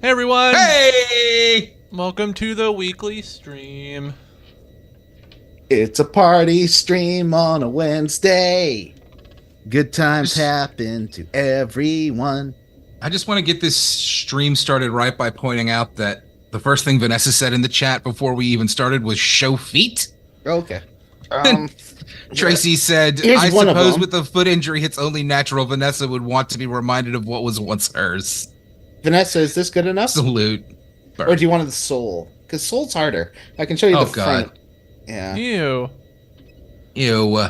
Hey everyone! Hey! Welcome to the weekly stream. It's a party stream on a Wednesday. Good times happen to everyone. I just want to get this stream started right by pointing out that the first thing Vanessa said in the chat before we even started was show feet. Okay. Tracy said, Here's I one of suppose them. with a foot injury, it's only natural Vanessa would want to be reminded of what was once hers. Vanessa, is this good enough? Salute. Or do you want the soul? Because soul's harder. I can show you the God. front. Yeah. Ew. Ew.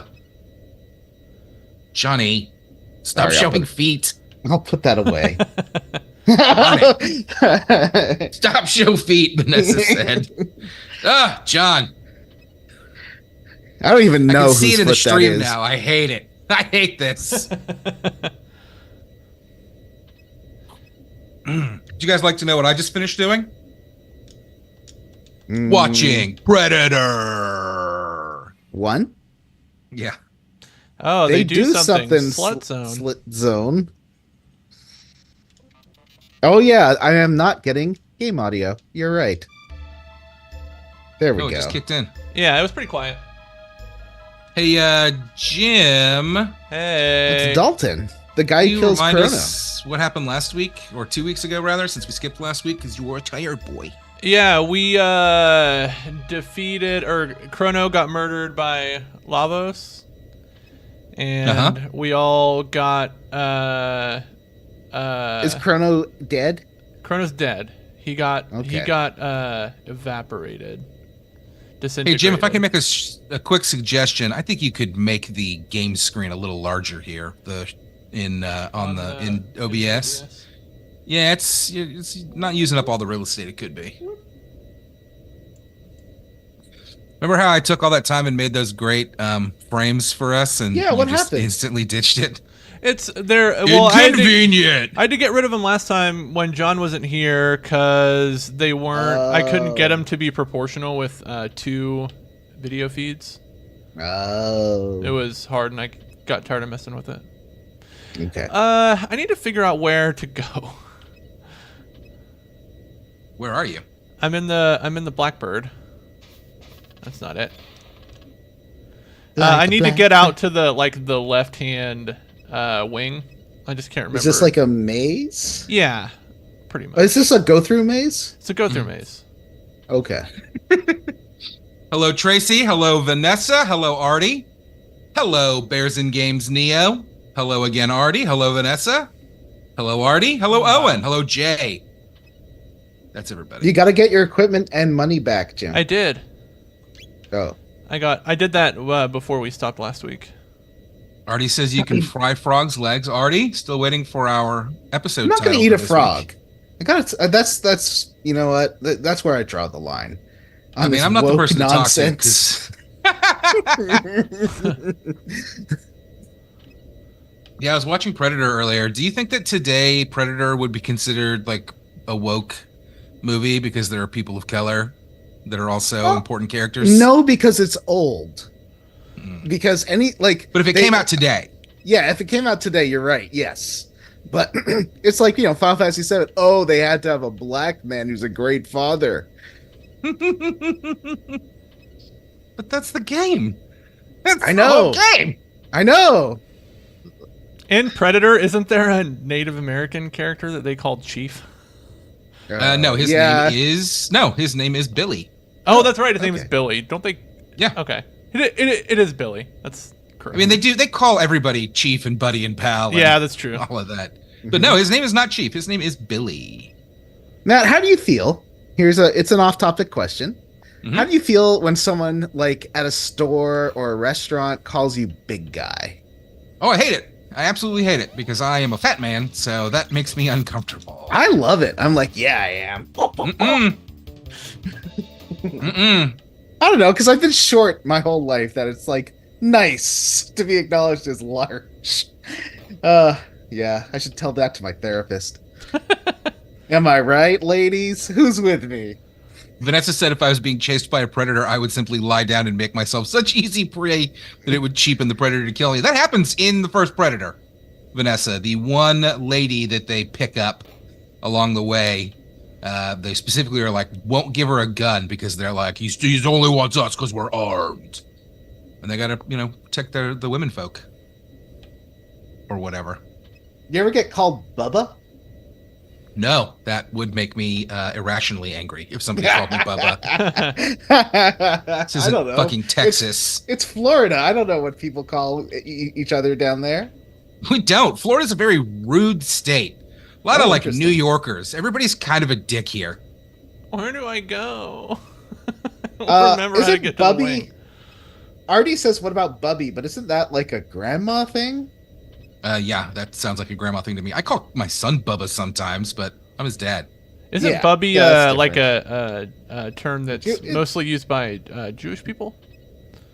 Johnny, stop Sorry, showing feet. I'll put that away. Stop show feet, Vanessa said. John. I don't even know I can see it in the whose foot that stream is. now. I hate it. I hate this. Would you guys like to know what I just finished doing? Watching Predator. One? Yeah. Oh, they do something. Slut zone. Slit zone. Oh yeah, I am not getting game audio. You're right. There we Oh, it go. just kicked in. Yeah, it was pretty quiet. Hey, Jim. Hey. It's Dalton, the guy Can who you kills remind Chrono. us what happened last week, or 2 weeks ago, rather, since we skipped last week, because you were a tired boy. Yeah, we defeated, or Chrono got murdered by Lavos. And we all got Is Chrono dead? Chrono's dead. He got evaporated. Hey, Disintegrated. Jim, if I can make a quick suggestion, I think you could make the game screen a little larger here. In OBS. Yeah, it's not using up all the real estate it could be. Remember how I took all that time and made those great frames for us, and Yeah, you what just happened? instantly ditched it? It's there. Well, Inconvenient. I had to get rid of them last time when John wasn't here because they weren't. I couldn't get them to be proportional with 2 video feeds. Oh. It was hard, and I got tired of messing with it. Okay. I need to figure out where to go. Where are you? I'm in the Blackbird. That's not it. I need to get out to the left hand wing. I just can't remember. Is this like a maze? Yeah, pretty much. Is this a go through maze? It's a go through maze. Okay. Hello, Tracy. Hello, Vanessa. Hello, Artie. Hello, Bears and Games Neo. Hello again, Artie. Hello, Vanessa. Hello, Artie. Hello, Owen. Hello, Jay. That's everybody. You got to get your equipment and money back, Jim. I did. Oh. I did that before we stopped last week. Artie says you can fry frogs' legs. Artie, still waiting for our episode. I'm not going to title eat a for this frog. week. I got it. That's you know what? That's where I draw the line. I mean, I'm not the person to talk to. 'Cause- Yeah, I was watching Predator earlier. Do you think that today Predator would be considered like a woke movie because there are people of color that are also important characters? No, because it's old. Because But if it came out today. Yeah, if it came out today, you're right. Yes. But it's like, Final Fantasy 7. Oh, they had to have a black man who's a great father. But that's the game. That's I know. the whole game. I know. In Predator, isn't there a Native American character that they called Chief? No, his name is Billy. Oh, that's right. His name is okay. Billy. Don't they? Yeah. Okay. It is Billy. That's correct. I mean, they call everybody Chief and Buddy and Pal. And yeah, that's true. all of that. But no, his name is not Chief. His name is Billy. Matt, how do you feel? It's an off-topic question. Mhm. How do you feel when someone like at a store or a restaurant calls you big guy? Oh, I hate it. I absolutely hate it because I am a fat man, so that makes me uncomfortable. I love it. I'm like, yeah, I am. Mm-mm. Mm-mm. I don't know, because I've been short my whole life that it's like nice to be acknowledged as large. Yeah, I should tell that to my therapist. Am I right, ladies? Who's with me? Vanessa said if I was being chased by a predator, I would simply lie down and make myself such easy prey that it would cheapen the predator to kill me. That happens in the first Predator, Vanessa. The one lady that they pick up along the way They specifically are like, won't give her a gun because they're like, he's only wants us because we're armed. And they gotta, protect the women folk. Or whatever. You ever get called Bubba? No, that would make me irrationally angry if somebody called me Bubba. This I isn't don't know. fucking Texas. It's Florida. I don't know what people call each other down there. We don't. Florida's a very rude state. A lot of Interesting. New Yorkers. Everybody's kind of a dick here. Where do I go? I don't remember how to Isn't get Bubby? to the wing. Artie says, "What about Bubby?" But isn't that like a grandma thing? Yeah, that sounds like a grandma thing to me. I call my son Bubba sometimes, but I'm his dad. Isn't Yeah, Bubby that's like a term that's mostly used by Jewish people?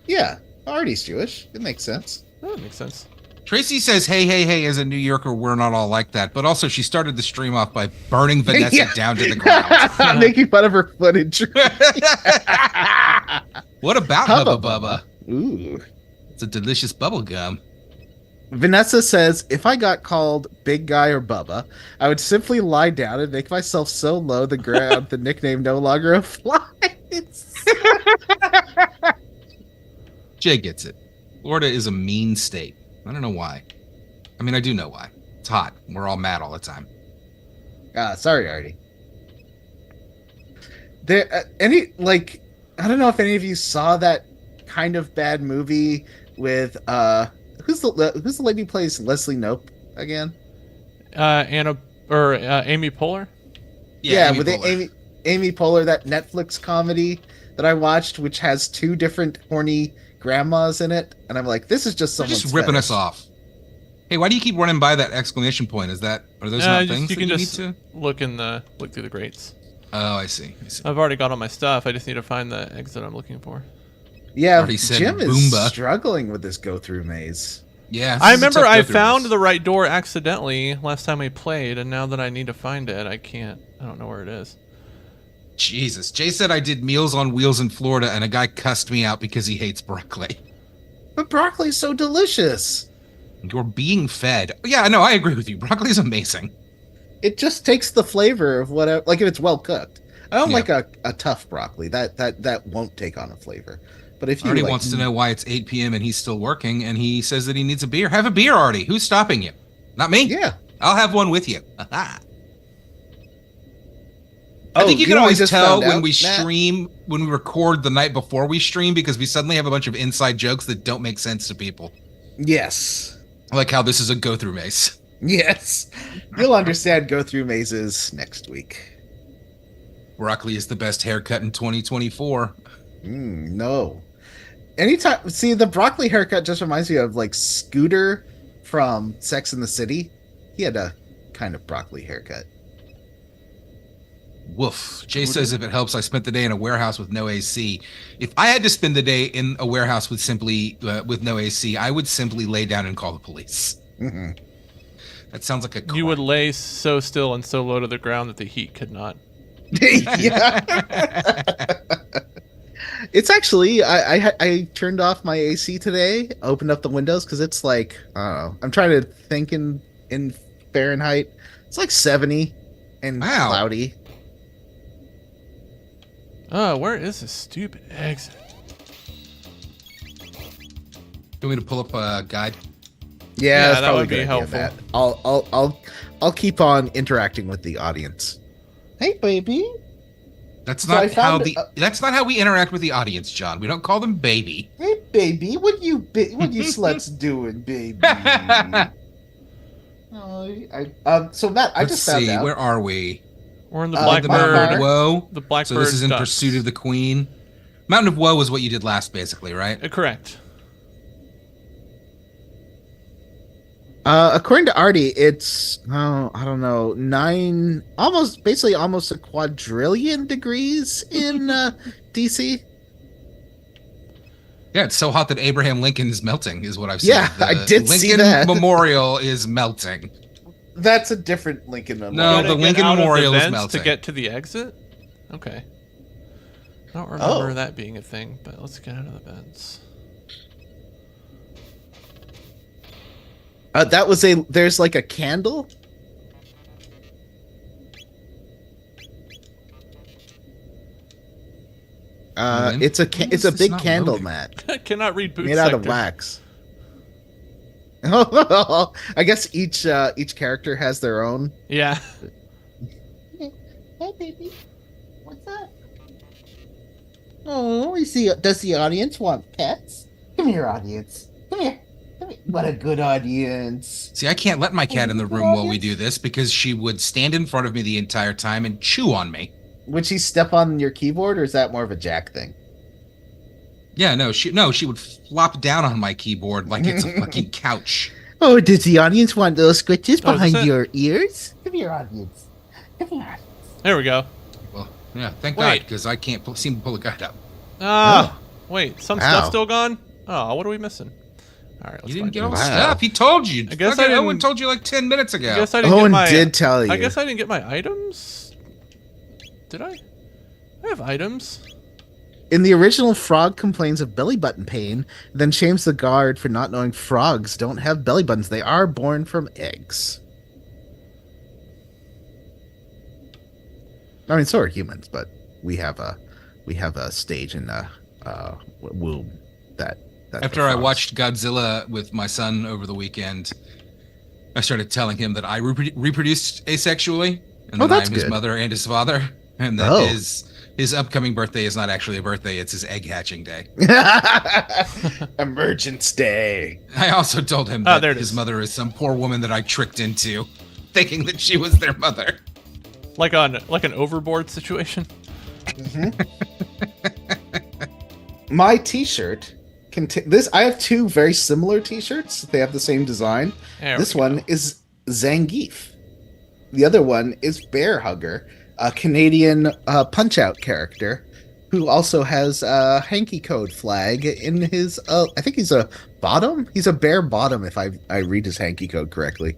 Yeah, Artie's Jewish. It makes sense. Oh, that makes sense. Tracy says, hey, as a New Yorker, we're not all like that. But also, she started the stream off by burning Vanessa Yeah. down to the ground. Making fun of her footage. What about Hubba Hubba Bubba? Ooh. It's a delicious bubble gum. Vanessa says, if I got called Big Guy or Bubba, I would simply lie down and make myself so low the ground the nickname no longer applies. Jay gets it. Florida is a mean state. I don't know why. I mean, I do know why. It's hot. We're all mad all the time. Sorry, Artie. There, I don't know if any of you saw that kind of bad movie with who's the lady who plays Leslie Knope again? Amy Poehler. Yeah, Amy with Poehler. Amy Poehler, that Netflix comedy that I watched, which has two different horny grandmas in it, and I'm like, this is just They're someone's just ripping fetish. us off. Hey, why do you keep running by that exclamation point? Are those not things you that can you just need to? look through the grates. Oh, I see. I've already got all my stuff. I just need to find the exit I'm looking for. Yeah, Already said Jim is Boomba. struggling with this go-through maze. Yeah. I remember I found the right door accidentally last time we played, and now that I need to find it, I can't. I don't know where it is. Jesus. Jay said I did Meals on Wheels in Florida, and a guy cussed me out because he hates broccoli. But broccoli's so delicious. You're being fed. Yeah, no, I agree with you. Broccoli's amazing. It just takes the flavor of whatever, like if it's well cooked. I don't Yeah. like a tough broccoli. That won't take on a flavor. But if you Artie like, wants to know why it's 8 p.m. and he's still working, and he says that he needs a beer. Have a beer, Artie. Who's stopping you? Not me. yeah. I'll have one with you. Aha. I Oh, think you you can know what I always just tell found when out, we Matt? stream, when we record the night before we stream, because we suddenly have a bunch of inside jokes that don't make sense to people. Yes. Like how this is a go-through maze. Yes. You'll understand go through mazes next week. Broccoli is the best haircut in 2024. No. Anytime, see, the broccoli haircut just reminds me of like Scooter from Sex and the City. He had a kind of broccoli haircut. Woof. Jay says if it helps, I spent the day in a warehouse with no AC. If I had to spend the day in a warehouse with no AC, I would simply lay down and call the police. Mm-hmm. That sounds like a crime. You would lay so still and so low to the ground that the heat could not. Yeah. It's actually I turned off my AC today, opened up the windows because it's like, I don't know. I'm trying to think in Fahrenheit. It's like 70 and Wow. cloudy. Oh, where is this stupid exit? You want me to pull up a guide? Yeah, that's that probably would be a good idea, helpful. Matt. I'll keep on interacting with the audience. Hey, baby. That's So I not how found that's not how we interact with the audience, John. We don't call them baby. Hey, baby. What you sluts doing, baby? Oh, so Matt, I Let's just found see. out. Where are we? We're in the The The Mountain Blackbird. of Woe. The Blackbird. So this is in Ducks. Pursuit of the Queen. Mountain of Woe is what you did last, basically, right? Correct. According to Artie, it's I don't know, almost a quadrillion degrees in DC. Yeah, it's so hot that Abraham Lincoln is melting, is what I've seen. Yeah, I did Lincoln see that. Memorial is melting. That's a different Lincoln No, Memorial. Gotta the get Lincoln out of the Memorial is vents melting. to get to the exit. Okay. I don't remember Oh. that being a thing, but let's get out of the vents. There's like a candle. It's a big candle loading? mat Cannot read boot made out of sector. wax. I guess each character has their own. Yeah. Hey, baby, what's up? Oh, does the audience want pets? Come here, audience. Come here. What a good audience. See, I can't let my cat in the room while we do this because she would stand in front of me the entire time and chew on me. Would she step on your keyboard, or is that more of a Jack thing? Yeah, she would flop down on my keyboard like it's a fucking couch. Oh, does the audience want those squitches Oh, is behind this it? your ears? Come here, audience. Come here. There we go. Well, yeah, thank Wait. God, because I can't seem to pull a guide up. Wait, some Wow. stuff's still gone? Oh, what are we missing? All right, let's You didn't find get it. all the Wow. stuff. He told you. I guess Fucking I Owen didn't- told you like 10 minutes ago. I guess I didn't Owen get my, did tell you. I guess I didn't get my items. Did I? I have items. In the original, Frog complains of belly button pain, then shames the guard for not knowing frogs don't have belly buttons. They are born from eggs. I mean, so are humans, but we have a stage in the womb that. After I watched Godzilla with my son over the weekend, I started telling him that I reproduced asexually, and that that's I'm his good. mother and his father, and that Oh. his upcoming birthday is not actually a birthday; it's his egg hatching day. Emergence Day. I also told him Oh, that there it his is. mother is some poor woman that I tricked into thinking that she was their mother. Like an overboard situation. My T-shirt this. I have two very similar T-shirts. They have the same design. There This we go. one is Zangief. The other one is Bear Hugger, a Canadian Punch-Out character who also has a hanky code flag in his. I think he's a bottom. He's a bear bottom, if I read his hanky code correctly.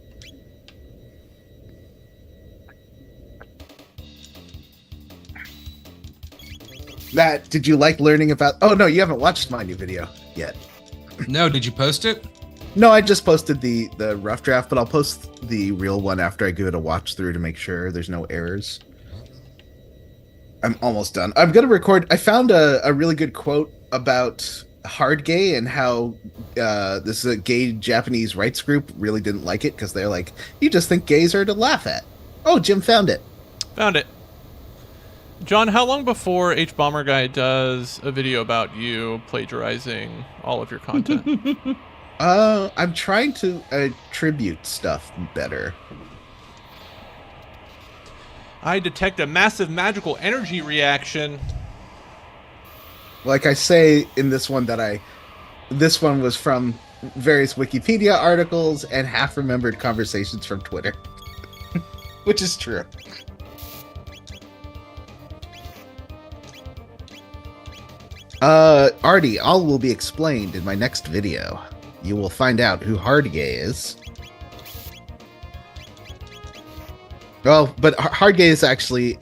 Did you like learning about? Oh no, you haven't watched my new video yet. No, did you post it? No, I just posted the rough draft, but I'll post the real one after I give it a watch through to make sure there's no errors. I'm almost done. I'm gonna record. I found a really good quote about hard gay and how this is a gay Japanese rights group really didn't like it because they're like, you just think gays are to laugh at. Oh, Jim found it. Found it. John, how long before H Bomber Guy does a video about you plagiarizing all of your content? I'm trying to attribute stuff better. I detect a massive magical energy reaction. Like I say in this one this one was from various Wikipedia articles and half-remembered conversations from Twitter. Which is true. Artie, all will be explained in my next video. You will find out who Hardgay is. Well, but Hardgay is actually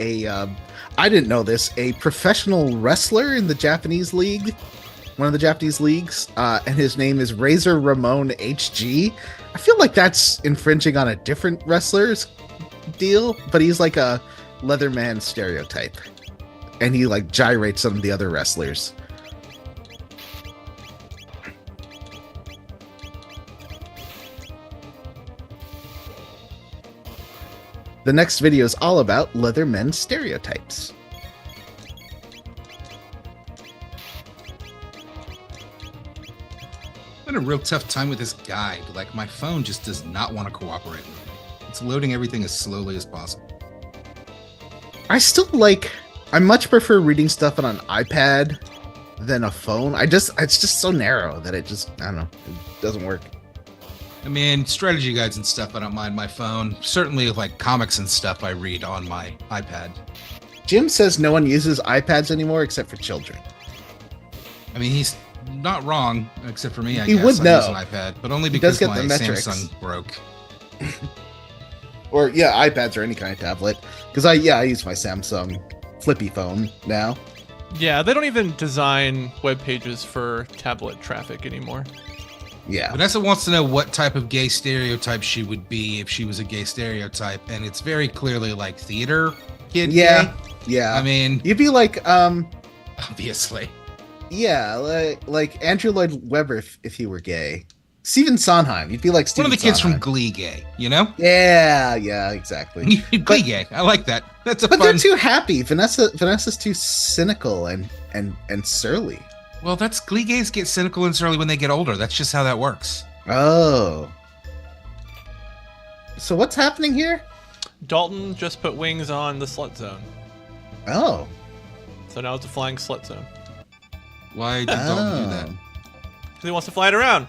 I didn't know this, a professional wrestler in the Japanese league, one of the Japanese leagues, and his name is Razor Ramon HG. I feel like that's infringing on a different wrestler's deal, but he's like a Leatherman stereotype. And he like gyrates some of the other wrestlers. The next video is all about Leathermen stereotypes. I've had a real tough time with this guide. Like, my phone just does not want to cooperate with me. It's loading everything as slowly as possible. I much prefer reading stuff on an iPad than a phone. It's just so narrow that I don't know, it doesn't work. I mean, strategy guides and stuff, I don't mind my phone. Certainly, like, comics and stuff I read on my iPad. Jim says no one uses iPads anymore except for children. I mean, he's not wrong, except for me, I He guess. would I know. use an iPad, but only He does because get my the metrics. Samsung broke. Or yeah, iPads or any kind of tablet. Because I use my Samsung flippy phone now. Yeah, they don't even design web pages for tablet traffic anymore. Yeah. Vanessa wants to know what type of gay stereotype she would be if she was a gay stereotype, and it's very clearly like theater kid. Yeah. Gay. Yeah. I mean, You'd be like Obviously. Yeah, like Andrew Lloyd Webber if he were gay. Stephen Sondheim. You'd be like Stephen One of the kids Sondheim. from Glee gay, you know? Yeah, exactly. Glee gay. I like that. That's a But fun... they're too happy. Vanessa's too cynical and surly. Well, that's Glee gays get cynical and surly when they get older. That's just how that works. Oh. So what's happening here? Dalton just put wings on the slut zone. Oh. So now it's a flying slut zone. Why did Dalton do that? Because he wants to fly it around.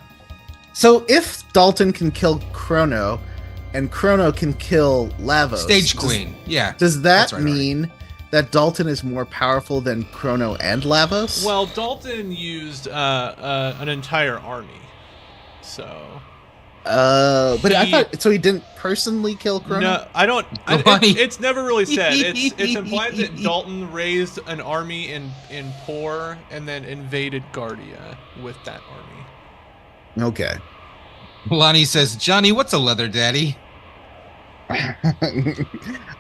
So if Dalton can kill Chrono, and Chrono can kill Lavos, Stage queen. Yeah. Does that right, mean that Dalton is more powerful than Chrono and Lavos? Well, Dalton used an entire army. So... but I thought so. He didn't personally kill Chrono. No, I don't. It's never really said. It's implied that Dalton raised an army in Poor and then invaded Guardia with that army. Okay. Lonnie says, Johnny, what's a leather daddy?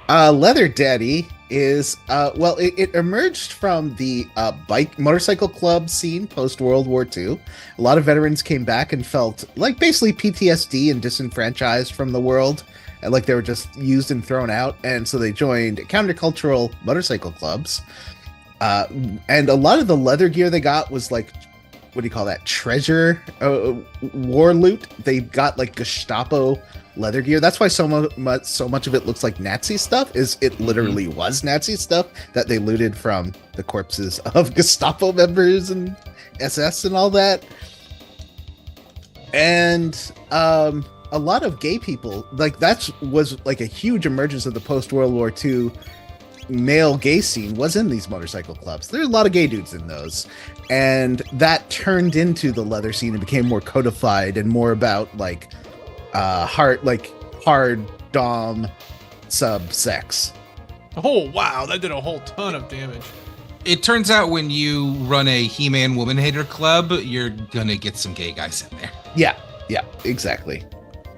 Leather Daddy is well, it emerged from the motorcycle club scene post World War II. A lot of veterans came back and felt like basically PTSD and disenfranchised from the world, and like they were just used and thrown out, and so they joined countercultural motorcycle clubs. And a lot of the leather gear they got was like, what do you call that? Treasure, war loot. They got like Gestapo leather gear. That's why so much of it looks like Nazi stuff. Is it literally was Nazi stuff that they looted from the corpses of Gestapo members and SS and all that. And a lot of gay people, like that was like a huge emergence of the post World War II male gay scene was in these motorcycle clubs. There's a lot of gay dudes in those, and that turned into the leather scene and became more codified and more about like hard dom sub sex. Oh wow, that did a whole ton of damage. It turns out when you run a He-Man woman hater club, you're gonna get some gay guys in there. Yeah, exactly.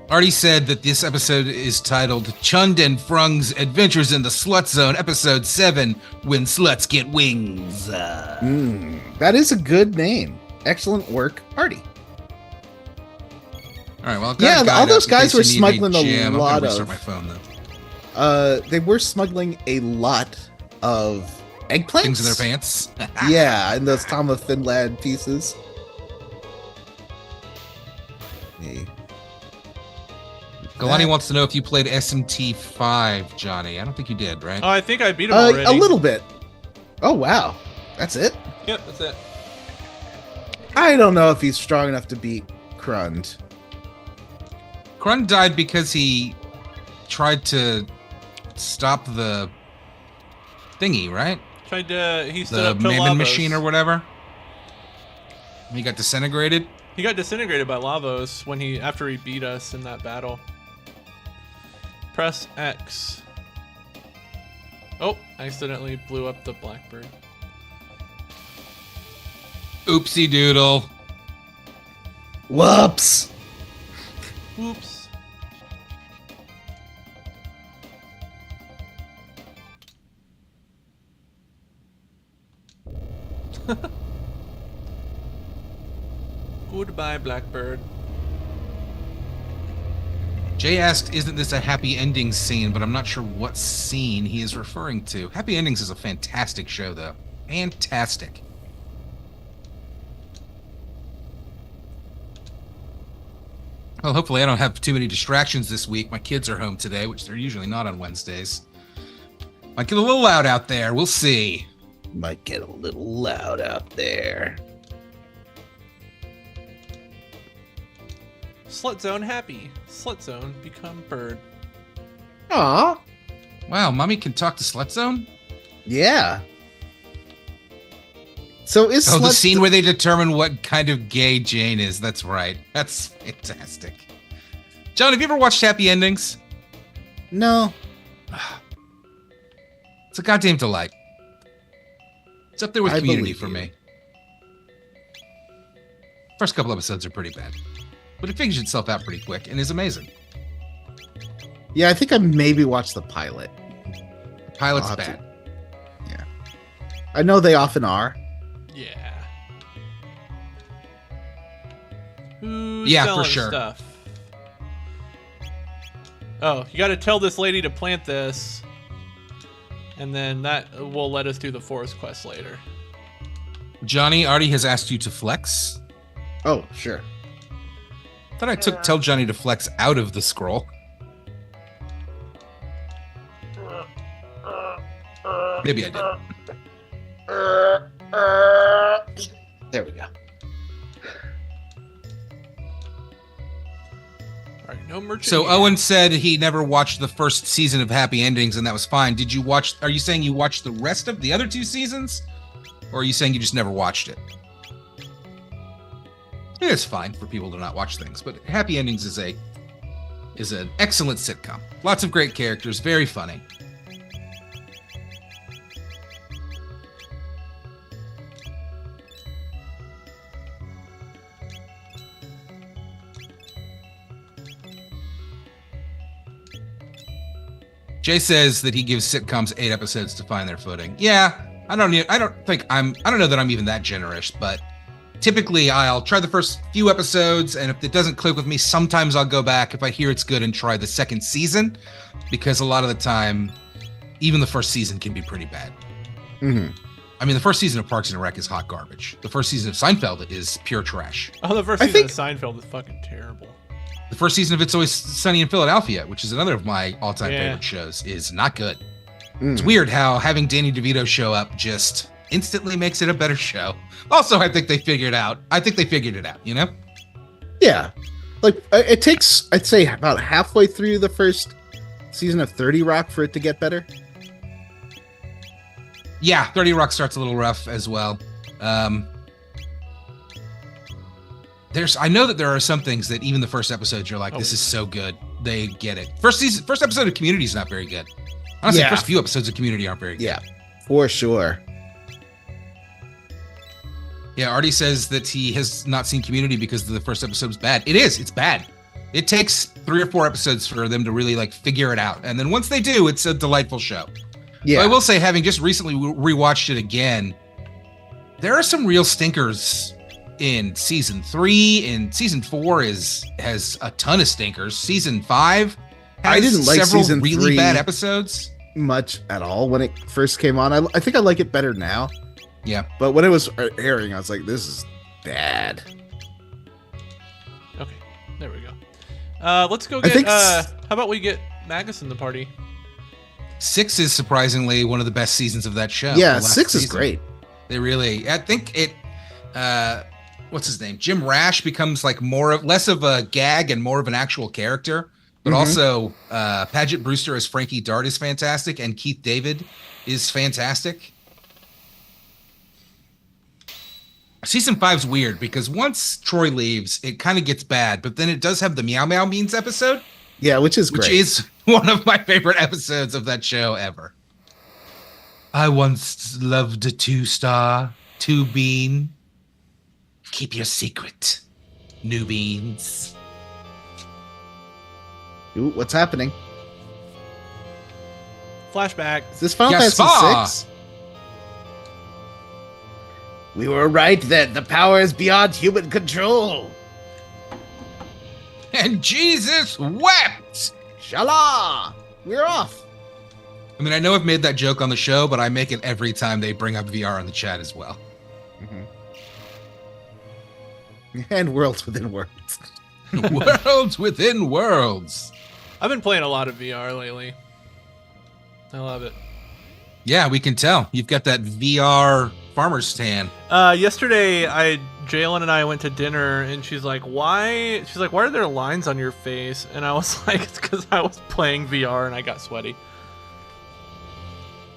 Artie said that this episode is titled Chund and Frung's Adventures in the Slut Zone, Episode 7, When Sluts Get Wings. That is a good name. Excellent work, Artie. All right, well, I've got all those guys were smuggling a lot of... of... my phone, though. They were smuggling a lot of eggplants? Things in their pants? Yeah, and those Tom of Finland pieces. Hey. Galani wants to know if you played SMT5, Johnny. I don't think you did, right? Oh, I think I beat him already. A little bit. Oh, wow. That's it? Yep, that's it. I don't know if he's strong enough to beat Krund. Krund died because he tried to stop the thingy, right? He stood up to Mammon Lavos. machine or whatever. He got disintegrated. He got disintegrated by Lavos after he beat us in that battle. Press X. Oh, I accidentally blew up the Blackbird. Oopsie doodle. Whoops. Whoops. Goodbye, Blackbird. Jay asked, isn't this a happy ending scene? But I'm not sure what scene he is referring to. Happy Endings is a fantastic show, though. Fantastic. Well, hopefully I don't have too many distractions this week. My kids are home today, which they're usually not on Wednesdays. Might get a little loud out there. We'll see. Might get a little loud out there. Slut Zone happy. Slut Zone become bird. Aw. Wow, Mommy can talk to Slut Zone? Yeah. So is the Slut scene where they determine what kind of gay Jane is. That's right. That's fantastic. John, have you ever watched Happy Endings? No. It's a goddamn delight. It's up there with I Community believe for you. me. First couple episodes are pretty bad, but it figures itself out pretty quick and is amazing. Yeah, I think I maybe watched the pilot. The pilot's I'll have bad. Yeah. I know they often are. Yeah. Who's Yeah, selling for sure. stuff? Oh, you got to tell this lady to plant this, and then that will let us do the forest quest later. Johnny already has asked you to flex. Oh, sure. Thought I tell Johnny to flex out of the scroll. Maybe I did. There we go. All right, no merchant. So here. Owen said he never watched the first season of Happy Endings, and that was fine. Did you watch? Are you saying you watched the rest of the other 2 seasons, or are you saying you just never watched it? It is fine for people to not watch things, but Happy Endings is an excellent sitcom. Lots of great characters, very funny. Jay says that he gives sitcoms 8 episodes to find their footing. Yeah, I don't know that I'm even that generous, but typically I'll try the first few episodes, and if it doesn't click with me, sometimes I'll go back if I hear it's good and try the second season, because a lot of the time, even the first season can be pretty bad. Mm-hmm. I mean, the first season of Parks and Rec is hot garbage. The first season of Seinfeld is pure trash. Oh, the first season of Seinfeld is fucking terrible. The first season of It's Always Sunny in Philadelphia, which is another of my all-time Yeah. favorite shows, is not good. Mm. It's weird how having Danny DeVito show up just instantly makes it a better show. Also, I think they figured it out, you know? Yeah. Like, it takes, I'd say, about halfway through the first season of 30 Rock for it to get better. Yeah, 30 Rock starts a little rough as well. I know that there are some things that even the first episodes you're like, this is so good. They get it. First episode of Community is not very good. Honestly, the first few episodes of Community aren't very good. Yeah, for sure. Yeah, Artie says that he has not seen Community because the first episode was bad. It is. It's bad. It takes 3 or 4 episodes for them to really like figure it out. And then once they do, it's a delightful show. Yeah. But I will say, having just recently rewatched it again, there are some real stinkers in season 3, and season 4 has a ton of stinkers. Season 5 has I didn't like several season really 3 bad episodes. Much at all when it first came on. I think I like it better now. Yeah. But when it was airing, I was like, this is bad. Okay, there we go. Let's go get. How about we get Magus in the party? 6 is surprisingly one of the best seasons of that show. Yeah, the last 6 is season. great. They really, I think it. What's his name? Jim Rash becomes like less of a gag and more of an actual character. But also, Paget Brewster as Frankie Dart is fantastic, and Keith David is fantastic. Season 5's weird because once Troy leaves, it kind of gets bad, but then it does have the Meow Meow Beans episode. Yeah, which is great. Which is one of my favorite episodes of that show ever. I once loved a 2-star, 2-bean. Keep your secret, new beans. Ooh, what's happening? Flashback. Is this Final Yes, Fantasy 6? We were right then. The power is beyond human control. And Jesus wept. Shala! We're off. I mean, I know I've made that joke on the show, but I make it every time they bring up VR in the chat as well. And worlds within worlds. Worlds within worlds. I've been playing a lot of VR lately. I love it. Yeah, we can tell. You've got that VR farmer's stand. Yesterday, Jalen and I went to dinner, and she's like, why? She's like, why are there lines on your face? And I was like, it's because I was playing VR and I got sweaty.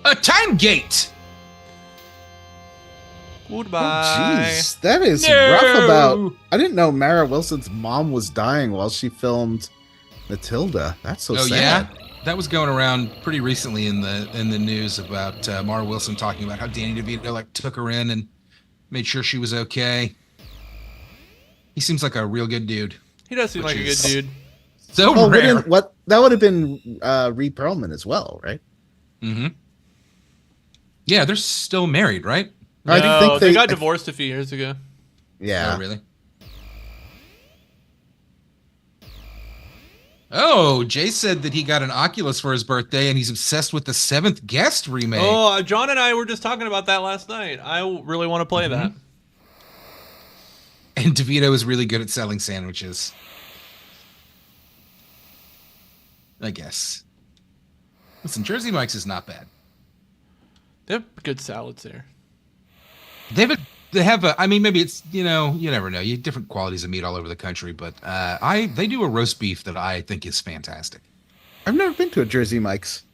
A time gate. Goodbye. Jeez, that is No. rough about. I didn't know Mara Wilson's mom was dying while she filmed Matilda. That's so sad. Yeah, that was going around pretty recently in the news about Mara Wilson talking about how Danny DeVito like took her in and made sure she was okay. He seems like a real good dude. He does seem like a good dude. So Oh, rare. that would have been Ree Perlman as well, right? Mm-hmm. Yeah, they're still married, right? No, I think they got divorced a few years ago. Yeah. Oh, really? Oh, Jay said that he got an Oculus for his birthday, and he's obsessed with the Seventh Guest remake. Oh, John and I were just talking about that last night. I really want to play that. And DeVito is really good at selling sandwiches. I guess. Listen, Jersey Mike's is not bad. They have good salads there. They have a, I mean, maybe it's, you never know. You have different qualities of meat all over the country, but they do a roast beef that I think is fantastic. I've never been to a Jersey Mike's.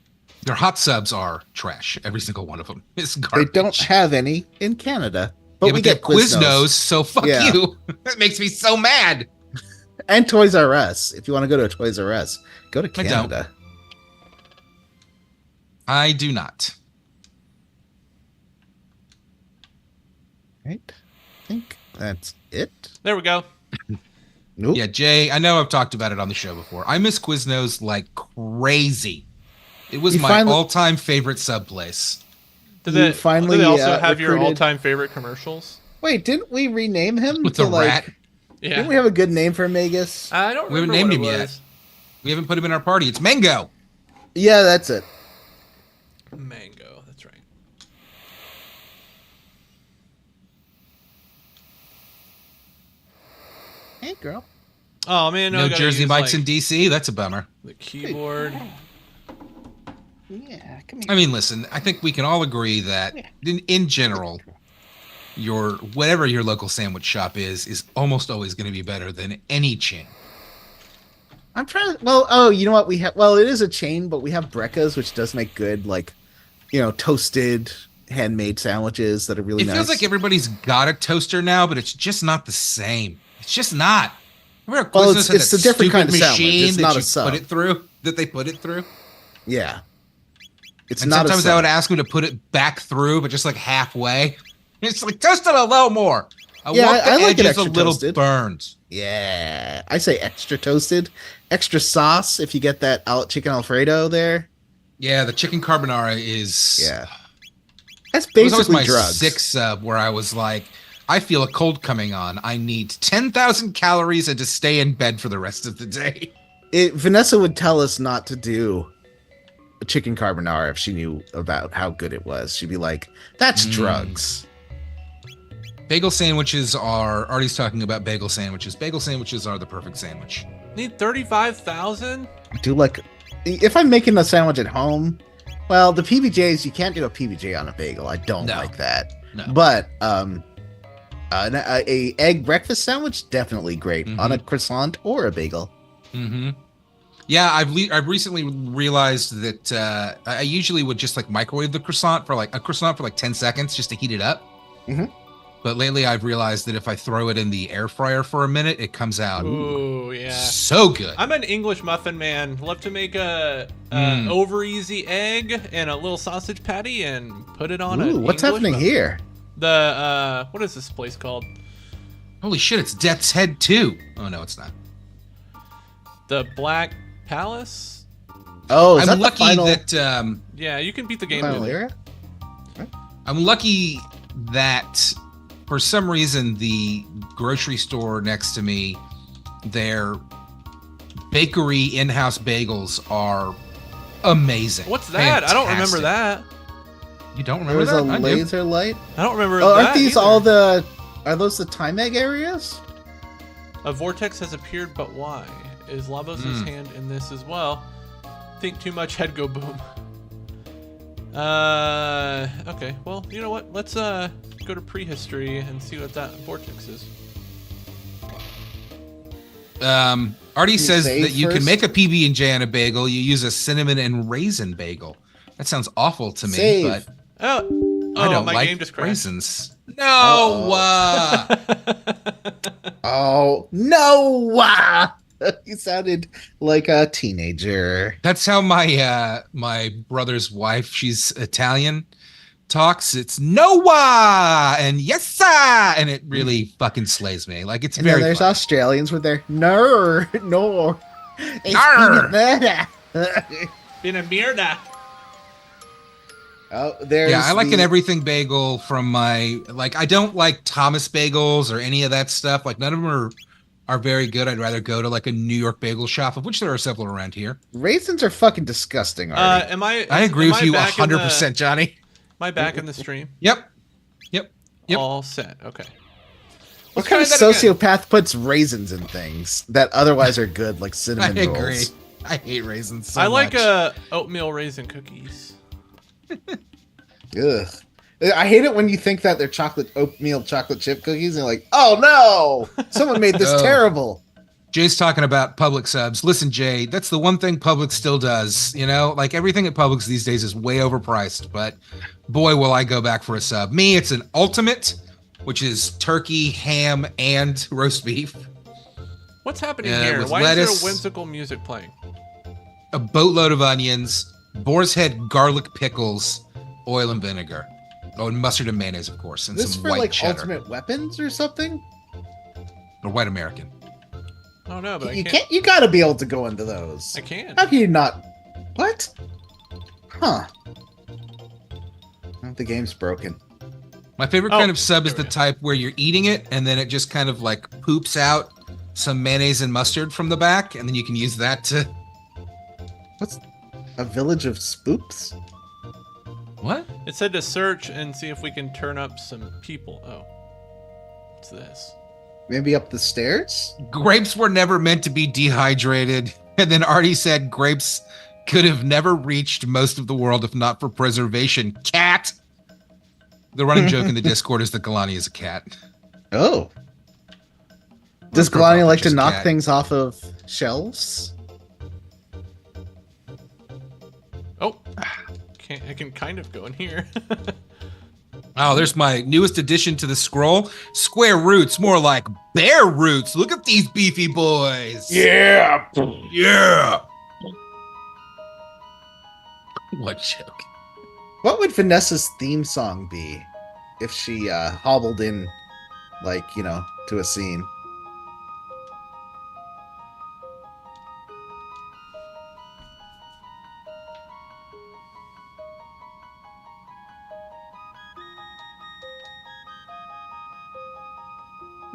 Their hot subs are trash. Every single one of them is garbage. They don't have any in Canada. But we get Quiznos, so fuck you. That makes me so mad. And Toys R Us. If you want to go to a Toys R Us, go to Canada. I do not. Right? I think that's it. There we go. Nope. Yeah, Jay, I know I've talked about it on the show before. I miss Quiznos like crazy. It was my all-time favorite sub place. Do they also have your all-time favorite commercials? Wait, didn't we rename him with the rat? Yeah. Didn't we have a good name for Magus? I don't remember. We haven't named him yet. We haven't put him in our party. It's Mango. Yeah, that's it. Mango, that's right. Hey, girl. Oh man, no Jersey Mike's in DC. That's a bummer. The keyboard. Yeah, come here. I mean, listen. I think we can all agree that, in general, whatever your local sandwich shop is almost always going to be better than any chain. I'm trying to. Well, you know what we have? Well, it is a chain, but we have Brecca's, which does make good, toasted, handmade sandwiches that are really nice. It feels like everybody's got a toaster now, but it's just not the same. It's just not. Remember, it's a different kind of sandwich. It's not a sub. That they put it through. Yeah. Sometimes I would ask them to put it back through, but just like halfway. It's like toast it a little more. I want the edges a little burned. Yeah, I say extra toasted, extra sauce if you get that chicken Alfredo there. Yeah, the chicken carbonara is. Yeah, that's basically my drugs. 6 sub where I was like, I feel a cold coming on. I need 10,000 calories and to stay in bed for the rest of the day. Vanessa would tell us not to do a chicken carbonara if she knew about how good it was. She'd be like, "That's drugs." Bagel sandwiches are. Artie's talking about bagel sandwiches. Bagel sandwiches are the perfect sandwich. Need 35,000? If I'm making a sandwich at home, well, the PBJs, you can't do a PBJ on a bagel. I don't like that. No. But a egg breakfast sandwich, definitely great on a croissant or a bagel. Mm-hmm. Yeah, I've recently realized that I usually would just microwave the croissant for 10 seconds just to heat it up. Mm-hmm. But lately I've realized that if I throw it in the air fryer for a minute, it comes out so good. I'm an English muffin man. Love to make a over easy egg and a little sausage patty and put it on what's happening here? The what is this place called? Holy shit, it's Death's Head 2. Oh no, it's not. The Black Palace? Oh, I'm lucky that yeah, you can beat the game. Area? I'm lucky that for some reason the grocery store next to me, their bakery in-house bagels are amazing. What's that? Fantastic. I don't remember that. You don't remember There's that? a laser light? I don't remember that. Aren't these either. are those the time egg areas? A vortex has appeared, but why? Is Lavos' hand in this as well? Think too much, head go boom. Okay, well, you know what? Let's go to prehistory and see what that vortex is. Artie says that you can make a PB&J on a bagel. You use a cinnamon and raisin bagel. That sounds awful to me, but I don't like game just crashed. raisins. No. Oh no! You sounded like a teenager. That's how my my brother's wife, she's Italian, talks. It's Noah and yes sir, and it really fucking slays me. Like it's and very. Then there's funny. Australians with their no. In a mirror. Oh, there's Yeah, I like an everything bagel from my, like, I don't like Thomas Bagels or any of that stuff. Like, none of them are very good. I'd rather go to like a New York bagel shop, of which there are several around here. Raisins are fucking disgusting, Artie. I agree with you 100%, Johnny. Am I back in the stream? Yep. All set. Okay. What kind of sociopath puts raisins in things that otherwise are good, like cinnamon rolls? I agree. I hate raisins so I like much. oatmeal raisin cookies. Ugh. I hate it when you think that they're oatmeal chocolate chip cookies and you're like, oh no! Someone made this terrible. Jay's talking about Publix subs. Listen, Jay, that's the one thing Publix still does. You know, like everything at Publix these days is way overpriced, but boy, will I go back for a sub. Me, it's an ultimate, which is turkey, ham, and roast beef. What's happening here? Why is there whimsical music playing? A boatload of onions, boar's head garlic pickles, oil and vinegar. Oh, and mustard and mayonnaise, of course, and this some for white like cheddar. Ultimate Weapons or something? Or white American. Oh no, but you can't. You got to be able to go into those. I can. How can you not? What? Huh? The game's broken. My favorite kind of sub is the type where you're eating it and then it just kind of like poops out some mayonnaise and mustard from the back, and then you can use that to. What's a village of spooks? What? It said to search and see if we can turn up some people. Oh, what's this? Maybe up the stairs? Grapes were never meant to be dehydrated. And then Artie said grapes could have never reached most of the world if not for preservation. Cat! The running joke in the Discord is that Galani is a cat. Oh. Does Galani like to knock things off of shelves? Oh. I can kind of go in here. Oh, there's my newest addition to the scroll. Square roots, more like bear roots. Look at these beefy boys. Yeah. Yeah. What joke. What would Vanessa's theme song be if she hobbled in, like, you know, to a scene?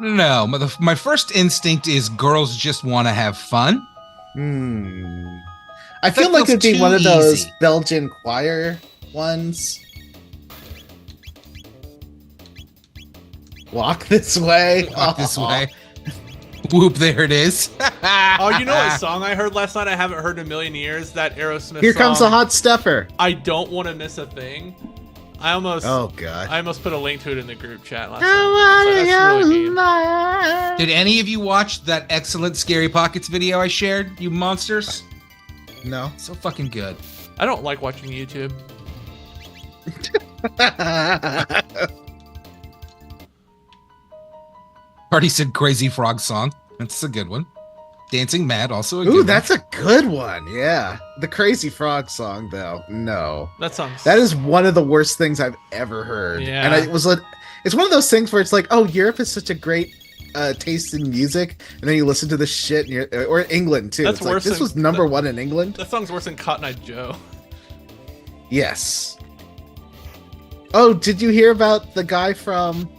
No, my first instinct is girls just want to have fun. I feel like it'd be one of those Belgian choir ones. Walk this way. Walk this way. Whoop, there it is. Oh, you know what song I heard last night? I haven't heard in a million years. That Aerosmith Here song. Comes the Hot Stepper. I don't want to miss a thing. I almost put a link to it in the group chat last night. So that's really mean. Did any of you watch that excellent Scary Pockets video I shared, you monsters? No. So fucking good. I don't like watching YouTube. Party said Crazy Frog song. That's a good one. Dancing Mad, also a good one. Ooh, that's a good one. Yeah. The Crazy Frog song, though. No. That is one of the worst things I've ever heard. Yeah. And it's one of those things where it's like, oh, Europe is such a great taste in music, and then you listen to this shit, and or England, too. That's it's worse like, this was number one in England. That song's worse than Cotton Eye Joe. Yes. Oh, did you hear about the guy from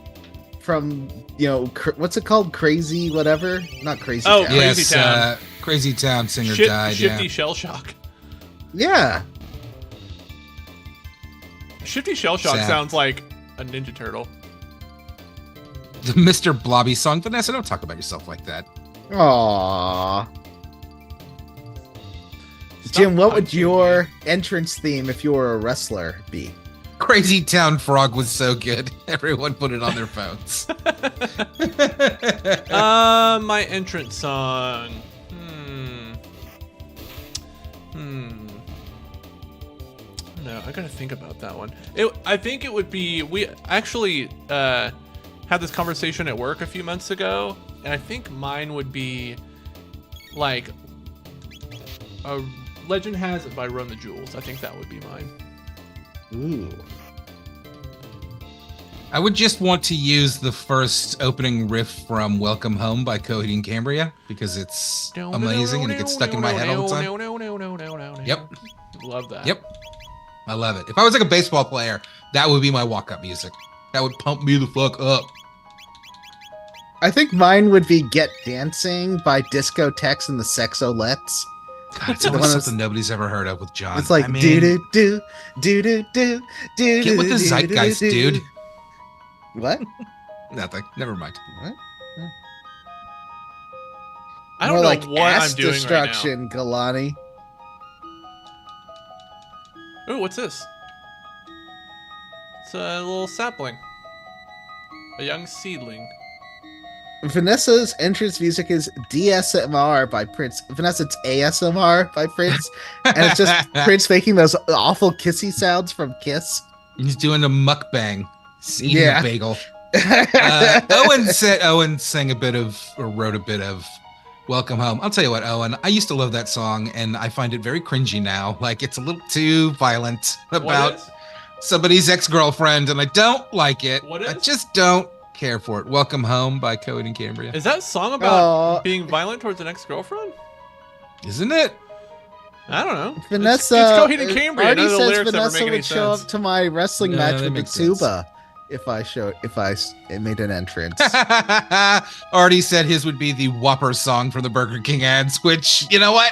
you know, what's it called? Crazy whatever? Not Crazy Town. Crazy Town. Crazy Town singer died. Shifty Shell Shock. Yeah. Shifty Shell Shock sounds like a Ninja Turtle. The Mr. Blobby song. Vanessa, don't talk about yourself like that. Aww. Jim, what would your entrance theme if you were a wrestler be? Crazy Town Frog was so good. Everyone put it on their phones. My entrance song. No, I gotta think about that one. I think it would be. We actually had this conversation at work a few months ago, and I think mine would be like a Legend Has It by Run the Jewels. I think that would be mine. Ooh. I would just want to use the first opening riff from Welcome Home by Coheed and Cambria because it's amazing and it gets stuck in my head all the time. Yep. Love that. Yep. I love it. If I was like a baseball player, that would be my walk-up music. That would pump me the fuck up. I think mine would be Get Dancing by Discotheques and the Sexolettes. God, it's The always one that's- something nobody's ever heard of with John. It's like I mean, do do do do do do do. get with the do, zeitgeist, do, do. dude. What? Nothing. Never mind. What? I don't More know like what ass I'm doing destruction, Galani. right now. Ooh, what's this? It's a little sapling. A young seedling. Vanessa's entrance music is DSMR by Prince. Vanessa, it's ASMR by Prince. And it's just Prince making those awful kissy sounds from Kiss. He's doing a mukbang. He's eating Yeah. a bagel. Owen sang a bit of, or wrote a bit of Welcome Home. I'll tell you what, Owen, I used to love that song, and I find it very cringy now. Like, it's a little too violent What about is? somebody's ex-girlfriend, and I don't like it. What I is? just don't care for it. Welcome Home by Coed and Cambria. Is that song about being violent towards an ex-girlfriend? Isn't it? I don't know. Vanessa. It's Coheed and Cambria. Artie None of the says lyrics ever Vanessa make any would show sense. up to my wrestling No, match that with the makes sense. tuba if I made an entrance. Artie said his would be the Whopper song from the Burger King ads, which, you know what?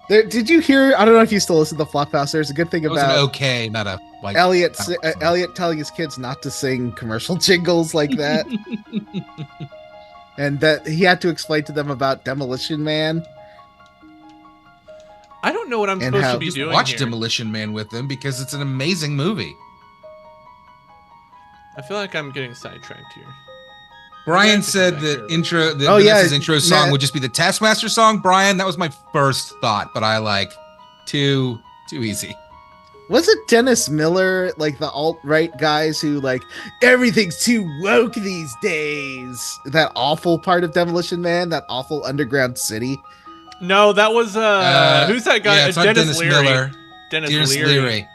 Did you hear? I don't know if you still listen to Flophouse. There's a good thing It was an about okay, not a like. Elliot. not a song. Elliot telling his kids not to sing commercial jingles like that, and that he had to explain to them about Demolition Man. I don't know what I'm And supposed how- to be Just doing watch here. Demolition Man with them because it's an amazing movie. I feel like I'm getting sidetracked here. Brian to said go that back intro, that Oh, yeah, Vanessa's intro song Matt- would just be the Taskmaster song. Brian, that was my first thought, but I like too easy. Was it Dennis Miller, like the alt-right guys who like everything's too woke these days? That awful part of Demolition Man, that awful underground city. No, that was who's that guy? Yeah, it's not Dennis Leary. Miller. Dennis Dennis Leary. Leary.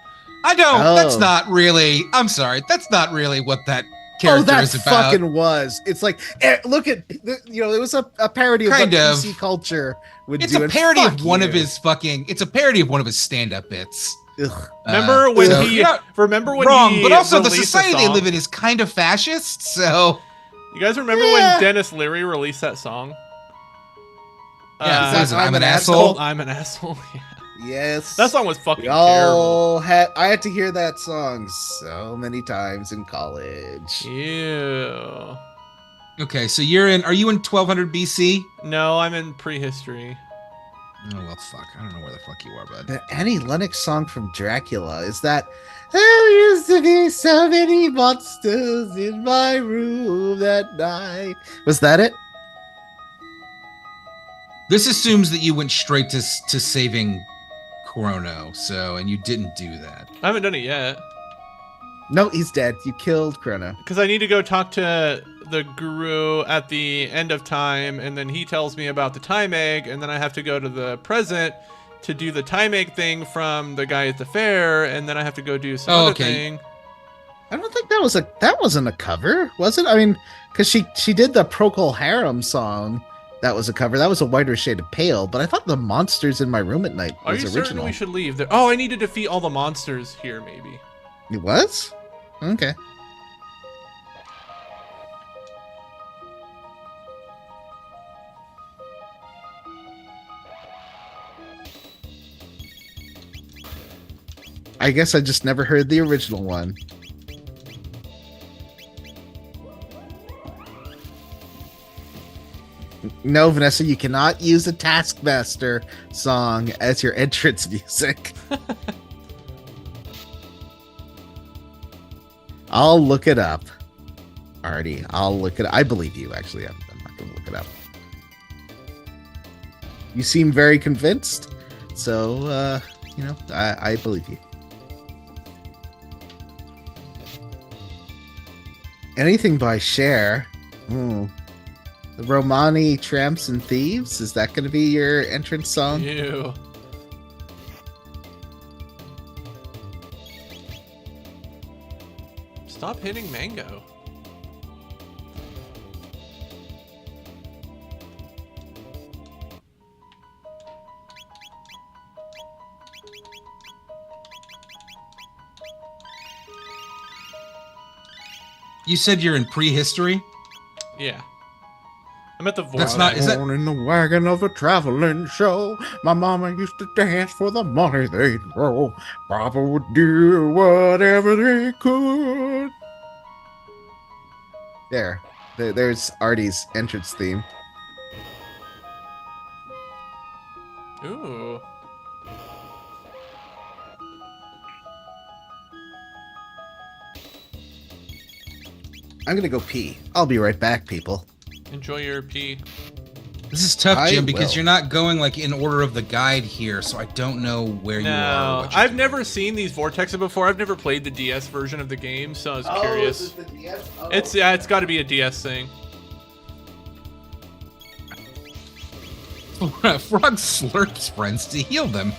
I don't. Oh. That's not really. I'm sorry. That's not really what that Oh, character that is about. fucking was. It's like, look at, it was a parody of Kind what of. PC culture would It's do. a and parody fuck of one of you. his fucking. It's a parody of one of his stand-up bits. Ugh. Remember when so- he? You're not Remember when wrong, he but also the released a society they song? live in is kind of fascist. So You guys remember Yeah. when Dennis Leary released that song? yeah, Is what is that it? I'm an asshole. Called "I'm an Asshole." Yeah. Yes. That song was fucking We terrible. all had. I had to hear that song so many times in college. Ew. Okay, so you're in. Are you in 1200 BC? No, I'm in prehistory. Oh well, fuck. I don't know where the fuck you are, bud. The Annie Lennox song from Dracula is that. There used to be so many monsters in my room that night. Was that it? This assumes that you went straight to saving Chrono, and you didn't do that. I haven't done it yet No, he's dead. You killed Chrono. because I need to go talk to the guru at the end of time, and then he tells me about the time egg, and then I have to go to the present to do the time egg thing from the guy at the fair, and then I have to go do some Oh, other okay. thing. I don't think that wasn't a cover, was it? I mean, because she did the Procol Harum song. That was a cover. That was a whiter shade of pale. But I thought the monsters in my room at night Are was you certain original. we should leave there? Oh, I need to defeat all the monsters here, maybe. It was? Okay. I guess I just never heard the original one. No, Vanessa, you cannot use a Taskmaster song as your entrance music. I'll look it up. Artie, I'll look it up. I believe you, actually. I'm not going to look it up. You seem very convinced. So, I believe you. Anything by Cher. The Romani Tramps and Thieves? Is that going to be your entrance song? Ew. Stop hitting Mango. You said you're in prehistory? Yeah. I'm at the That's vortex. not- is that- Born in the wagon of a traveling show. My mama used to dance for the money they'd throw. Papa would do whatever they could. There's Artie's entrance theme. Ooh. I'm gonna go pee. I'll be right back, people. Enjoy your pee. This is tough, I Jim, because will. you're not going like in order of the guide here, so I don't know where you are. or No, what you're I've doing. never seen these vortexes before. I've never played the DS version of the game, so I was curious. the DS? Oh. It's got to be a DS thing. Frog slurps friends to heal them.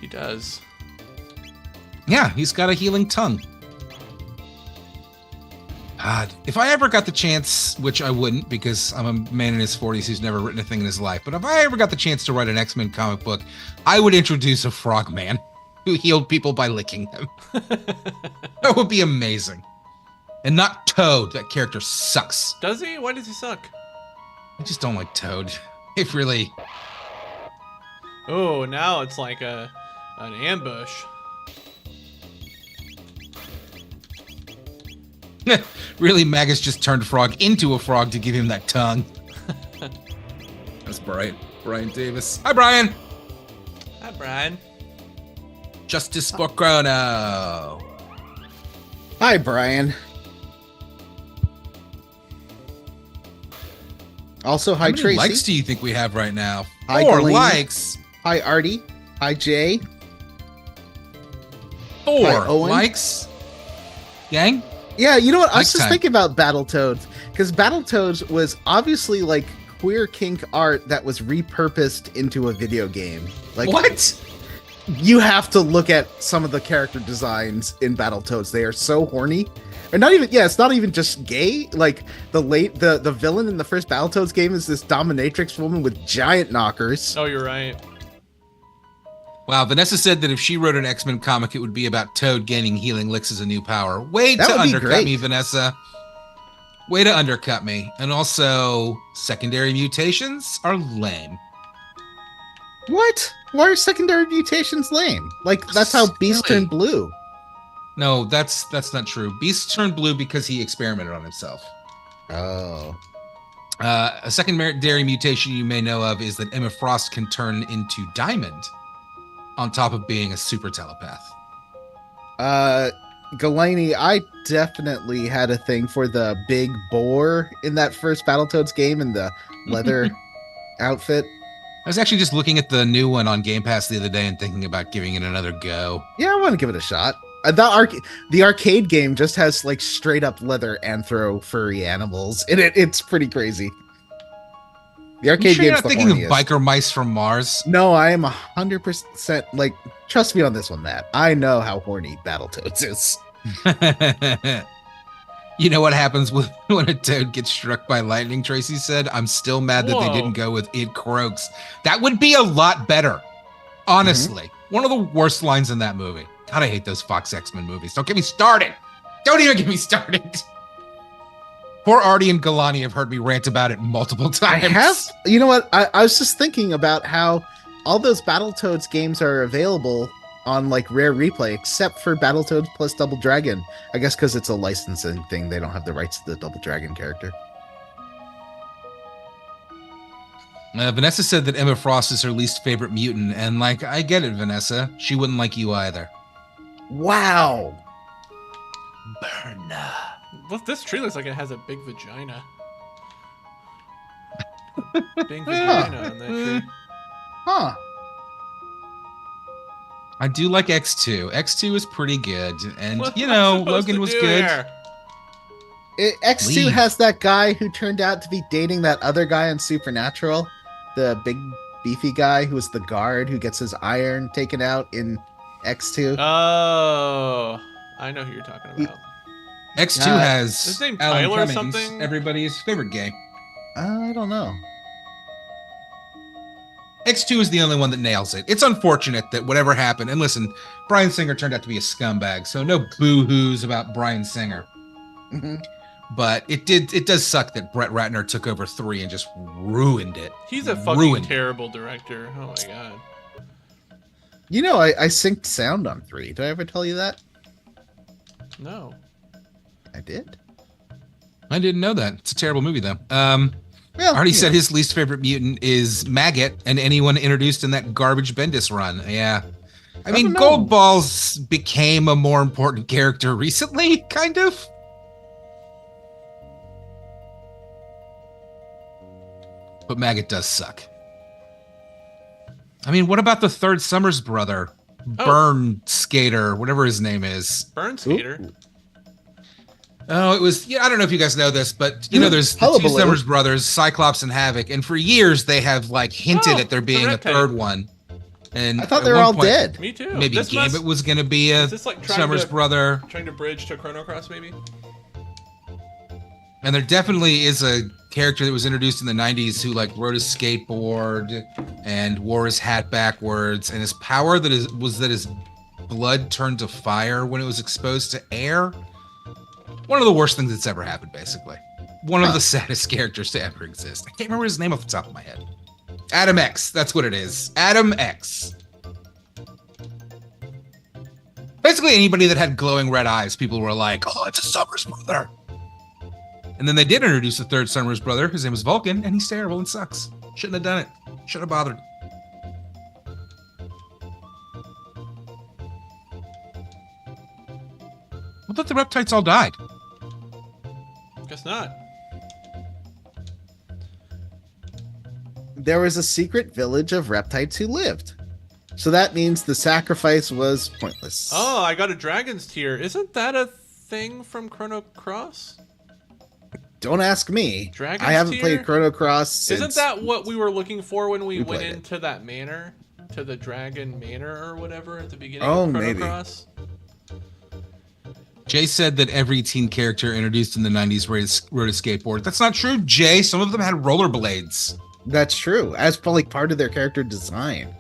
He does. Yeah, he's got a healing tongue. God, if I ever got the chance, which I wouldn't because I'm a man in his 40s who's never written a thing in his life, but if I ever got the chance to write an X-Men comic book, I would introduce a frogman who healed people by licking them. That would be amazing. And not Toad. That character sucks. Does he? Why does he suck? I just don't like Toad. It really... Oh, now it's like an ambush. Really, Magus just turned Frog into a frog to give him that tongue. That's Brian. Brian Davis. Hi, Brian. Hi, Brian. Justice for Chrono. Hi, Brian. Also, hi, How many Tracy. likes do you think we have right now? Hi, 4 Delaney. likes. Hi, Artie. Hi, Jay. 4 Hi, Owen. likes. Gang? Yeah, you know what? I was Next just time. thinking about Battletoads because Battletoads was obviously like queer kink art that was repurposed into a video game. Like What? You have to look at some of the character designs in Battletoads. They are so horny. Or not even it's not even just gay. Like the villain in the first Battletoads game is this dominatrix woman with giant knockers. Oh, you're right. Wow, Vanessa said that if she wrote an X-Men comic, it would be about Toad gaining healing licks as a new power. Way That to would be undercut great. me, Vanessa. Way to undercut me. And also, secondary mutations are lame. What? Why are secondary mutations lame? Like that's how Beast Silly. turned blue. No, that's not true. Beast turned blue because he experimented on himself. Oh. A secondary mutation you may know of is that Emma Frost can turn into Diamond on top of being a super telepath. Galaney, I definitely had a thing for the big boar in that first Battletoads game in the leather outfit. I was actually just looking at the new one on Game Pass the other day and thinking about giving it another go. Yeah, I want to give it a shot. The arcade game just has like straight up leather anthro furry animals in it. It's pretty crazy. The You arcade sure you're game's not the thinking of horniest. biker mice from Mars? No, I am 100% like trust me on this one, Matt. I know how horny Battletoads is. You know what happens when a toad gets struck by lightning, Tracy said? I'm still mad that they Whoa. didn't go with It Croaks. That would be a lot better. Honestly. One of the worst lines in that movie. God, I hate those Fox X-Men movies. Don't get me started. Don't even get me started. Poor Artie and Galani have heard me rant about it multiple times. I have. You know what? I was just thinking about how all those Battletoads games are available on like Rare Replay, except for Battletoads plus Double Dragon. I guess because it's a licensing thing, they don't have the rights to the Double Dragon character. Vanessa said that Emma Frost is her least favorite mutant, and like, I get it, Vanessa. She wouldn't like you either. Wow. Burn. Well, this tree looks like it has a big vagina. Big vagina on that tree. Huh. I do like X2. X2 is pretty good, and What you am I know, supposed Logan to was do good. here? X2 Leave. has that guy who turned out to be dating that other guy on Supernatural, the big beefy guy who was the guard who gets his iron taken out in X2. Oh, I know who you're talking about. X2 Uh, has his name Alan Tyler or Cummings, something? everybody's favorite gay. I don't know. X2 is the only one that nails it. It's unfortunate that whatever happened, and listen, Bryan Singer turned out to be a scumbag, so no boo-hoos about Bryan Singer. hmm But it does suck that Brett Ratner took over 3 and just ruined it. He's a fucking terrible director. Oh my god. You know, I synced sound on 3. Did I ever tell you that? No. I did. I didn't know that. It's a terrible movie, though. Well, Artie said his least favorite mutant is Maggot and anyone introduced in that garbage Bendis run. Yeah. I mean, Gold Balls became a more important character recently, kind of. But Maggot does suck. I mean, what about the third Summers brother? Burn Skater, whatever his name is. Burn Skater? Ooh. Oh, it was, I don't know if you guys know this, but there's the 2 Summers brothers, Cyclops and Havoc, and for years they have like hinted at there being a third one. And I thought they were all dead. Me too. Maybe Gambit was going to be a Summers brother. Trying to bridge to Chrono Cross, maybe? And there definitely is a character that was introduced in the 90s who like rode a skateboard and wore his hat backwards, and his power was that his blood turned to fire when it was exposed to air. One of the worst things that's ever happened, basically. One of the saddest characters to ever exist. I can't remember his name off the top of my head. Adam X, that's what it is. Adam X. Basically anybody that had glowing red eyes, people were like, oh, it's a Summers brother. And then they did introduce the third Summers brother. His name was Vulcan, and he's terrible and sucks. Shouldn't have done it. Shouldn't have bothered. I thought the Reptites all died. Guess not. There was a secret village of Reptites who lived. So that means the sacrifice was pointless. Oh, I got a Dragon's Tear. Isn't that a thing from Chrono Cross? Don't ask me. Dragon's I haven't Tear? played Chrono Cross since... Isn't that what we were looking for when we went played into that manor? To the Dragon Manor or whatever at the beginning Oh, of Chrono maybe. Cross? Jay said that every teen character introduced in the 90s rode a skateboard. That's not true, Jay. Some of them had rollerblades. That's true. As probably part of their character design.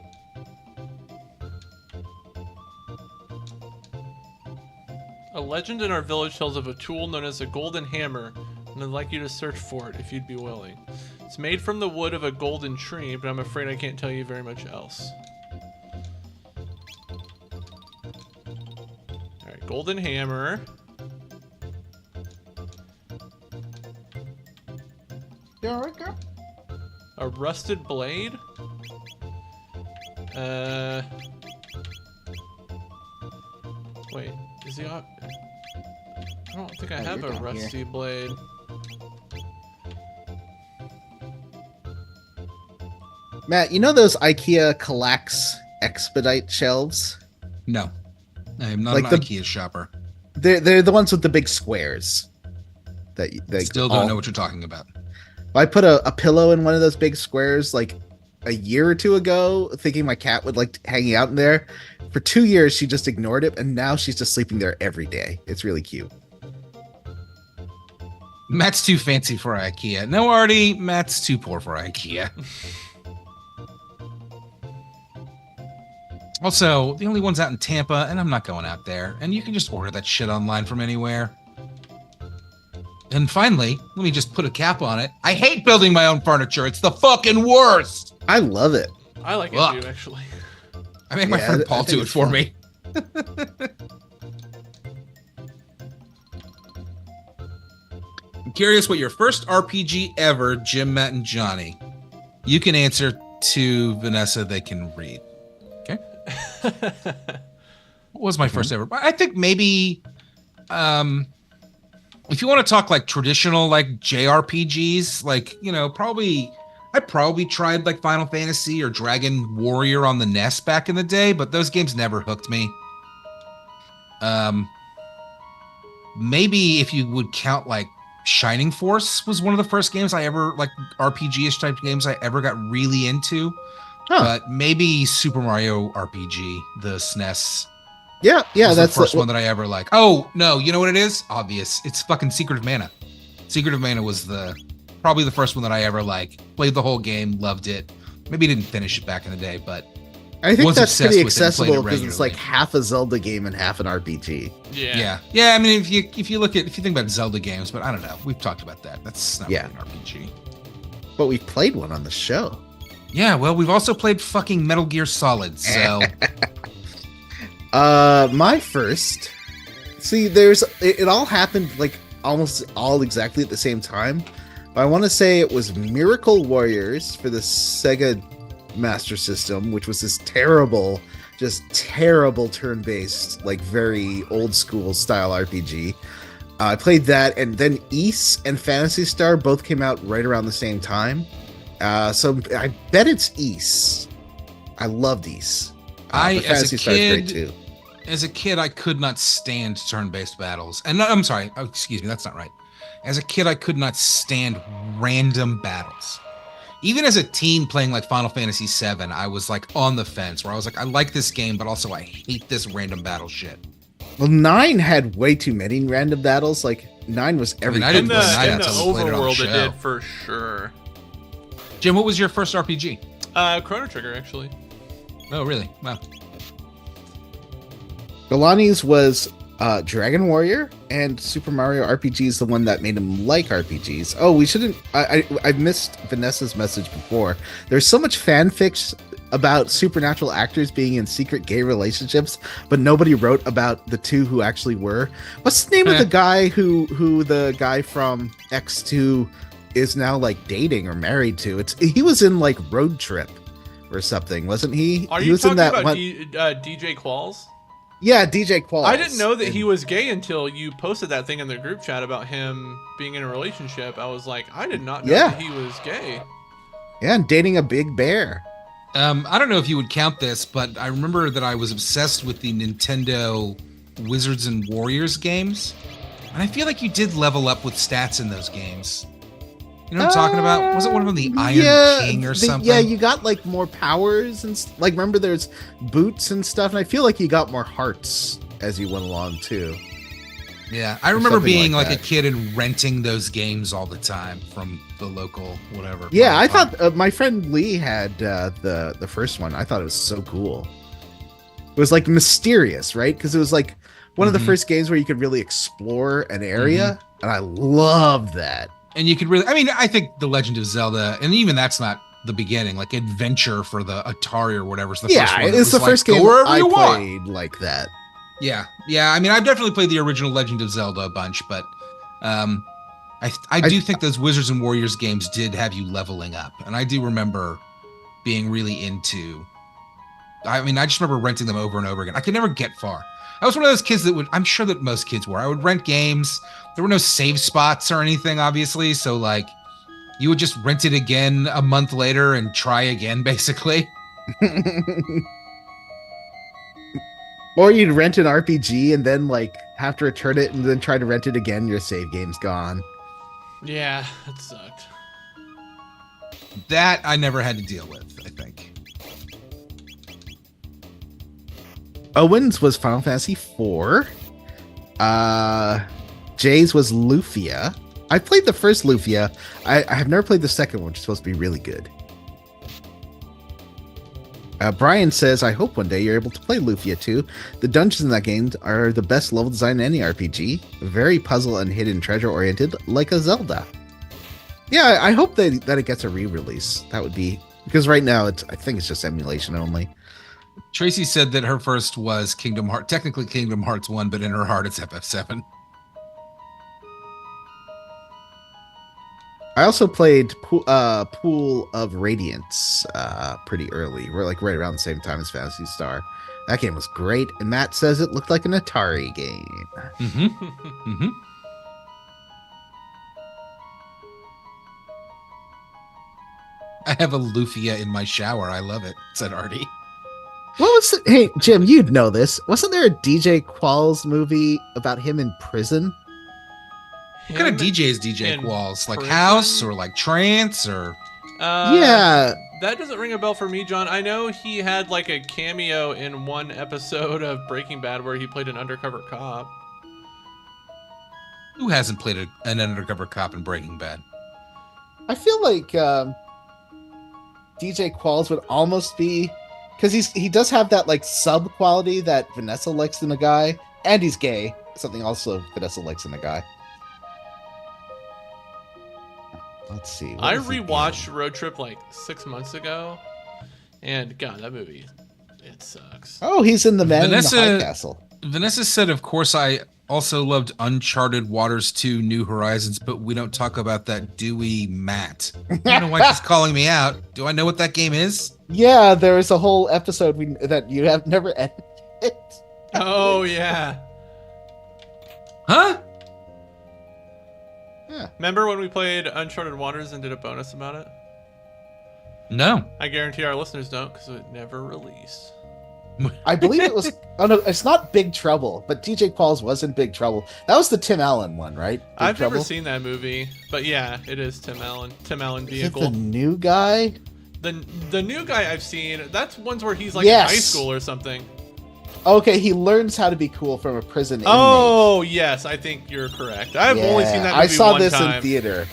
A legend in our village tells of a tool known as a golden hammer, and I'd like you to search for it if you'd be willing. It's made from the wood of a golden tree, but I'm afraid I can't tell you very much else. Alright, golden hammer. You alright, girl? A rusted blade? Wait, is he on? I don't think I have a rusty blade. Matt, you know those IKEA Kallax expedite shelves? No, I am not Like an the- IKEA shopper. They're the ones with the big squares. That they Still don't know what you're talking about. I put a pillow in one of those big squares like a year or two ago, thinking my cat would like hanging out in there. For 2 years, she just ignored it, and now she's just sleeping there every day. It's really cute. Matt's too fancy for IKEA. No, Artie, Matt's too poor for IKEA. Also, the only one's out in Tampa, and I'm not going out there. And you can just order that shit online from anywhere. And finally, let me just put a cap on it. I hate building my own furniture. It's the fucking worst. I love it. I like it Ugh. too, actually. I make my Yeah, friend I Paul think do it it's for fun. me. I'm curious what your first RPG ever, Jim, Matt, and Johnny. You can answer to Vanessa, they can read. Okay. What was my first ever? I think maybe if you want to talk like traditional like JRPGs, like, you know, I probably tried like Final Fantasy or Dragon Warrior on the NES back in the day, but those games never hooked me. Maybe if you would count like Shining Force was one of the first games I ever, like RPG-ish type games I ever got really into. Huh. But maybe Super Mario RPG, the SNES. Yeah, Was that's the first one that I ever like. Oh, no, you know what it is? Obvious. It's fucking Secret of Mana. Secret of Mana was probably the first one that I ever like. Played the whole game, loved it. Maybe didn't finish it back in the day, but I think Was that's obsessed pretty with it and played it accessible because it's like regularly. half a Zelda game and half an RPG. Yeah. I mean, if you think about Zelda games, but I don't know. We've talked about that. That's not really an RPG. But we've played one on the show. Yeah, well, we've also played fucking Metal Gear Solid, so My first. See, it all happened like almost all exactly at the same time. But I want to say it was Miracle Warriors for the Sega Master System, which was this terrible turn-based, like very old school style RPG. I played that, and then Ys and Phantasy Star both came out right around the same time. So I bet it's Ys. I loved Ys. as a Star is great kid, too. as a kid, I could not stand turn-based battles. And I'm sorry, excuse me, that's not right. As a kid, I could not stand random battles. Even as a teen playing like Final Fantasy VII, I was like on the fence where I was like, I like this game, but also I hate this random battle shit. Well, 9 had way too many random battles. Like 9 was everything. I didn't In play Night the until we played it on the overworld, it show. did for sure. Jim, what was your first RPG? Chrono Trigger, actually. Oh, really? Wow. Galani's was Dragon Warrior, and Super Mario RPG is the one that made him like RPGs. Oh, we shouldn't. I missed Vanessa's message before. There's so much fanfics about supernatural actors being in secret gay relationships, but nobody wrote about the two who actually were. What's the name of the guy who the guy from X2 is now like dating or married to? He was in like Road Trip or something, wasn't he? Are He you was in talking that about one. DJ Qualls? Yeah, DJ Qualls. I didn't know that he was gay until you posted that thing in the group chat about him being in a relationship. I was like, I did not know that he was gay. Yeah, and dating a big bear. I don't know if you would count this, but I remember that I was obsessed with the Nintendo Wizards and Warriors games. And I feel like you did level up with stats in those games. You know what I'm talking about? Was it one of them the Iron King or something? Yeah, you got like more powers and like remember there's boots and stuff, and I feel like you got more hearts as you went along too. Yeah, I remember being like a that. kid and renting those games all the time from the local whatever. Yeah, I thought my friend Lee had the first one. I thought it was so cool. It was like mysterious, right? Because it was like one of the first games where you could really explore an area, and I loved that. And you could really, I mean, I think The Legend of Zelda, and even that's not the beginning, like Adventure for the Atari or whatever. Is the first one. It's the first game I played want. like that. Yeah. I mean, I've definitely played the original Legend of Zelda a bunch, but I do think those Wizards and Warriors games did have you leveling up, and I do remember being really into. I mean, I just remember renting them over and over again. I could never get far. I was one of those kids that I'm sure that most kids were. I would rent games. There were no save spots or anything, obviously. So, like, you would just rent it again a month later and try again, basically. Or you'd rent an RPG and then, like, have to return it and then try to rent it again. Your save game's gone. Yeah, that sucked. That I never had to deal with, I think. Owen's was Final Fantasy IV. Jay's was Lufia. I played the first Lufia. I have never played the second one, which is supposed to be really good. Brian says, I hope one day you're able to play Lufia 2. The dungeons in that game are the best level design in any RPG. Very puzzle and hidden treasure oriented, like a Zelda. Yeah, I hope that it gets a re-release. That would be... Because right now, I think it's just emulation only. Tracy said that her first was Kingdom Hearts, technically Kingdom Hearts 1, but in her heart it's FF7. I also played Pool of Radiance pretty early. We're like right around the same time as Phantasy Star. That game was great, and Matt says it looked like an Atari game. I have a Lufia in my shower. I love it, said Artie. What was it? Hey, Jim, you'd know this. Wasn't there a DJ Qualls movie about him in prison? What kind of DJ is DJ in Qualls? Like prison? house or like trance or? Yeah. That doesn't ring a bell for me, John. I know he had like a cameo in one episode of Breaking Bad where he played an undercover cop. Who hasn't played an undercover cop in Breaking Bad? I feel like DJ Qualls would almost be because he does have that like sub quality that Vanessa likes in a guy, and he's gay. Something also Vanessa likes in a guy. Let's see. I rewatched Road Trip like 6 months ago, and God, that movie, it sucks. Oh, he's in the Man in the High Castle. Vanessa said, "Of course, I also loved Uncharted Waters 2: New Horizons, but we don't talk about that, do we, Matt?" I don't know why she's calling me out. Do I know what that game is? Yeah, there was a whole episode that you have never edited. Oh yeah. Huh? Yeah. Remember when we played Uncharted Waters and did a bonus about it? No. I guarantee our listeners don't, because it never released. I believe it was. Oh no, it's not Big Trouble, but DJ Qualls was in Big Trouble. That was the Tim Allen one, right? I've never seen that movie, but yeah, it is Tim Allen. Tim Allen vehicle. Is it the new guy? The new guy I've seen. That's ones where he's like Yes. in high school or something. Okay, he learns how to be cool from a prison inmate. Oh yes, I think you're correct. I've only seen that movie I saw one this time. in theater.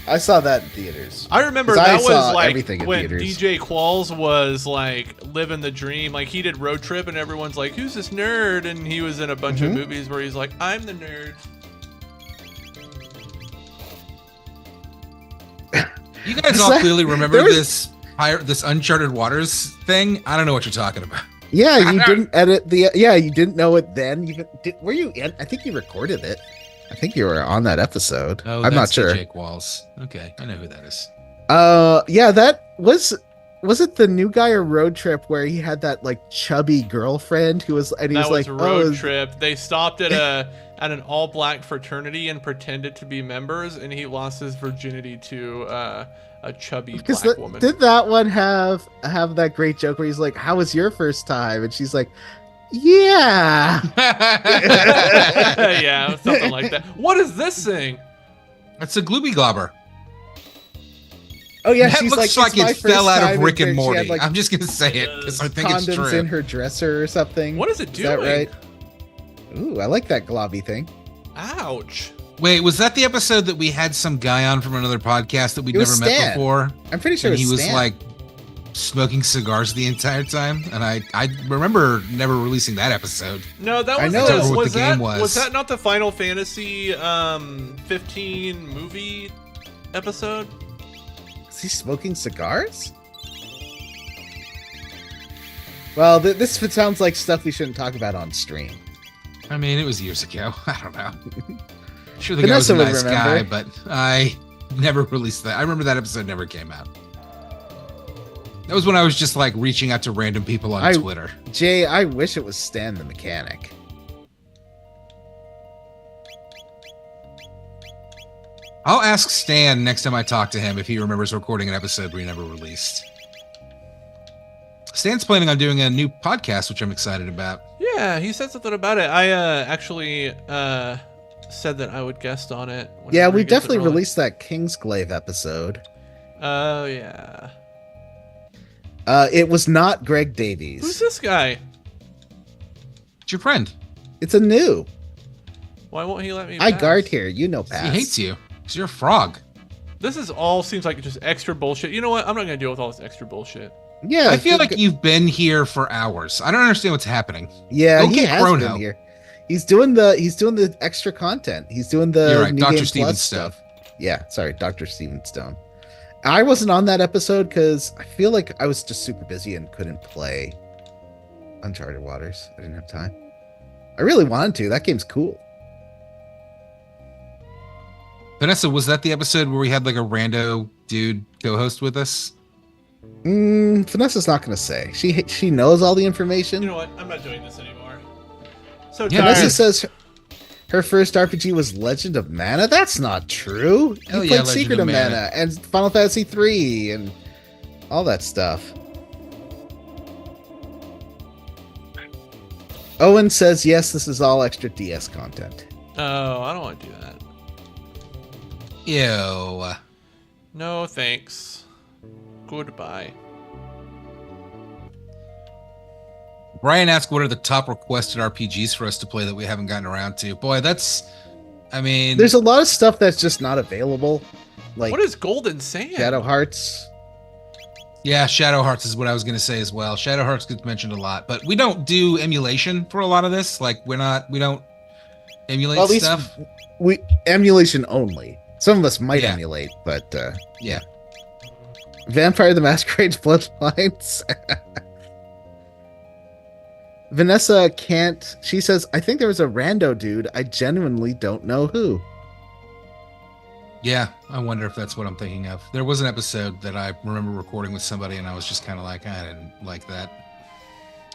I saw that in theaters. I remember 'Cause I that was saw like everything in when theaters. DJ Qualls was like living the dream. Like he did Road Trip, and everyone's like, "Who's this nerd?" And he was in a bunch of movies where he's like, "I'm the nerd." You guys all clearly remember this Uncharted Waters thing. I don't know what you're talking about. Yeah, you didn't edit the. Yeah, you didn't know it then. Were you in? I think you recorded it. I think you were on that episode. Oh, I'm not sure. Jake Walls. Okay, I know who that is. Yeah, that was. Was it the new guy or Road Trip where he had that like chubby girlfriend who was and he That was was like Road Trip. They stopped at an all black fraternity and pretended to be members, and he lost his virginity to a chubby black woman. Did that one have that great joke where he's like, "How was your first time?" And she's like, "Yeah." Yeah, something like that. What is this thing? It's a Glooby Globber. Oh yeah, that she's looks like, it fell out of Rick and she Morty. had, like, I'm just gonna say it because I think it's condoms true. in her dresser or something. What is it doing? Is that right? Ooh, I like that globby thing. Ouch. Wait, was that the episode that we had some guy on from another podcast that we'd never met before? I'm pretty sure and he was Stan. like smoking cigars the entire time, and I remember never releasing that episode. No, that was I know. That's what was the that game was. was that not the Final Fantasy 15 movie episode? Is he smoking cigars? Well, this sounds like stuff we shouldn't talk about on stream. I mean, it was years ago. I don't know. Sure, the guy was Vanessa a would nice remember. guy, but I never released that. I remember that episode never came out. That was when I was just like reaching out to random people on Twitter. Jay, I wish it was Stan the mechanic. I'll ask Stan next time I talk to him if he remembers recording an episode we never released. Stan's planning on doing a new podcast, which I'm excited about. Yeah, he said something about it. I actually said that I would guest on it. Yeah, whenever we he gets it definitely rolling. released that Kingsglaive episode. Oh yeah. It was not Greg Who's Davies. this guy? It's your friend. It's a new. Why won't he let me? I pass? guard here. You know, pass. He hates you because you're a frog. This is all seems like just extra bullshit. You know what? I'm not gonna deal with all this extra bullshit. Yeah, I feel like you've been here for hours. I don't understand what's happening. Yeah, Go he get has Chrono. been here. He's doing the extra content. He's doing the You're right, New Dr. Game Steven Plus Stone. stuff. Yeah, sorry, Dr. Steven Stone. I wasn't on that episode because I feel like I was just super busy and couldn't play Uncharted Waters. I didn't have time. I really wanted to. That game's cool. Vanessa, was that the episode where we had like a rando dude co-host with us? Vanessa's not going to say. She knows all the information. You know what? I'm not doing this anymore. So Yeah, tired. Vanessa says her first RPG was Legend of Mana. That's not true. You Hell yeah, played Legend Secret of of Mana. Mana and Final Fantasy 3 and all that stuff. Owen says, yes, this is all extra DS content. Oh, I don't want to do that. Ew. No, thanks. Goodbye. Brian asked what are the top requested RPGs for us to play that we haven't gotten around to. Boy, I mean... There's a lot of stuff that's just not available. Like What is Golden Sand? Shadow Hearts. Yeah, Shadow Hearts is what I was going to say as well. Shadow Hearts gets mentioned a lot, but we don't do emulation for a lot of this. Like we don't emulate Well, at least stuff. we emulation only. Some of us might Yeah. emulate, but Yeah. Vampire the Masquerade's Bloodlines. Vanessa can't. She says, "I think there was a rando dude. I genuinely don't know who." Yeah, I wonder if that's what I'm thinking of. There was an episode that I remember recording with somebody, and I was just kind of like, I didn't like that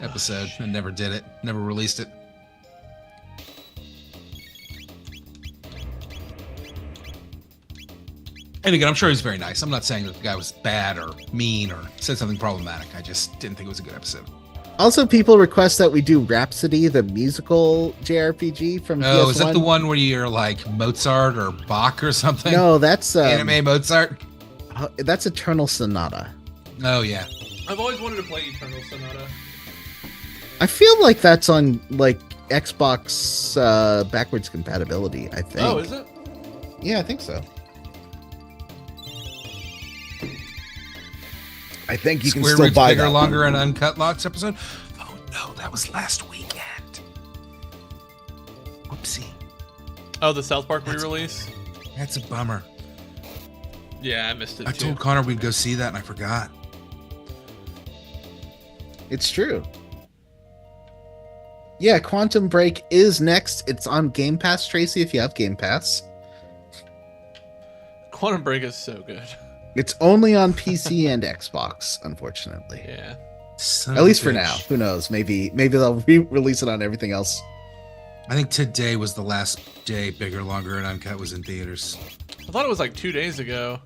episode, and never did it, never released it. And again, I'm sure he's very nice. I'm not saying that the guy was bad or mean or said something problematic. I just didn't think it was a good episode. Also, people request that we do Rhapsody, the musical JRPG from PS1. Oh, is that the one where you're like Mozart or Bach or something? No, that's Anime Mozart? That's Eternal Sonata. Oh, yeah. I've always wanted to play Eternal Sonata. I feel like that's on like Xbox backwards compatibility, I think. Oh, is it? Yeah, I think so. I think you can Square still Root's buy Bigger, that Longer, one. and Uncut Locks episode? Oh, no, that was last weekend. Whoopsie. Oh, the South Park re-release? That's a bummer. Yeah, I missed it I too. told Connor we'd go see that, and I forgot. It's true. Yeah, Quantum Break is next. It's on Game Pass, Tracy, if you have Game Pass. Quantum Break is so good. It's only on PC and Xbox, unfortunately. Yeah. Son At least of for a now. bitch. Who knows? Maybe they'll re-release it on everything else. I think today was the last day Bigger, Longer, and Uncut was in theaters. I thought it was like 2 days ago.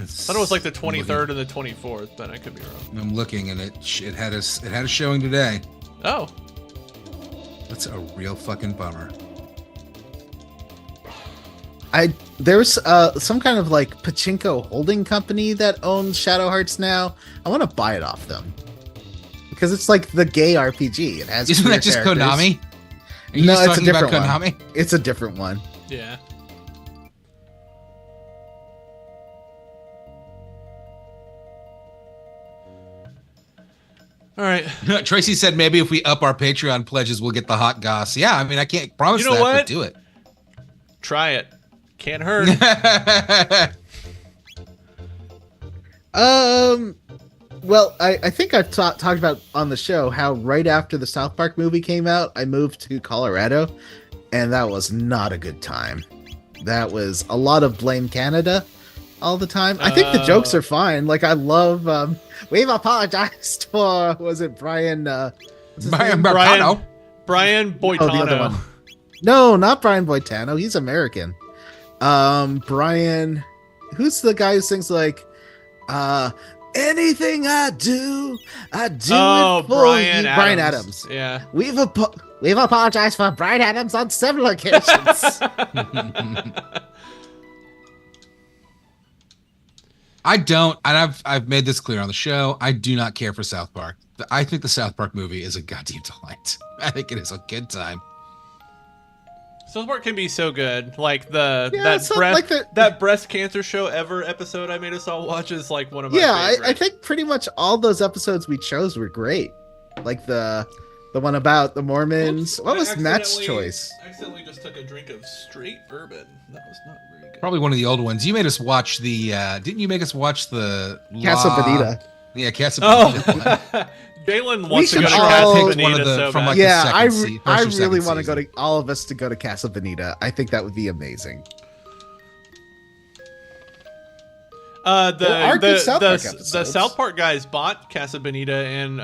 I thought it was like the 23rd and the 24th, but I could be wrong. I'm looking, and it had a showing today. Oh, That's a real fucking bummer. There's some kind of like pachinko holding company that owns Shadow Hearts now. I want to buy it off them because it's like the gay RPG. It has Isn't queer that just characters. Konami? Are you No, just it's a talking about different one. Konami? It's a different one. yeah. All right. Tracy said maybe if we up our Patreon pledges, we'll get the hot goss. Yeah, I mean, I can't promise You know that, what? but do it. Try it. Can't hurt. Well, I think I've talked about on the show how right after the South Park movie came out, I moved to Colorado, and that was not a good time. That was a lot of blame Canada all the time. I think the jokes are fine. Like I love. We've apologized for. Was it Brian? What's his Brian name? Marcano. Brian Oh, the other Boitano. one. No, not Brian Boitano. He's American. Brian. Who's the guy who sings like, anything I do it for Brian you. Adams. Brian Adams. Yeah. We've apologized for Brian Adams on several occasions. I don't, and I've made this clear on the show. I do not care for South Park. I think the South Park movie is a goddamn delight. I think it is a good time. South Park can be so good. Like that it's not like that breast cancer show ever episode I made us all watch is like one of my Yeah, favorite. I think pretty much all those episodes we chose were great. Like the one about the Mormons. Oops, What I was Matt's accidentally- choice? I accidentally just took a drink of straight bourbon. That was not very good. Probably one of the old ones. You made us watch the, didn't you make us watch the Casa Bonita. Yeah, Casa Oh, Bonita. Jalen wants to should go to all- Casa I picked one of Bonita the- so from, bad. like, the Yeah, second se- I first or really second want to go season. to all of us to go to Casa Bonita. I think that would be amazing. There are good South Park The episodes. South Park guys bought Casa Bonita and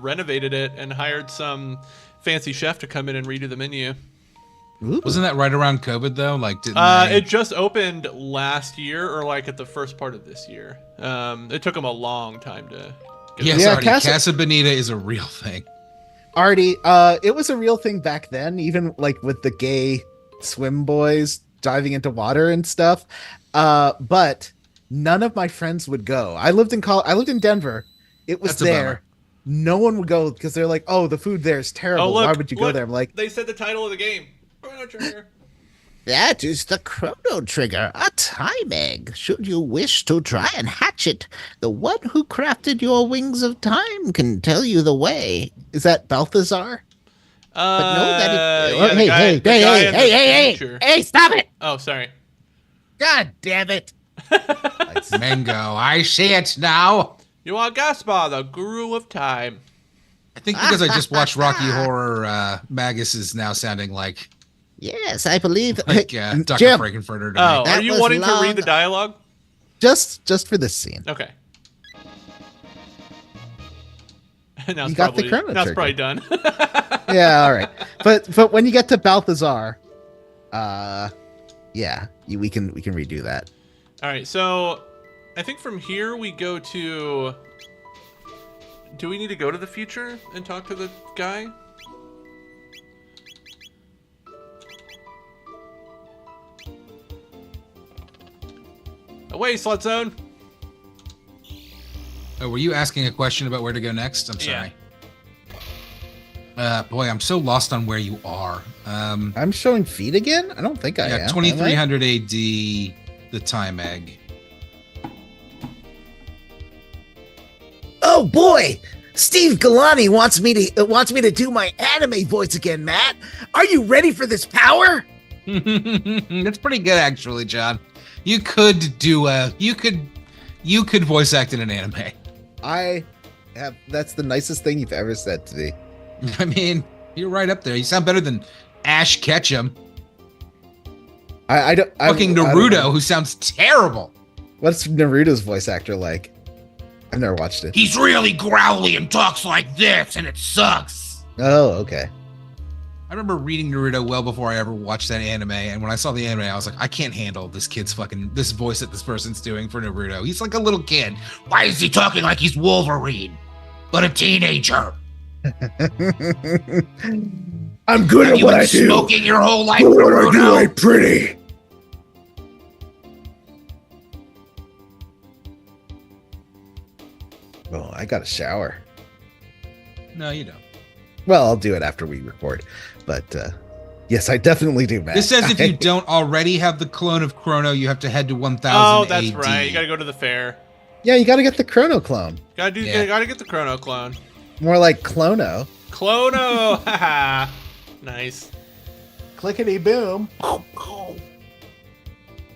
renovated it and hired some fancy chef to come in and redo the menu. Ooh. Wasn't that right around COVID though? Like, didn't they? It just opened last year or like at the first part of this year. It took them a long time to get Yes, Yeah, Artie, Casa Bonita is a real thing. Artie, it was a real thing back then, even like with the gay swim boys diving into water and stuff. But none of my friends would go. I lived in Denver. It was That's a there. bummer. No one would go because they're like, "Oh, the food there is terrible. Oh, look, Why would you go look, there?" I'm like, they said the title of the game. Chrono Trigger. That is the Chrono Trigger, a time egg. Should you wish to try and hatch it, the one who crafted your wings of time can tell you the way. Is that Balthazar? But know that it. Yeah, the guy, Hey, the guy in the hey, future. hey, stop it! Oh, sorry. God damn it. Mango, I see it now. You are Gaspar, the guru of time. I think because I just watched Rocky Horror, Magus is now sounding like Yes, I believe. Dr. Jim, Frankenfurter to Oh, me. are That you was wanting to read long. the dialogue? Just for this scene. Okay. Now You it's got the probably, Chrono now it's Trigger. probably done. Yeah, all right. But when you get to Balthazar, yeah, we can redo that. All right, so I think from here we go to. Do we need to go to the future and talk to the guy? Away, Slut Zone. Oh, were you asking a question about where to go next? I'm sorry. Boy, I'm so lost on where you are. I'm showing feet again? I don't think I am. 2300 AD, the time egg. Oh boy, Steve Galani wants me to do my anime voice again, Matt. Are you ready for this power? That's pretty good, actually, John. You could do you could voice act in an anime. That's the nicest thing you've ever said to me. I mean, you're right up there. You sound better than Ash Ketchum. I don't. Fucking I don't Naruto, know. who sounds terrible. What's Naruto's voice actor like? I've never watched it. He's really growly and talks like this, and it sucks. Oh, okay. I remember reading Naruto well before I ever watched that anime, and when I saw the anime, I was like, I can't handle this this voice that this person's doing for Naruto. He's like a little kid. Why is he talking like he's Wolverine, but a teenager? I'm good at You've what been I do. smoking your whole life, But what I do Naruto. ain't pretty. Oh, I got a shower. No, you don't. Well, I'll do it after we record. But yes, I definitely do, Matt. This says if you don't already have the clone of Chrono, you have to head to 1000 Oh, that's AD. right. You gotta go to the fair. Yeah, you got to get the Chrono clone. Yeah. Gotta get the Chrono clone. More like Clono. Clono! Haha. Nice. Clickety boom.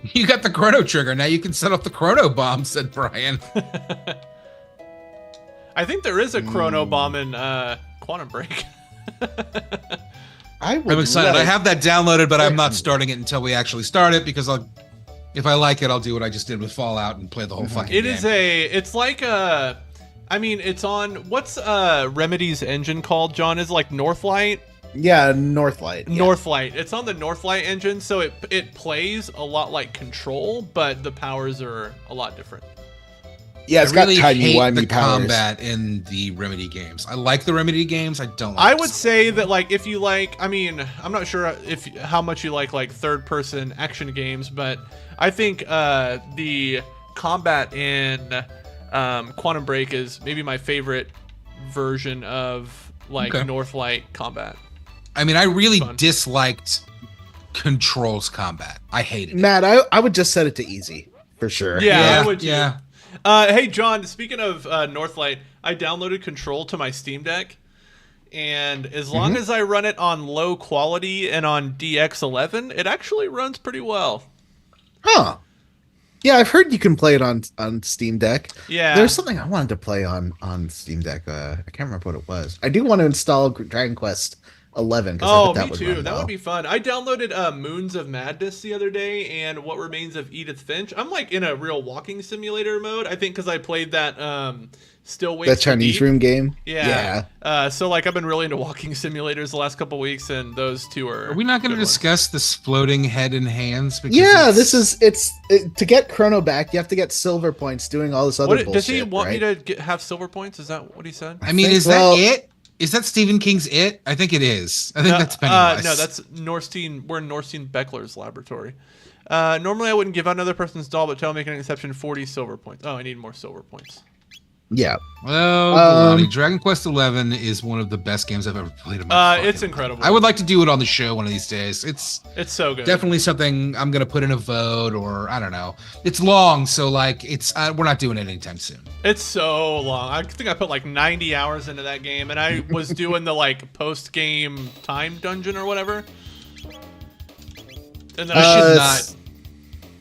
You got the Chrono Trigger. Now you can set off the Chrono Bomb, said Brian. I think there is a Chrono Bomb in Quantum Break. I'm I'm excited. I have that downloaded, but I'm not starting it until we actually start it because if I like it, I'll do what I just did with Fallout and play the whole fucking It game. it's like I mean, it's on, what's Remedy's engine called, John? Is it like Northlight? Yeah, Northlight. Yeah. Northlight. It's on the Northlight engine, so it plays a lot like Control, but the powers are a lot different. Yeah, it's I really got hate timey-wimey the powers. combat in the Remedy games. I like the Remedy games. I don't like I the would say that, like, if you like, I mean, I'm not sure how much you like third-person action games, but I think the combat in Quantum Break is maybe my favorite version of like Okay. Northlight combat. I mean, I really Fun. disliked Control's combat. I hated it. Matt, I would just set it to easy for sure. Yeah, I would too. Yeah. Hey, John, speaking of Northlight, I downloaded Control to my Steam Deck, and as long as I run it on low quality and on DX11, it actually runs pretty well. Huh. Yeah, I've heard you can play it on Steam Deck. Yeah. There's something I wanted to play on Steam Deck. I can't remember what it was. I do want to install Dragon Quest 11. 'cause I Oh, bet that me would too. run That well. would be fun. I downloaded Moons of Madness the other day and What Remains of Edith Finch. I'm like in a real walking simulator mode, I think, because I played that Still Waits That for Chinese Deep. room game. Yeah. So like I've been really into walking simulators the last couple weeks, and those two are. Are we not going to good ones. discuss this floating head and hands? Because Yeah, it's- it's to get Chrono back. You have to get silver points doing all this other What, bullshit. does he want right? me to have silver points? Is that what he said? I mean, think- is well- that it? Is that Stephen King's It? I think it is. I think that's Pennywise. No, that's Norstein. We're in Norstein Beckler's laboratory. Normally, I wouldn't give out another person's doll, but tell make an exception. 40 silver points. Oh, I need more silver points. Yeah. Well, Galani, Dragon Quest XI is one of the best games I've ever played in my fucking It's life. incredible. I would like to do it on the show one of these days. It's so good. definitely something I'm gonna put in a vote, or I don't know. It's long, so like it's we're not doing it anytime soon. It's so long. I think I put like 90 hours into that game, and I was doing the like post-game time dungeon or whatever. And then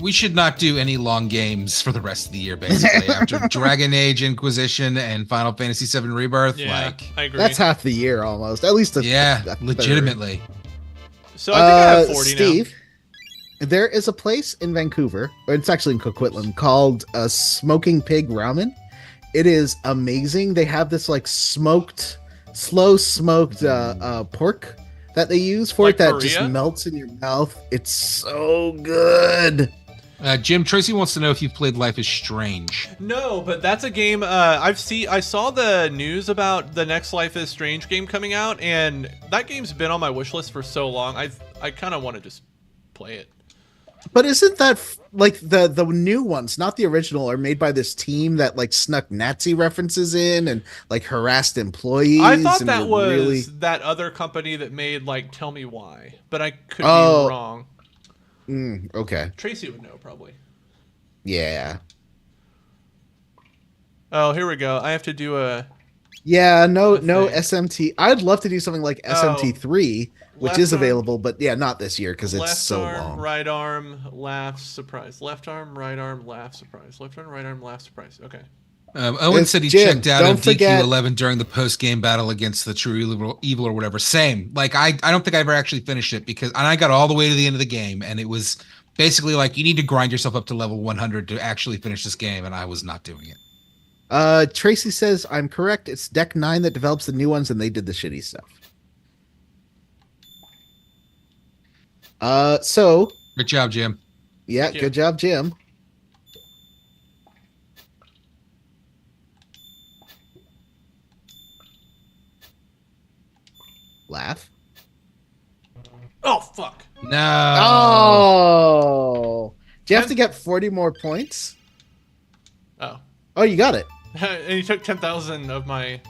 We should not do any long games for the rest of the year, basically. After Dragon Age Inquisition and Final Fantasy VII Rebirth, yeah, I agree. That's half the year almost. At least a third. legitimately. So I think I have 40 Steve, there is a place in Vancouver, or it's actually in Coquitlam, called Smoking Pig Ramen. It is amazing. They have this like slow smoked pork that they use for Like it that Korea? just melts in your mouth. It's so good. Jim, Tracy wants to know if you've played Life is Strange. No, but that's a game I saw the news about the next Life is Strange game coming out, and that game's been on my wish list for so long. I kind of want to just play it. But isn't that like the new ones, not the original, are made by this team that like snuck Nazi references in and like harassed employees? I thought and that were was really... that other company that made like Tell Me Why, but I could be wrong. Okay. Tracy would know probably. Yeah. Oh, here we go. I have to do a Yeah, no thing. SMT. I'd love to do something like SMT3, which Left is arm. available, but yeah, not this year because it's left so arm, long. right arm, laugh, surprise. Left arm, right arm, laugh, surprise. Left arm, right arm, laugh, surprise. Okay. Owen It's said he Jim, checked out don't of forget- DQ11 during the post-game battle against the True Evil or whatever. Same. Like, I don't think I ever actually finished it and I got all the way to the end of the game, and it was basically like you need to grind yourself up to level 100 to actually finish this game, and I was not doing it. Tracy says I'm correct. It's Deck 9 that develops the new ones, and they did the shitty stuff. So Good job, Jim. yeah, Thank you. good job, Jim. Laugh. Oh fuck. No. Oh, do you have to get 40 more points? Oh. Oh, you got it. And you took 10,000 of my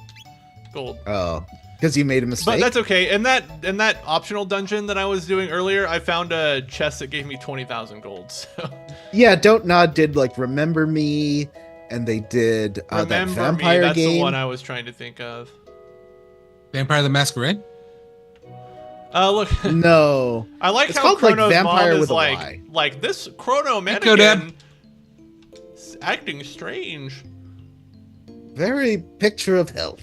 gold. Oh, because you made a mistake. But that's okay. In that optional dungeon that I was doing earlier, I found a chest that gave me 20,000 gold. So Yeah, Don't Nod did like Remember Me, and they did that Remember vampire Me, that's game. the one I was trying to think of. Vampire the Masquerade? Look, No, I like It's how called, like, Chrono's Vampire mom with is a Y. like this Chrono Echo Deb. mannequin is acting strange. very picture of health.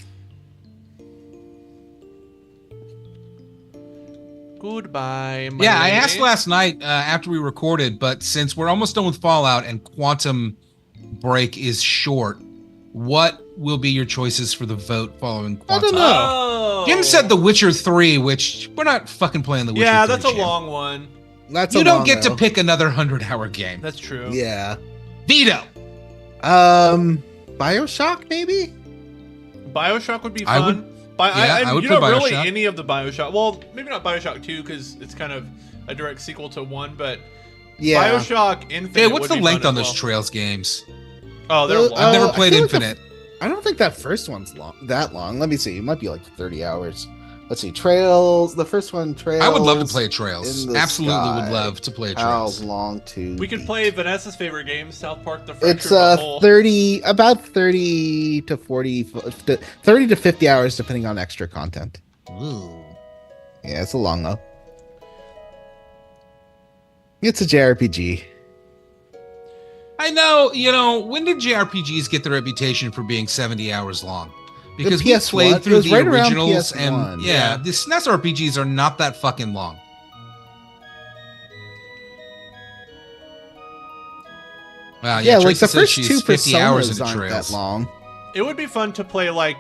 Goodbye. My Yeah, I lady. asked last night after we recorded, but since we're almost done with Fallout and Quantum Break is short, what will be your choices for the vote following Quantum? don't know. Oh. Jim said The Witcher 3, which we're not fucking playing The Witcher 3. Yeah, that's a Jim. long one. That's You a don't long get to though. pick another 100-hour game. That's true. Yeah. Veto. BioShock maybe. BioShock would be I fun. would- I would you put know, really BioShock. any of the BioShock. Well, maybe not BioShock 2 because it's kind of a direct sequel to 1, but Yeah. BioShock Infinite. Hey, what's would the be length fun on as those well. Trails games? Oh, they're Uh, long. I've never I played feel like Infinite. I don't think that first one's that long. Let me see. It might be like 30 hours. Let's see. Trails. The first one, Trails. I would love to play Trails. in the Absolutely Sky. would love to play How Trails. long to We could beat? play Vanessa's favorite game, South Park: The Fractured It's But Whole. 30 to 40 30 to 50 hours depending on extra content. Ooh. Yeah, it's a long though. It's a JRPG. I know, when did JRPGs get the reputation for being 70 hours long? Because we PS1 played it through was the right around originals, PS1. and yeah, the SNES RPGs are not that fucking long. Wow, Yeah, like Tracy the says first she's two 50 hours Personas into aren't Trails. that long. It would be fun to play like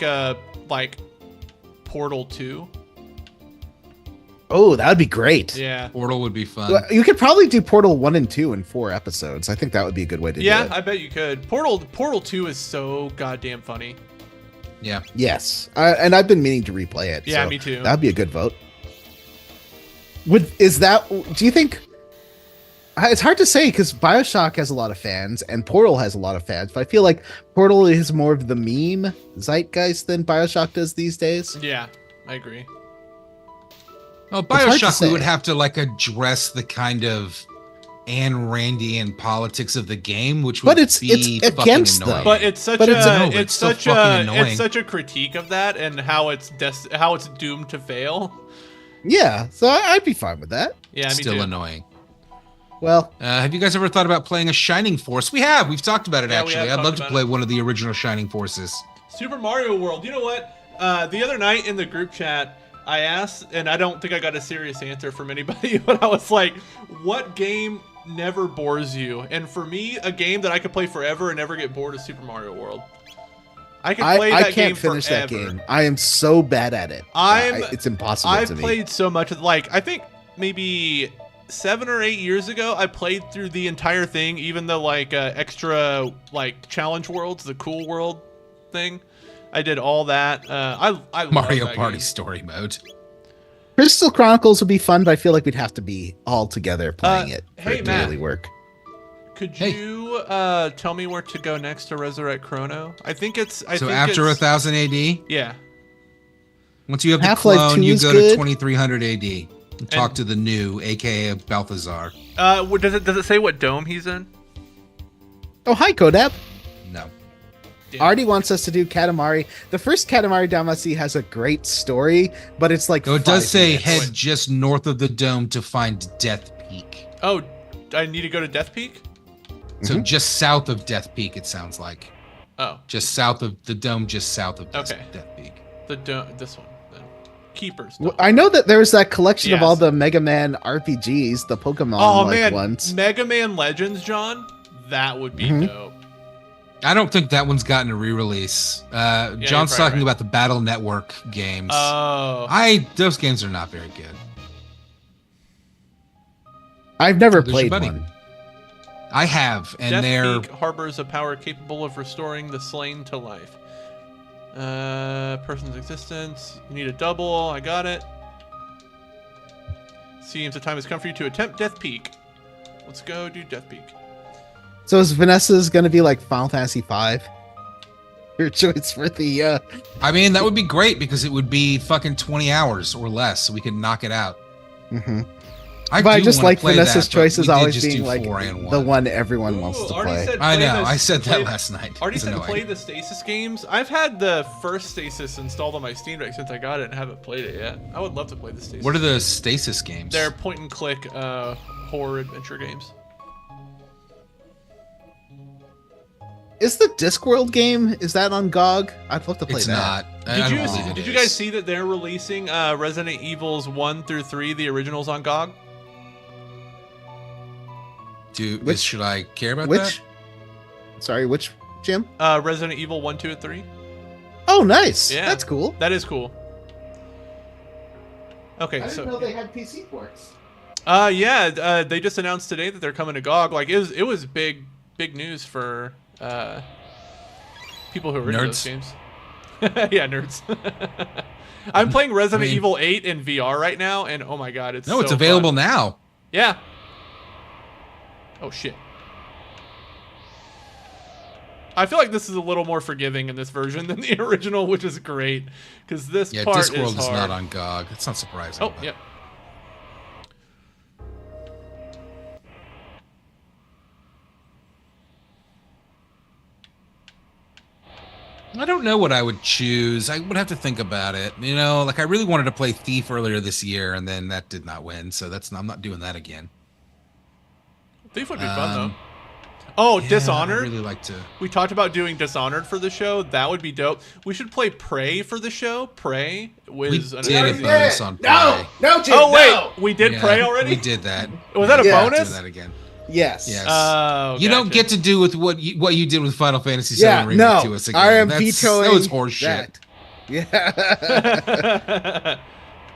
Portal 2. Oh, that would be great. Yeah. Portal would be fun. Well, you could probably do Portal 1 and 2 in 4 episodes. I think that would be a good way to do Yeah, it. I bet you could. Portal 2 is so goddamn funny. Yeah. Yes. And I've been meaning to replay it. Yeah, so me too. That'd be a good vote. Do you think It's hard to say because Bioshock has a lot of fans and Portal has a lot of fans, but I feel like Portal is more of the meme zeitgeist than Bioshock does these days. Yeah, I agree. Well, hard to Bioshock, we say. would have to like address the kind of Ayn Randian politics of the game, which would But it's be fucking against annoying. them. But it's such But it's- a No, it's it's so such a fucking annoying. it's such a critique of that and how it's doomed to fail. Yeah, so I'd be fine with that. Yeah, me Still too. annoying. Well, Have you guys ever thought about playing a Shining Force? We have. We've talked about it, Yeah, we actually. have I'd love talked to about play it. one of the original Shining Forces. Super Mario World. You know what? The other night in the group chat, I asked, and I don't think I got a serious answer from anybody, but I was like, what game never bores you? And for me, a game that I could play forever and never get bored is Super Mario World. I can play I that can't game finish forever. that game. I am so bad at it. It's impossible I've to me. played so much. Like, I think maybe 7 or 8 years ago, I played through the entire thing, even the like extra like challenge worlds, the cool world thing. I did all that. I love Mario that Party game. story mode. Crystal Chronicles would be fun, but I feel like we'd have to be all together playing it for hey, it to Matt. really work. Could Hey. you tell me where to go next to resurrect Chrono? I think it's. So after 1000 AD, Yeah. once you have the Half-Life clone, 2 you is go good. to 2300 AD and talk to the new, aka Balthazar. Does it say what dome he's in? Oh, hi, Kodab. No. Damn. Artie wants us to do Katamari. The first Katamari Damacy has a great story, but it's like So it does 5 say minutes. head just north of the dome to find Death Peak. Oh, I need to go to Death Peak. So just south of Death Peak, it sounds like. Oh, Just south of the dome, just south of Death, Okay. Death Peak. the dome. This one. Then. Keepers. Well, Dome. I know that there was that collection of Yes. all the Mega Man RPGs, the Pokemon Oh man, ones. Mega Man Legends, John. That would be Mhm. dope. I don't think that one's gotten a re-release. John's you're probably talking right. about the Battle Network games. Oh. Those games are not very good. I've never There's your played buddy. one. I have, and Death they're Peak harbors a power capable of restoring the slain to life. Person's existence. You need a double. I got it. Seems the time has come for you to attempt Death Peak. Let's go do Death Peak. So is Vanessa's going to be like Final Fantasy V? Your choice for the I mean, that would be great because it would be fucking 20 hours or less, so we could knock it out. But I do just wanna like play Vanessa's that, but choices we did always just being do like 4 and the 1. one everyone wants Ooh, to Artie play. said I play know. the- I said play- that last night. Already It's said annoying. play the Stasis games. I've had the first Stasis installed on my Steam Deck since I got it and haven't played it yet. I would love to play the Stasis. What are the stasis games? They're point and click horror adventure games. Is the Discworld game, is that on GOG? I'd love to play It's that. not. I Did don't you believe it did you is. guys see that they're releasing Resident Evils 1 through 3, the originals on GOG? Should I care about Which? Sorry, which, Jim? Resident Evil 1, 2, and 3. Oh, nice. Yeah. That's cool. That is cool. Okay, so they had PC ports. they just announced today that they're coming to GOG. Like it was big news for people who are into those Nerds. games. Yeah, nerds. I'm playing Resident mean- Evil 8 in VR right now, and oh my god, it's that? No, it's so available fun. now. Yeah. Oh shit. I feel like this is a little more forgiving in this version than the original, which is great because this Yeah, part Discworld is hard. not on GOG. It's not surprising. Oh, but- yeah. I don't know what I would choose. I would have to think about it. You know, like I really wanted to play Thief earlier this year, and then that did not win. So I'm not doing that again. Thief would be fun Um, though. Oh, Yeah, Dishonored. I really like to. We talked about doing Dishonored for the show. That would be dope. We should play Prey for the show. Prey We was an did a amazing- bonus on No, Prey. no, Jim, Oh wait, no. we did Yeah, Prey already. We did that. Was that a Yeah. We'll do bonus? that again. Yes. Yes. Oh, You don't gotcha. get to do with what you did with Final Fantasy VII Yeah, Remake no. to us again. I am That's- vetoing That was horseshit. that. Yeah.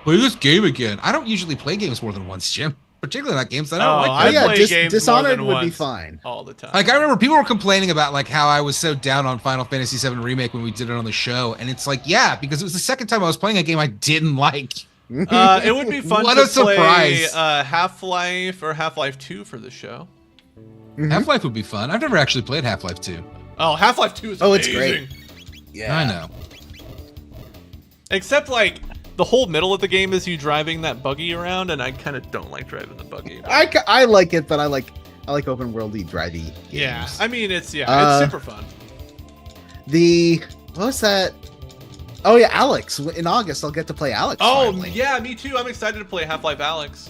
Play this game again. I don't usually play games more than once, Jim. Particularly not games that I Oh, don't like. I yeah, play games more Dishonored than would be once. fine. all the time. Like I remember people were complaining about like how I was so down on Final Fantasy VII Remake when we did it on the show, and it's like, yeah, because it was the second time I was playing a game I didn't like. It would be fun What to a surprise. play Half-Life or Half-Life 2 for the show. Half-Life would be fun. I've never actually played Half-Life 2. Oh, Half-Life 2 is Oh, it's amazing. great. Yeah, I know. Except, like, the whole middle of the game is you driving that buggy around, and I kind of don't like driving the buggy. I like it, but I like open worldy drivey games. Yeah, I mean, it's super fun. What was that? Oh yeah, Alex. In August, I'll get to play Alex. Oh, finally. yeah, me too. I'm excited to play Half-Life Alyx.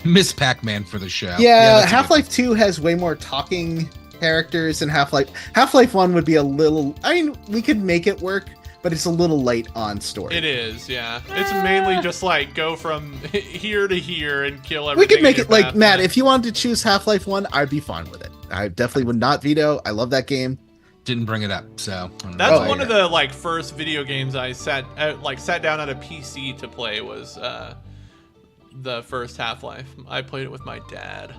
Miss Pac-Man for the show. Yeah, that's a good Half-Life 2 has way more talking characters than Half-Life. Half-Life 1 would be a little. I mean, we could make it work, but it's a little light on story. It is, yeah. It's mainly just like go from here to here and kill everything. We could in make your it like path. Matt. If you wanted to choose Half-Life 1, I'd be fine with it. I definitely would not veto. I love that game. Didn't bring it up, so I don't know. That's Oh, one of yeah. the like first video games I sat down at a PC to play was the first Half-Life. I played it with my dad.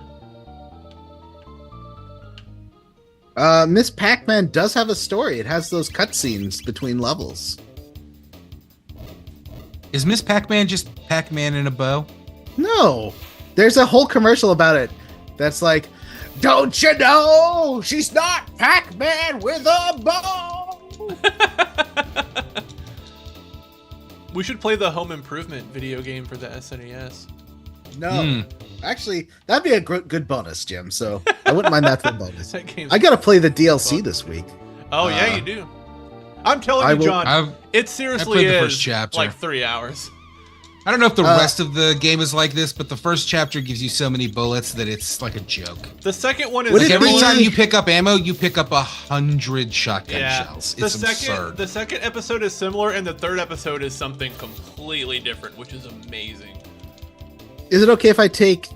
Miss Pac-Man does have a story. It has those cutscenes between levels. Is Miss Pac-Man just Pac-Man in a bow? No, there's a whole commercial about it. That's like, don't you know she's not Pac-Man with a bow? We should play the Home Improvement video game for the SNES. No, actually, that'd be a good bonus, Jim. So I wouldn't mind that for a bonus. That game's I gotta play the DLC fun. this week. Oh yeah, you do. I'm telling I you, will- John. It seriously played the is first chapter. like 3 hours. I don't know if the rest of the game is like this, but the first chapter gives you so many bullets that it's like a joke. The second one is Would Like it every be- time you pick up ammo, you pick up 100 shotgun yeah. shells. The It's second absurd. the second episode is similar, and the third episode is something completely different, which is amazing. Is it okay if I take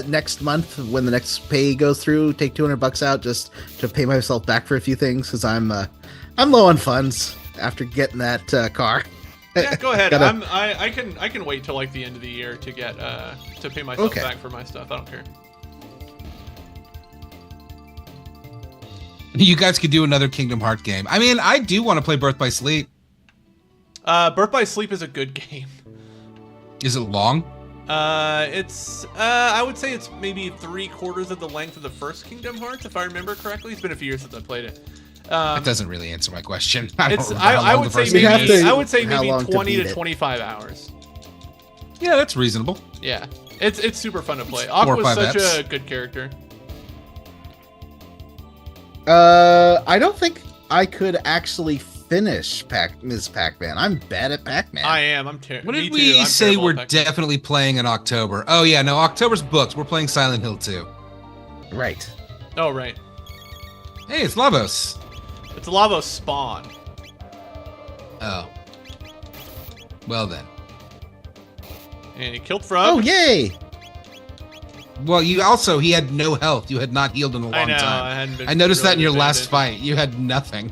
next month when the next pay goes through, take $200 out just to pay myself back for a few things because I'm low on funds after getting that car. Yeah, go ahead. Gotta- I can wait till like the end of the year to get to pay myself Okay. back for my stuff. I don't care. You guys could do another Kingdom Hearts game. I mean, I do want to play Birth by Sleep. Birth by Sleep is a good game. Is it long? It's I would say it's maybe 3/4 of the length of the first Kingdom Hearts, if I remember correctly. It's been a few years since I played it. That doesn't really answer my question. I don't It's remember how I long would the say first You game have maybe is. to- I would say how maybe long to 20 beat to it. 25 hours. Yeah, that's reasonable. Yeah, it's super fun to play. 4 or Aqua's 5 such eps. a good character. I don't think I could actually finish Ms. Pac-Man. I'm bad at Pac-Man. I am. I'm terrible. What did we say we're definitely playing in October? Oh yeah, no, October's booked. We're playing Silent Hill 2. Right. Oh right, Hey, it's Lavos. it's Lavo Spawn. Oh. Well then. And he killed Frog. Oh, yay! Well, he had no health. You had not healed in a long I know. time. I hadn't been. I noticed that in really your last defended. fight. You had nothing.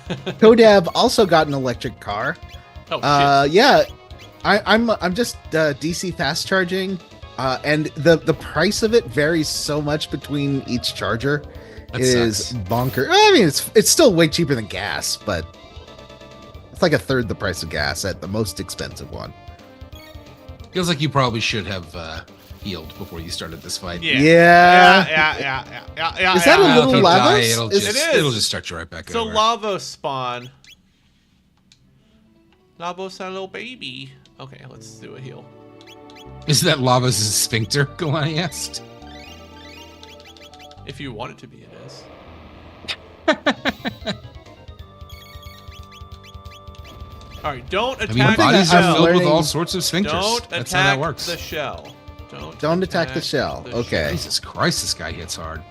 Kodab also got an electric car. Oh shit. Yeah, I'm just DC fast charging, and the price of it varies so much between each charger. That It is sucks. bonker. I mean, it's still way cheaper than gas, but it's like a third the price of gas at the most expensive one. Feels like you probably should have healed before you started this fight. Yeah. Yeah. Yeah. Is that a Well, little if you Lavos? die, it'll Is- just, It is. it'll just start you right back It's a over. Lavo Spawn. Lavos a little baby. Okay, let's do a heal. Is that Lavos' sphincter? Kalani asked. If you want it to be, it is. All right, don't I attack mean, thing bodies I'm are filled with learning- all sorts of sphincters. Don't That's how that attack works. the shell. Don't attack the shell. Okay. Jesus Christ, this guy hits hard.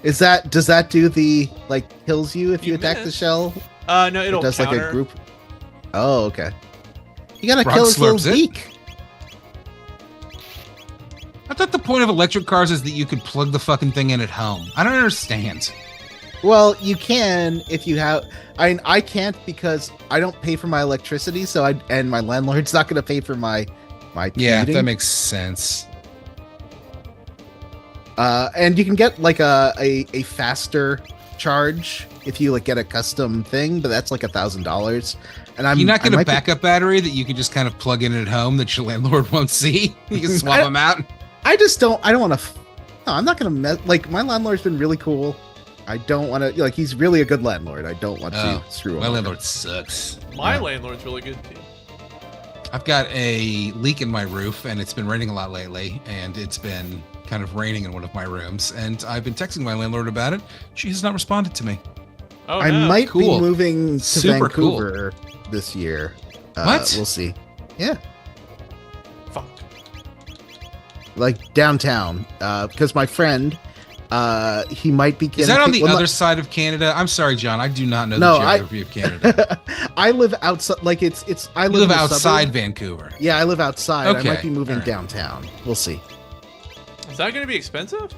Does that do the like kills you if you You attack the miss. shell? No, it'll It does counter. like a group. Oh, okay. You gotta Frog kill his little slurps it. beak. I thought the point of electric cars is that you could plug the fucking thing in at home. I don't understand. Well, you can if you have. I can't because I don't pay for my electricity, and my landlord's not gonna pay for my Yeah, commuting. that makes sense. And you can get like a faster charge if you like get a custom thing, but that's like $1,000. And You're not I get a might be- backup battery that you can just kind of plug in at home that your landlord won't see. You can swap them out. I don't want to. No, I'm not gonna mess. Like my landlord's been really cool. I don't want to. Like he's really a good landlord. I don't want to screw him. My over. landlord sucks. My landlord's really good too. I've got a leak in my roof, and it's been raining a lot lately, and it's been kind of raining in one of my rooms, and I've been texting my landlord about it. She has not responded to me. Oh, I no. might Cool. be moving to Super cool. Vancouver this year. What? We'll see. Yeah, Fuck. like downtown, because my friend, he might be getting. Is that on the well, other side of Canada? I'm sorry, John. I do not know No, the I- geography of Canada. I live outside. Like it's. I You live, live in the outside suburb. Vancouver. Yeah, I live outside. I Okay, might be moving all right. downtown. We'll see. Is that going to be expensive?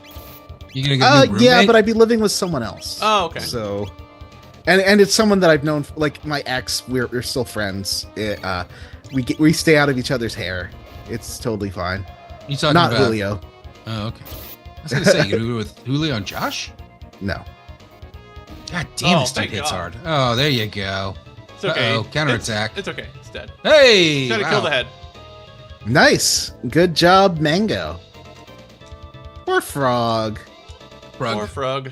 You gonna get a new roommate? Yeah, but I'd be living with someone else. Oh, okay. So, and it's someone that I've known, like my ex. We're still friends. We stay out of each other's hair. It's totally fine. You talking Not about Julio. Oh, okay. I was gonna say you gonna move with Julio and Josh. No. God damn, Oh, this dude thank hits God. hard. Oh, there you go. It's okay. Uh-oh, counterattack. It's okay. It's dead. Hey, Gotta kill the head. Nice. Good job, Mango. Or Frog. Frog. Poor frog.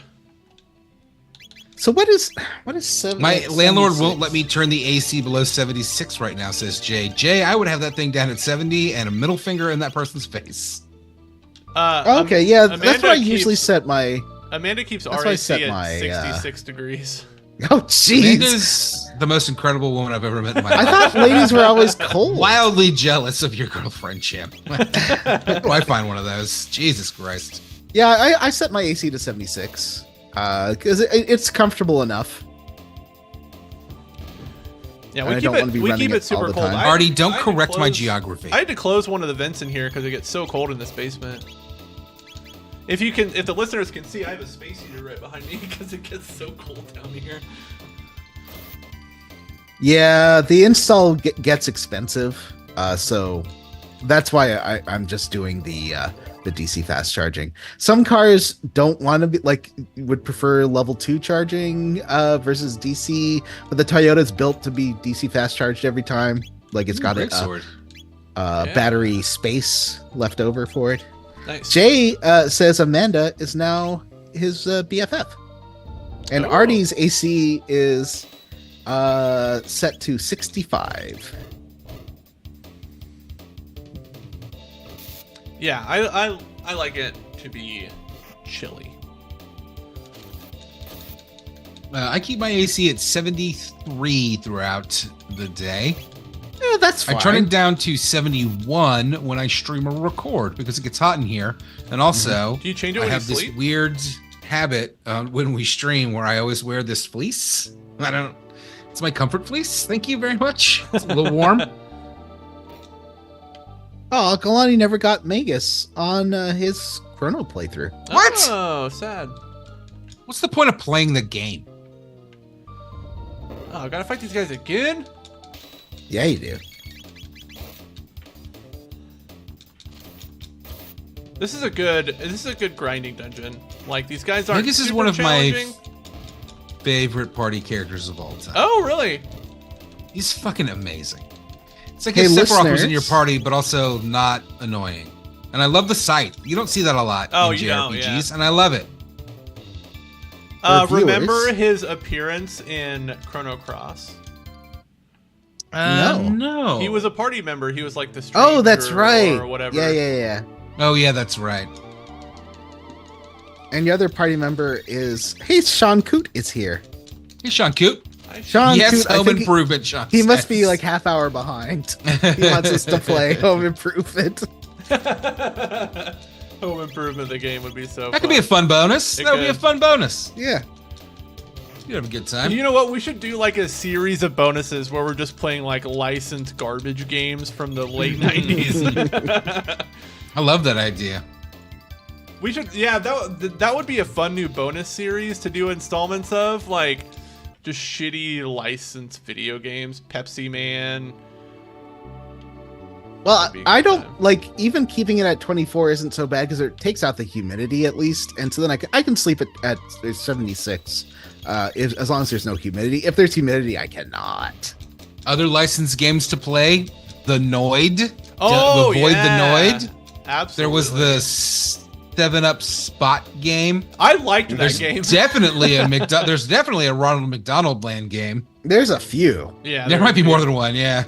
So what is seven? My landlord 76? won't let me turn the AC below 76 right now, says Jay. Jay, I would have that thing down at 70 and a middle finger in that person's face. Okay, yeah, that's Amanda where I usually keeps- set my. Amanda keeps That's why I RAC set at my, 66 degrees. Oh, jeez. Amanda's the most incredible woman I've ever met in my I life. thought ladies were always cold. Wildly jealous of your girlfriend, Chip. Where do I find one of those? Jesus Christ. Yeah, I set my AC to 76 because it's comfortable enough. Yeah, And we I keep don't wanna be we running keep it it super all the cold. time. Artie, don't I had to correct my close- geography. I had to close one of the vents in here because it gets so cold in this basement. If the listeners can see, I have a space heater right behind me because it gets so cold down here. Yeah, the install gets expensive, so that's why I'm just doing the DC fast charging. Some cars don't want to be would prefer level 2 charging versus DC, but the Toyota's built to be DC fast charged every time. Like it's got Great a sword. battery space left over for it. Nice. Jay says Amanda is now his BFF, and Oh. Artie's AC is set to 65. Yeah, I like it to be chilly. I keep my AC at 73 throughout the day. Yeah, that's fine. I turn it down to 71 when I stream or record because it gets hot in here. And also, Do you change it I when you have this sleep? weird habit when we stream where I always wear this fleece. It's my comfort fleece. Thank you very much. It's a little warm. Oh, Galani never got Magus on his Chrono playthrough. What? Oh, sad. What's the point of playing the game? Oh, I gotta fight these guys again? Yeah, you do. This is a good grinding dungeon. Like these guys I aren't think this is super one of challenging. my favorite party characters of all time. Oh, really? He's fucking amazing. It's like Hey, if Sephiroth was in your listeners. party, but also not annoying. And I love the scythe. You don't see that a lot Oh, in you don't, JRPGs, yeah. and I love it. For viewers. Remember his appearance in Chrono Cross? No. No. He was a party member. He was like the stranger Oh, that's right. or whatever. Yeah. Oh, yeah, that's right. And the other party member is Sean Coot is here. Hey, Sean Coop. Sean Yes, Coot, I home think improvement, Sean. he must be says. like half hour behind. He wants us to play Home Improvement. Home Improvement, the game would be so That could be a fun bonus. It That would be a could. fun bonus. Yeah. You'd have a good time. You know what? We should do like a series of bonuses where we're just playing like licensed garbage games from the late 90s. I love that idea. We should, yeah, that would be a fun new bonus series to do installments of, like just shitty licensed video games. Pepsi Man. Well, That'd be a I good don't time. like even keeping it at 24 isn't so bad because it takes out the humidity at least, and so then I can sleep at 76, as long as there's no humidity. If there's humidity, I cannot. Other licensed games to play: The Noid. Oh, Avoid yeah. the Noid. Absolutely. There was the 7-Up Spot game. I liked that There's game. definitely there's definitely a Ronald McDonald Land game. There's a few. Yeah, There might be more than one. Yeah.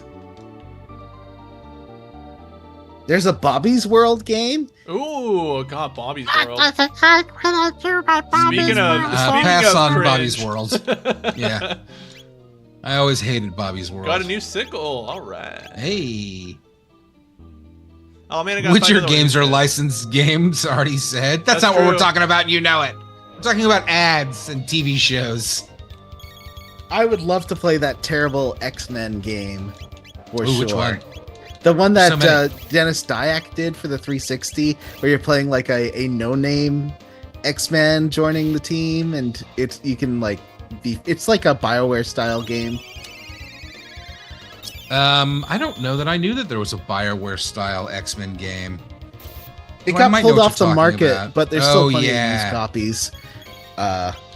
There's a Bobby's World game. Ooh, God, Bobby's World. Speaking Speaking of Pass on cringe. Bobby's World. Yeah. I always hated Bobby's World. Got a new sickle. All right. Hey. Oh man, I got Witcher games are licensed games, already said. That's not what we're true. talking about, you know it. We're talking about ads and TV shows. I would love to play that terrible X-Men game. For Ooh, sure. which one? The one that So many. Dennis Dyack did for the 360, where you're playing like a no-name X-Man joining the team, and you can like it's like a BioWare style game. I don't know that I knew that there was a BioWare style X-Men game. It Well, I got might pulled know what off the you're talking market, about. but there's still Oh, plenty yeah. of used copies.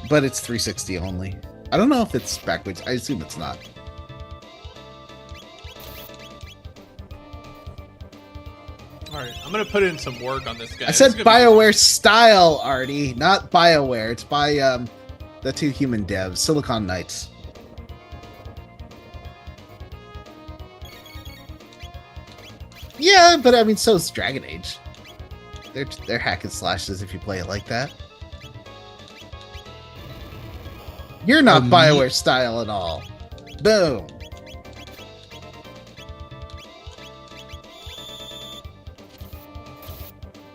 But it's 360 only. I don't know if it's backwards. I assume it's not. All right, I'm gonna put in some work on this guy. I said This is gonna be- BioWare style, Artie, not BioWare. It's by the two human devs, Silicon Knights. Yeah, but I mean, so is Dragon Age. They're hack and slashes if you play it like that. You're not Oh, BioWare style at all. Boom.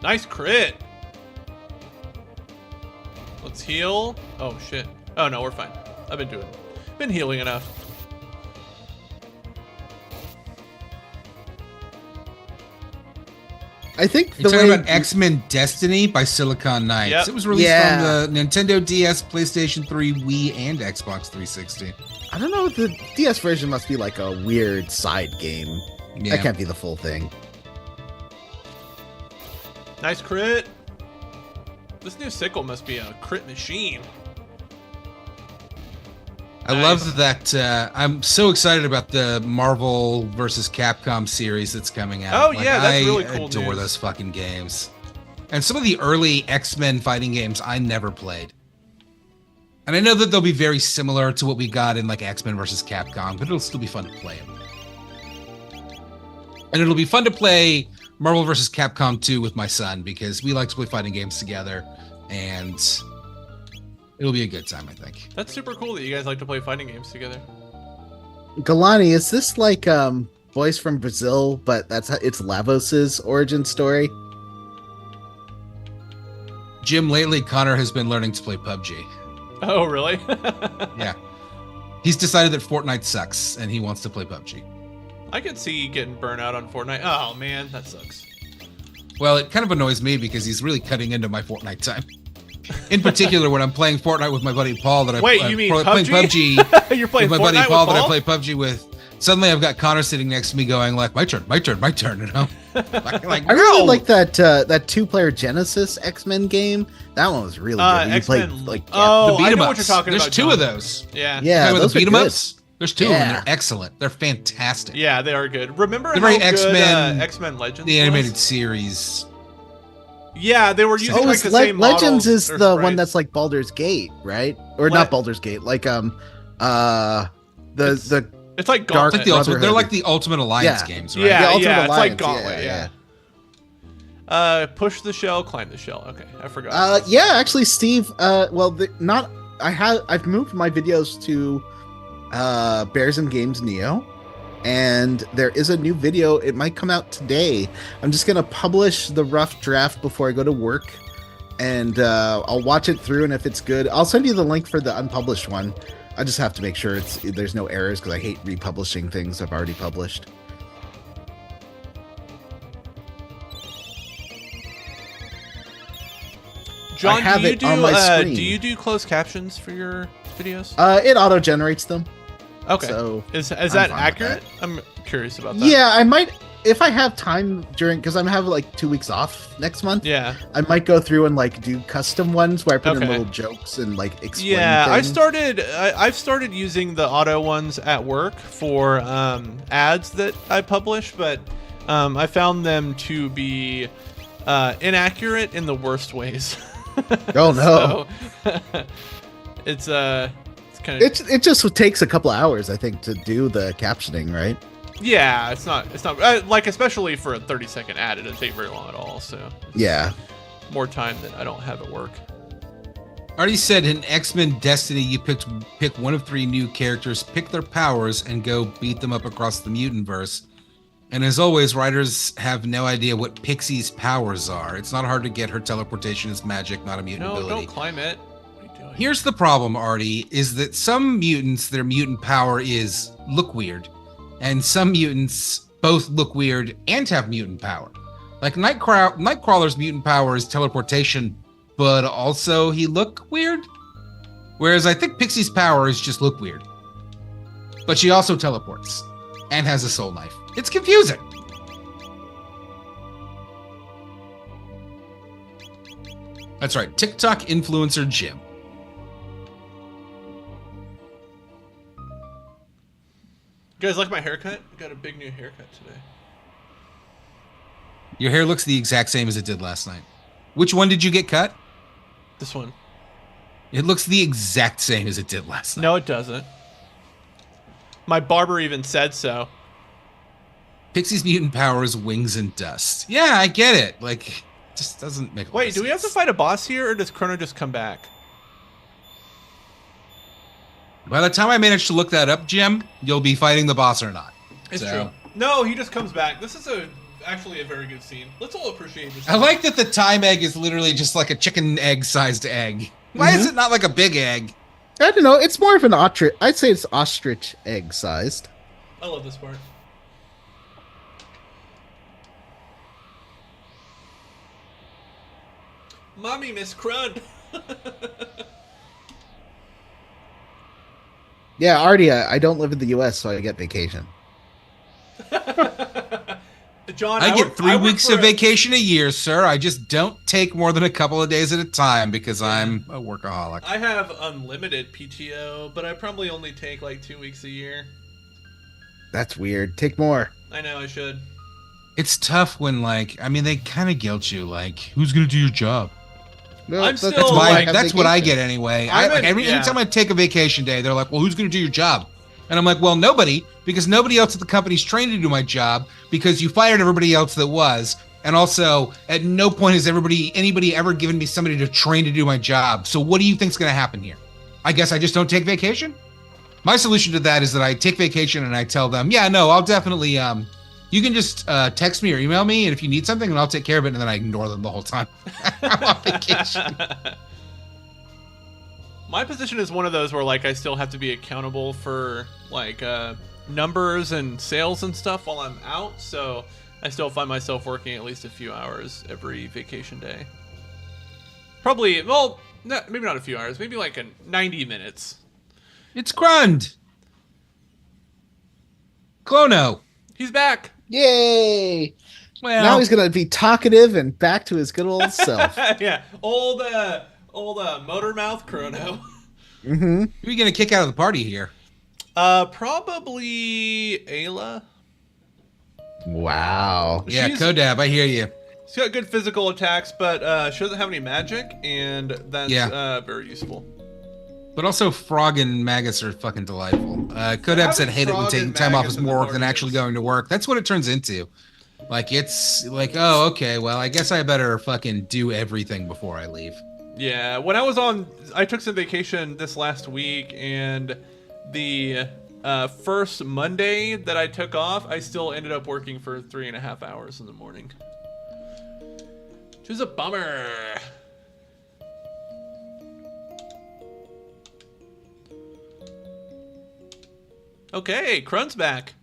Nice crit. Let's heal. Oh shit. Oh no, we're fine. I've been healing enough. I think You're the talking way about X-Men Destiny by Silicon Knights. Yep. It was released Yeah. on the Nintendo DS, PlayStation 3, Wii, and Xbox 360. I don't know, the DS version must be like a weird side game. Yeah. That can't be the full thing. Nice crit. This new sickle must be a crit machine. I Nice. love that. I'm so excited about the Marvel versus Capcom series that's coming out. Oh, yeah, that's really cool I adore news. those fucking games. And some of the early X-Men fighting games I never played. And I know that they'll be very similar to what we got in like X-Men versus Capcom, but it'll still be fun to play them. And it'll be fun to play Marvel versus Capcom 2 with my son because we like to play fighting games together, and it'll be a good time, I think. That's super cool that you guys like to play fighting games together. Galani, is this like Boys from Brazil, but it's Lavos's origin story? Jim, lately Connor has been learning to play PUBG. Oh really? Yeah. He's decided that Fortnite sucks and he wants to play PUBG. I could see getting burnt out on Fortnite. Oh man, that sucks. Well, it kind of annoys me because he's really cutting into my Fortnite time. In particular, when I'm playing Fortnite with my buddy Paul that Wait, you mean playing PUBG? PUBG You're playing with my buddy Fortnite Paul with that I Paul? play PUBG with. Suddenly I've got Connor sitting next to me going like, my turn, you know? like, I really no! like that 2-player Genesis X-Men game. That one was really good. You X-Men. played, like, Oh, the I beat 'em know what ups. you're talking There's about. two John. of those. Yeah. yeah, Talking about those the are beat 'em good. ups. There's two of them. Yeah. They're excellent. They're fantastic. Yeah, they are good. Remember They're how very good X-Men- X-Men Legends The animated was? series. Yeah, they were using Oh, like it's the same models Legends is or the one sprites. that's like Baldur's Gate, right? Or Le- not Baldur's Gate, like the It's like Dark Gauntlet. Like the ultimate, they're Brotherhood. like the Ultimate Alliance Yeah. games, right? Yeah, The Ultimate it's like Alliance, Gauntlet, yeah. Push the shell, climb the shell. Okay, I forgot. Yeah, actually, Steve. I've moved my videos to Bears and Games Neo, and there is a new video. It might come out today. I'm just gonna publish the rough draft before I go to work, and I'll watch it through. And if it's good, I'll send you the link for the unpublished one. I just have to make sure there's no errors because I hate republishing things I've already published. John, have it on my screen. do you do closed captions for your videos? It auto generates them. Okay. So is I'm that fine with accurate? I'm curious about that. yeah, I might. if I have time because I'm having like 2 weeks off next month. Yeah. I might go through and like do custom ones where I put in Okay. little jokes and like explain. Yeah, things. I've started using the auto ones at work for ads that I publish, but I found them to be inaccurate in the worst ways. Oh no! So, it's kind of It just takes a couple hours, I think, to do the captioning, right? yeah. It's not like, especially for a 30-second ad, it doesn't take very long at all. So Yeah. more time than I don't have at work. Artie said in X-Men Destiny, you pick one of 3 new characters, pick their powers, and go beat them up across the mutantverse. And as always, writers have no idea what Pixie's powers are. It's not hard to get her teleportation is magic, not a mutant No, ability. don't climb it. What are you doing? Here's the problem, Artie, is that some mutants, their mutant power is look weird. And some mutants both look weird and have mutant power. Like Nightcrawler's mutant power is teleportation, but also he look weird. Whereas I think Pixie's power is just look weird. But she also teleports and has a soul knife. It's confusing. That's right, TikTok influencer Jim. You guys like my haircut? I got a big new haircut today. Your hair looks the exact same as it did last night. Which one did you get cut? This one. It looks the exact same as it did last night. No, it doesn't. My barber even said so. Pixie's mutant power is wings and dust. Yeah, I get it. Like, it just doesn't make a lot Wait, of do we have to sense. fight a boss here, or does Chrono just come back? By the time I manage to look that up, Jim, you'll be fighting the boss or not. It's So- true. No, he just comes back. This is actually a very good scene. Let's all appreciate this. I like that the time egg is literally just like a chicken egg sized egg. Why is it not like a big egg? I don't know. It's more of an ostrich. I'd say it's ostrich egg sized. I love this part. Mommy, Miss Crud. Yeah, Artie, I don't live in the U.S., so I get vacation. John, I get work- 3 I work weeks for of a- vacation a year, sir. I just don't take more than a couple of days at a time because I'm a workaholic. I have unlimited PTO, but I probably only take like 2 weeks a year. That's weird. Take more. I know I should. It's tough when, like, I mean, they kind of guilt you. Like, who's going to do your job? Well, I'm that's still, why I like, have That's what I vacation. get anyway. I'm in- yeah. Anytime I take a vacation day, they're like, well, who's going to do your job? And I'm like, well, nobody, because nobody else at the company's trained to do my job because you fired everybody else that was. And also, at no point has anybody ever given me somebody to train to do my job. So what do you think's going to happen here? I guess I just don't take vacation? My solution to that is that I take vacation and I tell them, yeah, no, I'll definitely, you can just text me or email me, and if you need something, and I'll take care of it, and then I ignore them the whole time. I'm on vacation. My position is one of those where like I still have to be accountable for like numbers and sales and stuff while I'm out, so I still find myself working at least a few hours every vacation day. Probably, well, maybe not a few hours, maybe like 90 minutes. It's Grund. Chrono. He's back. Yay! Well, Now he's gonna be talkative and back to his good old self. Yeah, old motor mouth Chrono. Mm-hmm. who are you going to kick out of the party here? Probably Ayla. Wow. Yeah, She's- Kodab, I hear you. She's got good physical attacks, but she doesn't have any magic, and that's Yeah. very useful. But also, Frog and Magus are fucking delightful. Kodab Having said hate it when Frog taking and time off Magus is in the more work than party actually is- going to work. That's what it turns into. Like, it's like, oh, okay, well, I guess I better fucking do everything before I leave. Yeah, when I took some vacation this last week, and the first Monday that I took off, I still ended up working for 3.5 hours in the morning. Which was a bummer. Okay, Crun's back.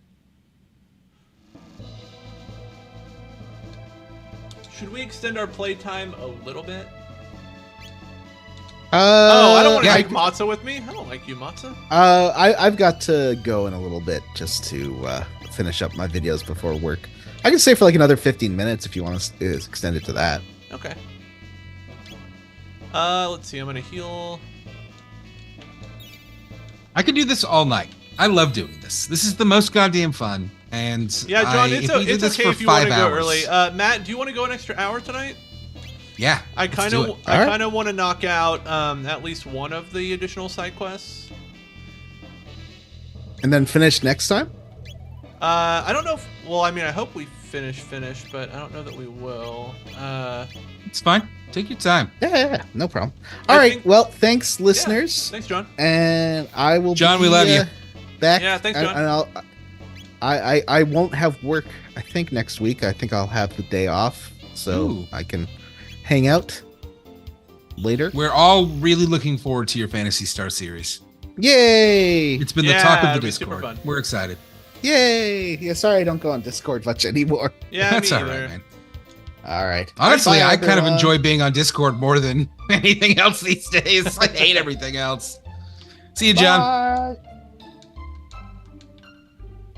Should we extend our playtime a little bit? Oh, I don't want to yeah. take Matza with me. I don't like you, Matza. I've got to go in a little bit just to finish up my videos before work. I can stay for like another 15 minutes if you want to extend it to that. Okay. Let's see. I'm gonna heal. I could do this all night. I love doing this. This is the most goddamn fun. And Yeah, John, if we did it's this okay for if you want 5 to go hours, early. Matt, do you want to go an extra hour tonight? Yeah, I let's kind do of it. I Alright. kind of want to knock out at least one of the additional side quests. And then finish next time? I don't know if, well, I mean, I hope we finish, but I don't know that we will. It's fine. Take your time. Yeah, no problem. I All right. think- Well, thanks, listeners. Thanks, John. And I will John, be, we love you. Back. Yeah, thanks, John. And I won't have work, I think, next week. I think I'll have the day off, so Ooh. I can hang out later. We're all really looking forward to your Phantasy Star series. Yay! It's been the Yeah, talk of the it'll be super Discord. fun. We're excited. Yay! Yeah, sorry I don't go on Discord much anymore. Yeah, That's me all either. right, man. All right. Honestly, Bye, I kind of everyone. enjoy being on Discord more than anything else these days. I hate everything else. See you, John. Bye.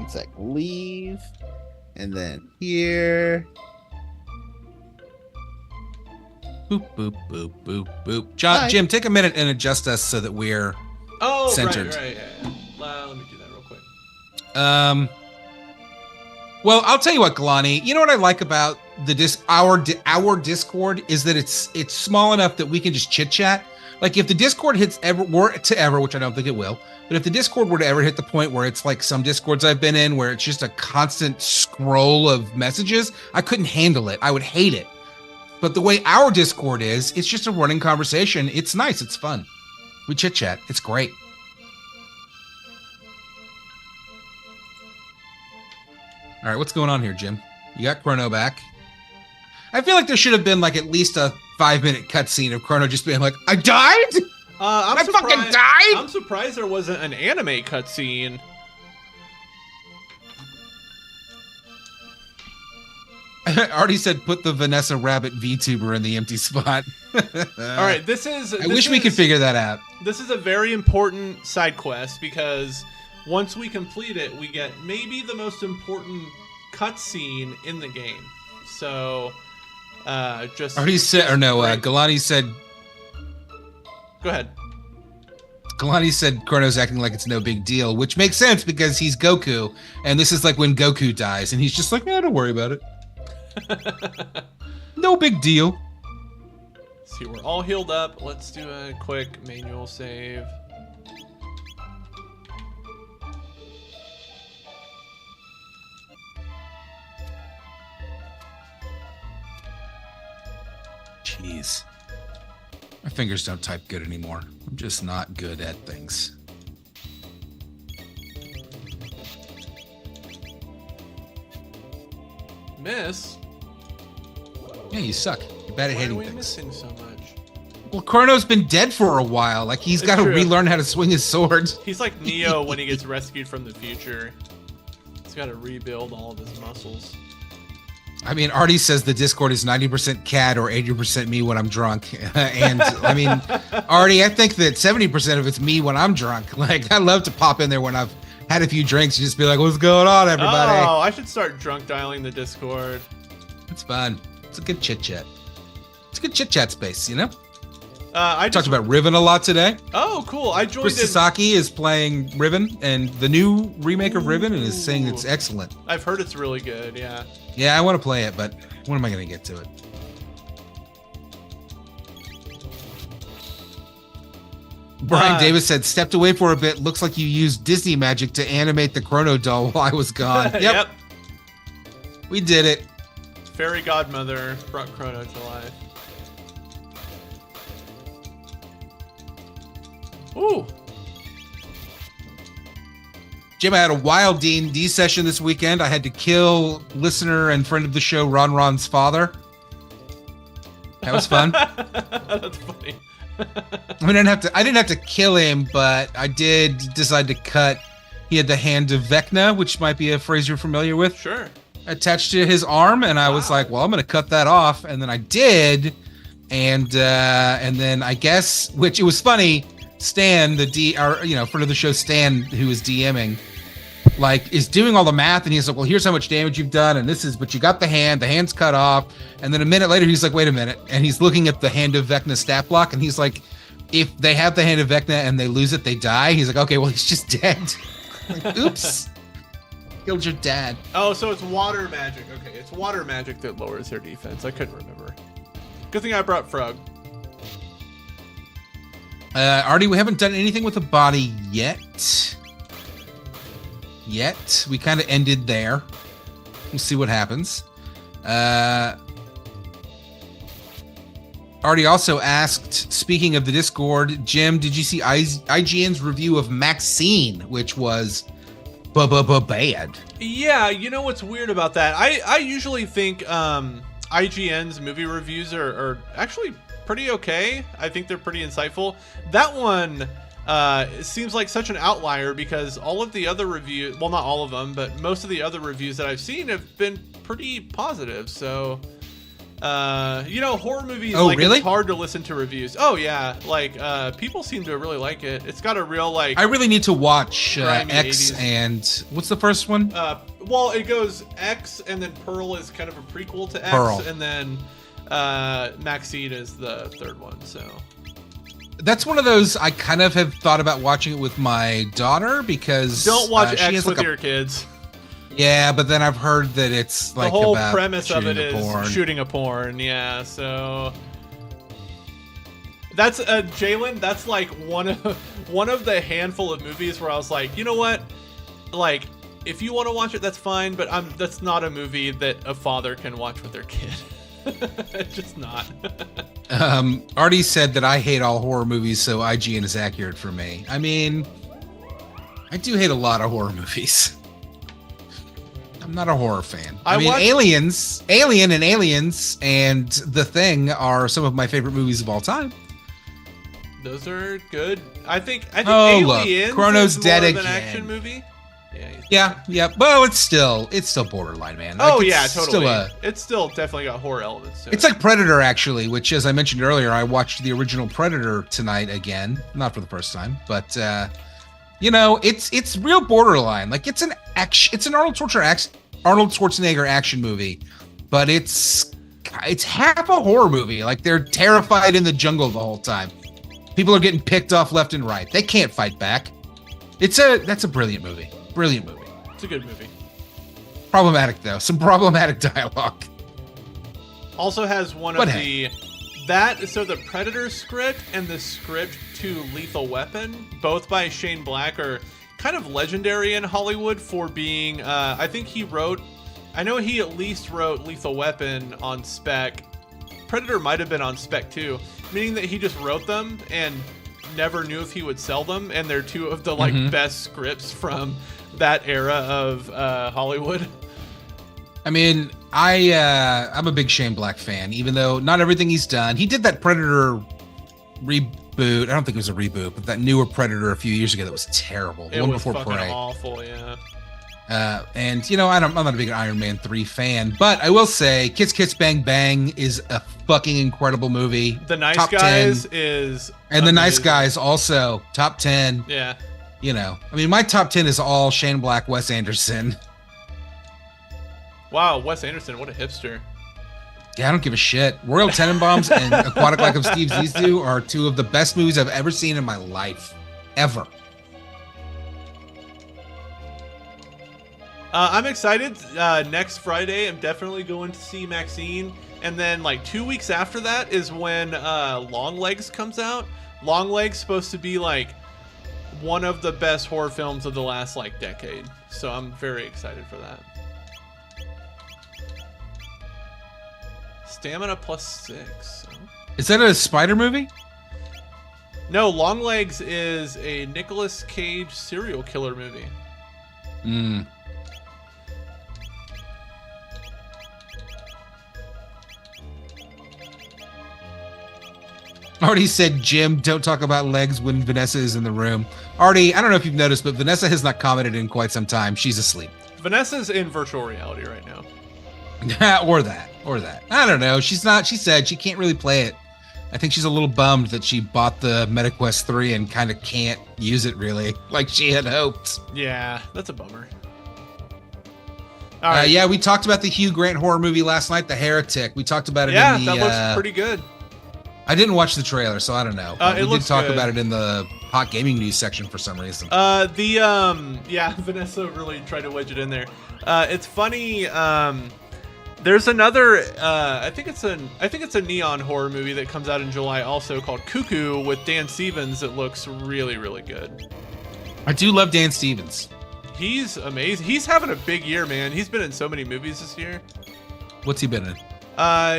It's like leave, and then here. Boop, boop, boop, boop, boop. John, Bye. Jim, take a minute and adjust us so that we're Oh, Centered. right. Yeah. Let me do that real quick. Well, I'll tell you what, Galani. You know what I like about our Discord is that it's small enough that we can just chit chat. Like if the Discord were to ever, which I don't think it will, but if the Discord were to ever hit the point where it's like some Discords I've been in, where it's just a constant scroll of messages, I couldn't handle it. I would hate it. But the way our Discord is, it's just a running conversation. It's nice. It's fun. We chit chat. It's great. All right, what's going on here, Jim? You got Chrono back. I feel like there should have been like at least a 5-minute cutscene of Chrono just being like, "I died? I'm I fucking surprised- died?" I'm surprised there wasn't an anime cutscene. I already said put the Vanessa Rabbit VTuber in the empty spot. All right, this is. I wish we could figure that out. This is a very important side quest because once we complete it, we get maybe the most important cutscene in the game. So, just. Already said, or no, Right. Galani said. Go ahead. Galani said Chrono's acting like it's no big deal, which makes sense because he's Goku, and this is like when Goku dies, and he's just like, "Yeah, don't worry about it. No big deal." See, we're all healed up. Let's do a quick manual save. Jeez. My fingers don't type good anymore. I'm just not good at things. Miss? Yeah, you suck. You're bad at Why are hitting we things. missing so much? Well, Chrono's been dead for a while. Like, he's It's got to true. relearn how to swing his sword. He's like Neo when he gets rescued from the future. He's got to rebuild all of his muscles. I mean, Artie says the Discord is 90% cat or 80% me when I'm drunk. And, I mean, Artie, I think that 70% of it's me when I'm drunk. Like, I love to pop in there when I've had a few drinks and just be like, "What's going on, everybody?" Oh, I should start drunk dialing the Discord. It's fun. It's a good chit-chat. It's a good chit-chat space, you know? I Talked just, about Riven a lot today. Oh, cool! I joined Chris in. Sasaki is playing Riven, and the new remake of Riven, and is saying it's excellent. I've heard it's really good. Yeah. Yeah, I want to play it, but when am I going to get to it? Brian Davis said, "Stepped away for a bit. Looks like you used Disney magic to animate the Chrono doll while I was gone." Yep, we did it. Fairy Godmother brought Chrono to life. Ooh. Jim, I had a wild D&D session this weekend. I had to kill listener and friend of the show, Ron Ron's father. That was fun. That's funny. I mean, I didn't have to kill him, but I did decide to cut. He had the hand of Vecna, which might be a phrase you're familiar with, Sure. attached to his arm, and I was like, "Well, I'm going to cut that off," and then I did, and then I guess, which it was funny. Stan, friend of the show, Stan, who was DMing, like is doing all the math, and he's like, well, here's how much damage you've done, and this is, but you got the hand's cut off. And then a minute later, he's like, wait a minute. And he's looking at the Hand of Vecna stat block, and he's like, if they have the Hand of Vecna and they lose it, they die. He's like, okay, well, he's just dead. Like, oops. Killed your dad. Oh, so it's water magic. Okay, it's water magic that lowers their defense. I couldn't remember. Good thing I brought Frog. Artie, we haven't done anything with the body yet. We kind of ended there. We'll see what happens. Artie also asked, speaking of the Discord, Jim, did you see IGN's review of Maxine, which was bad? Yeah, you know what's weird about that? I usually think IGN's movie reviews are actually pretty okay. I think they're pretty insightful. That one seems like such an outlier because all of the other reviews, well, not all of them, but most of the other reviews that I've seen have been pretty positive. So, horror movies, really? It's hard to listen to reviews. Oh yeah, people seem to really like it. It's got a real I really need to watch X 80s. And what's the first one? Well, it goes X, and then Pearl is kind of a prequel to X, Pearl. and then Maxine is the third one. So that's one of those I kind of have thought about watching it with my daughter because don't watch she X has with your kids. Yeah, but then I've heard that it's like The whole about premise of it is porn. shooting a porn. Yeah, so that's Jalen. That's like one of the handful of movies where I was like, you know what, like if you want to watch it, that's fine. But that's not a movie that a father can watch with their kid. It's just not. Artie said that I hate all horror movies, so IGN is accurate for me. I mean, I do hate a lot of horror movies. I'm not a horror fan. I mean, Alien and Aliens and The Thing are some of my favorite movies of all time. Those are good. I think look, Aliens Chrono's is dead more of an again. action movie. Yeah. Well, it's still borderline, man. Like, Oh it's yeah, totally. Still It's still definitely got horror elements to it. it's like Predator, actually, which, as I mentioned earlier, I watched the original Predator tonight again, not for the first time, but it's real borderline. Like it's an Arnold Schwarzenegger action movie, but it's half a horror movie. Like they're terrified in the jungle the whole time. People are getting picked off left and right. They can't fight back. That's a brilliant movie. Brilliant movie. It's a good movie. Problematic though. Some problematic dialogue. Also has one But of the Predator script and the script to Lethal Weapon, both by Shane Black, are kind of legendary in Hollywood for being, I know he at least wrote Lethal Weapon on spec. Predator might have been on spec too, meaning that he just wrote them and never knew if he would sell them, and they're two of the best scripts from that era of Hollywood. I mean, I'm a big Shane Black fan, even though not everything he's done. He did that Predator reboot. I don't think it was a reboot, but that newer Predator a few years ago that was terrible. It One was before fucking Prey. awful, yeah. And I'm not a big Iron Man 3 fan, but I will say Kiss Kiss Bang Bang is a fucking incredible movie. The Nice Top Guys 10. is And The Nice amazing. Guys also top 10. Yeah. I mean, my top 10 is all Shane Black, Wes Anderson. Wow, Wes Anderson, what a hipster. Yeah, I don't give a shit. Royal Tenenbaums and Aquatic Life of Steve Zissou are two of the best movies I've ever seen in my life. Ever. I'm excited. Next Friday, I'm definitely going to see Maxine. And then, 2 weeks after that is when Longlegs comes out. Longlegs supposed to be, one of the best horror films of the last, decade. So I'm very excited for that. Stamina +6. Oh. Is that a spider movie? No, Longlegs is a Nicolas Cage serial killer movie. Artie said, Jim, don't talk about legs when Vanessa is in the room. Artie, I don't know if you've noticed, but Vanessa has not commented in quite some time. She's asleep. Vanessa's in virtual reality right now. or that. I don't know. She's not. She said she can't really play it. I think she's a little bummed that she bought the MetaQuest 3 and kind of can't use it really like she had hoped. Yeah, that's a bummer. All right. Yeah, we talked about the Hugh Grant horror movie last night, The Heretic. We talked about it Yeah, in the... that looks pretty good. I didn't watch the trailer, so I don't know. But It we looks did talk good. about it in the hot gaming news section for some reason. Yeah, Vanessa really tried to wedge it in there. It's funny. There's another. I think it's a neon horror movie that comes out in July, also called Cuckoo with Dan Stevens. It looks really, really good. I do love Dan Stevens. He's amazing. He's having a big year, man. He's been in so many movies this year. What's he been in?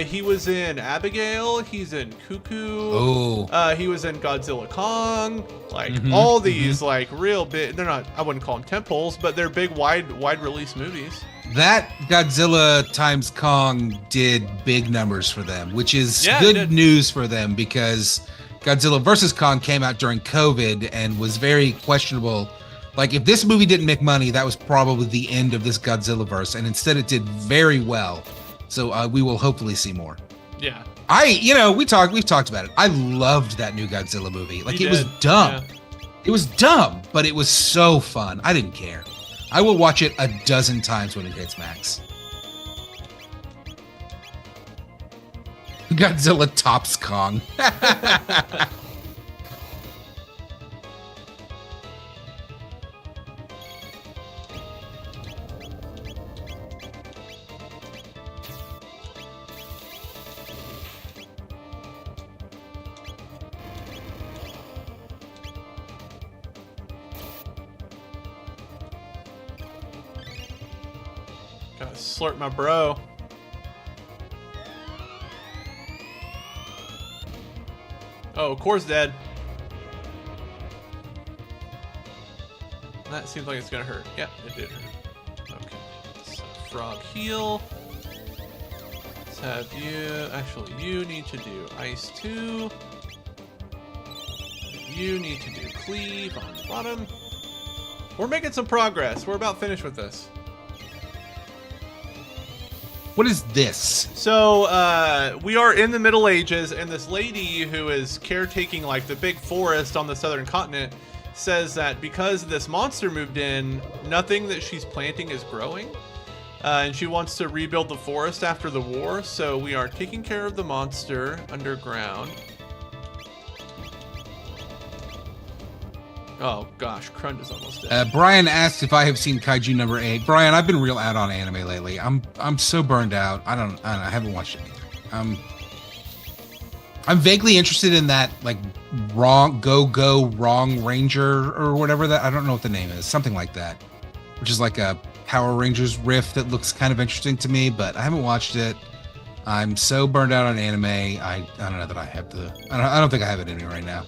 He was in Abigail. He's in Cuckoo. Oh. He was in Godzilla Kong. Like all these, like real big. They're not. I wouldn't call them temples, but they're big, wide release movies. That Godzilla times Kong did big numbers for them, which is Yeah, it good did. news for them because Godzilla versus Kong came out during COVID and was very questionable. Like, if this movie didn't make money, that was probably the end of this Godzilla verse, and instead it did very well. So we will hopefully see more. Yeah. We've talked about it. I loved that new Godzilla movie. Like, You it was did, dumb. yeah. It was dumb, but it was so fun. I didn't care. I will watch it a dozen times when it hits Max. Godzilla tops Kong. Gotta slurp my bro. Oh, core's dead. That seems like it's gonna hurt. Yeah, it did hurt. Okay. So frog heal. Let's have you. Actually, you need to do ice 2. You need to do cleave on the bottom. We're making some progress. We're about finished with this. What is this? So we are in the Middle Ages, and this lady who is caretaking like the big forest on the southern continent says that because this monster moved in, nothing that she's planting is growing, and she wants to rebuild the forest after the war. So we are taking care of the monster underground. Oh gosh, Krund is almost dead. Brian asked if I have seen Kaiju number 8. Brian, I've been real out on anime lately. I'm so burned out. I haven't watched it either. I'm vaguely interested in that like wrong Ranger or whatever that, I don't know what the name is, something like that, which is like a Power Rangers riff that looks kind of interesting to me, but I haven't watched it. I'm so burned out on anime. I don't know that I have I don't think I have it in me right now.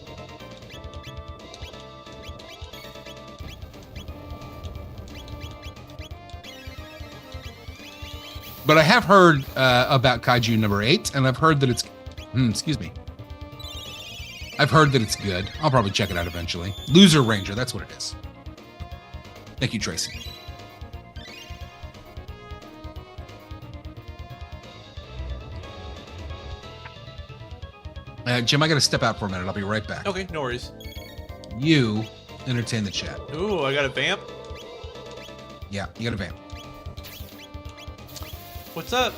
But I have heard about Kaiju number 8, and I've heard that it's... excuse me. I've heard that it's good. I'll probably check it out eventually. Loser Ranger, that's what it is. Thank you, Tracy. Jim, I gotta step out for a minute. I'll be right back. Okay, no worries. You entertain the chat. Ooh, I got a vamp. Yeah, you got a vamp. What's up,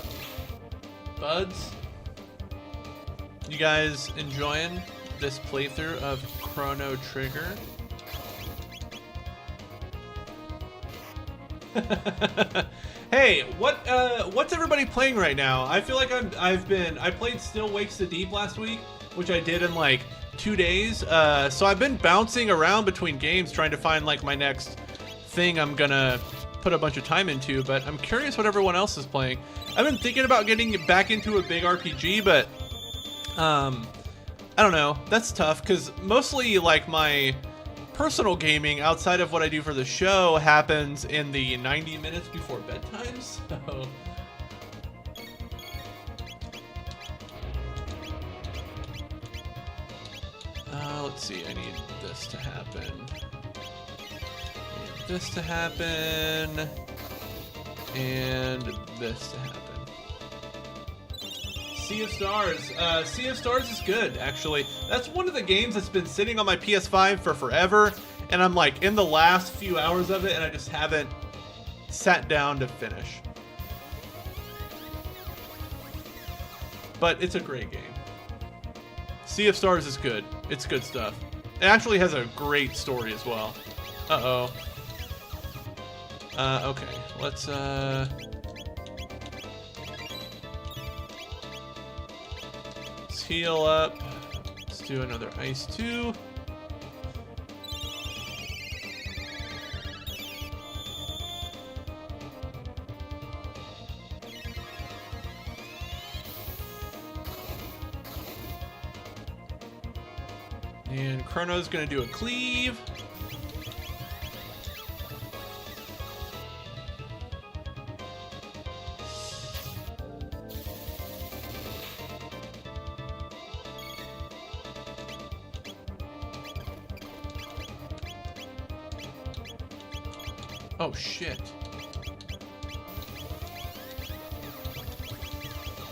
buds? You guys enjoying this playthrough of Chrono Trigger? Hey, what's everybody playing right now? I feel like I played Still Wakes the Deep last week, which I did in like 2 days. So I've been bouncing around between games trying to find like my next thing I'm gonna put a bunch of time into, but I'm curious what everyone else is playing. I've been thinking about getting back into a big RPG, but I don't know. That's tough because mostly like my personal gaming outside of what I do for the show happens in the 90 minutes before bedtime. So let's see. I need this to happen. I need this to happen. And this to happen. Sea of Stars. Sea of Stars is good, actually. That's one of the games that's been sitting on my PS5 for forever, and I'm like in the last few hours of it, and I just haven't sat down to finish. but it's a great game. Sea of Stars is good. It's good stuff. It actually has a great story as well. Uh-oh. Okay. Let's heal up. Let's do another ice too. And Chrono's gonna do a cleave. Oh shit.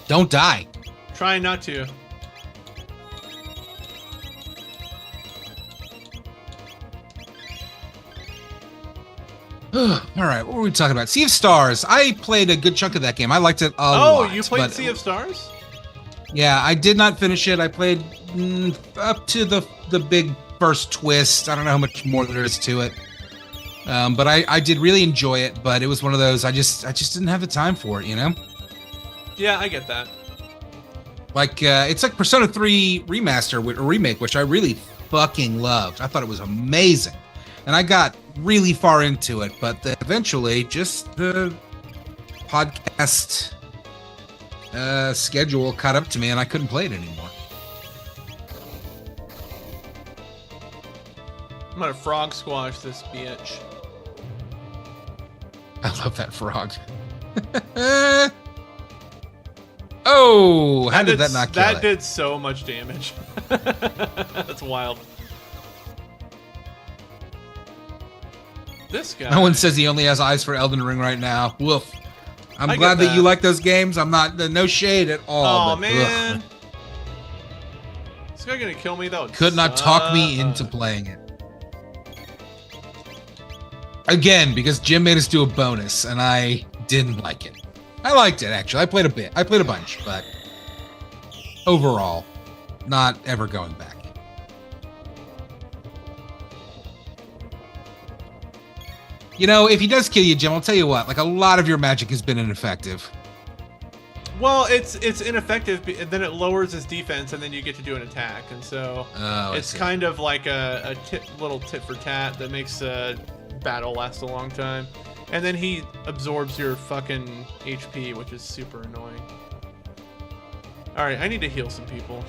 Don't die. Trying not to. All right, what were we talking about? Sea of Stars. I played a good chunk of that game. I liked it a lot. Oh, you played but- Sea of Stars? Yeah, I did not finish it. I played up to the big first twist. I don't know how much more there is to it. But I did really enjoy it, but it was one of those I just didn't have the time for it, you know? Yeah, I get that. Like it's like Persona 3 remaster or remake, which I really fucking loved. I thought it was amazing. And I got really far into it, but eventually just the podcast schedule caught up to me and I couldn't play it anymore. I'm gonna frog squash this bitch. I love that frog. Oh, how did that not kill That it? did so much damage. That's wild. This guy. No one says he only has eyes for Elden Ring right now. Woof. I'm I glad get that you that. like those games. I'm not, no shade at all. Oh but, man. ugh. This guy gonna kill me? That would Could not talk me suck. into playing it. Again, because Jim made us do a bonus, and I didn't like it. I liked it, actually. I played a bit. I played a bunch, but overall, not ever going back. You know, if he does kill you, Jim, I'll tell you what, like a lot of your magic has been ineffective. Well, it's ineffective, and then it lowers his defense, and then you get to do an attack, and so Oh, I it's see. kind of like a little tit for tat that makes a battle last a long time. And then he absorbs your fucking HP, which is super annoying. All right, I need to heal some people.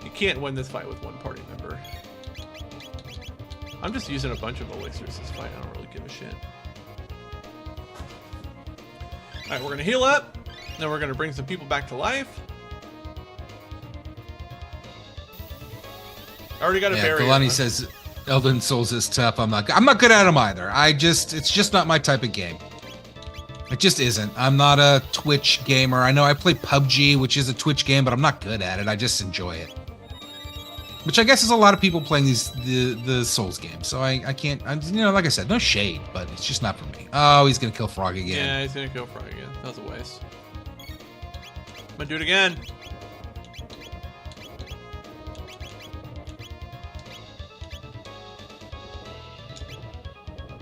You can't win this fight with one party member. I'm just using a bunch of elixirs this fight. I don't really give a shit. All right, we're gonna heal up. Then we're gonna bring some people back to life. I already got a Yeah, barrier. Kalani says Elden Souls is tough. I'm not good at them either. It's just not my type of game. It just isn't. I'm not a Twitch gamer. I know I play PUBG, which is a Twitch game, but I'm not good at it. I just enjoy it. Which I guess is a lot of people playing the Souls games. So I can't, like I said, no shade, but it's just not for me. Oh, he's gonna kill Frog again. Yeah, he's gonna kill Frog again. That was a waste. I'm gonna do it again.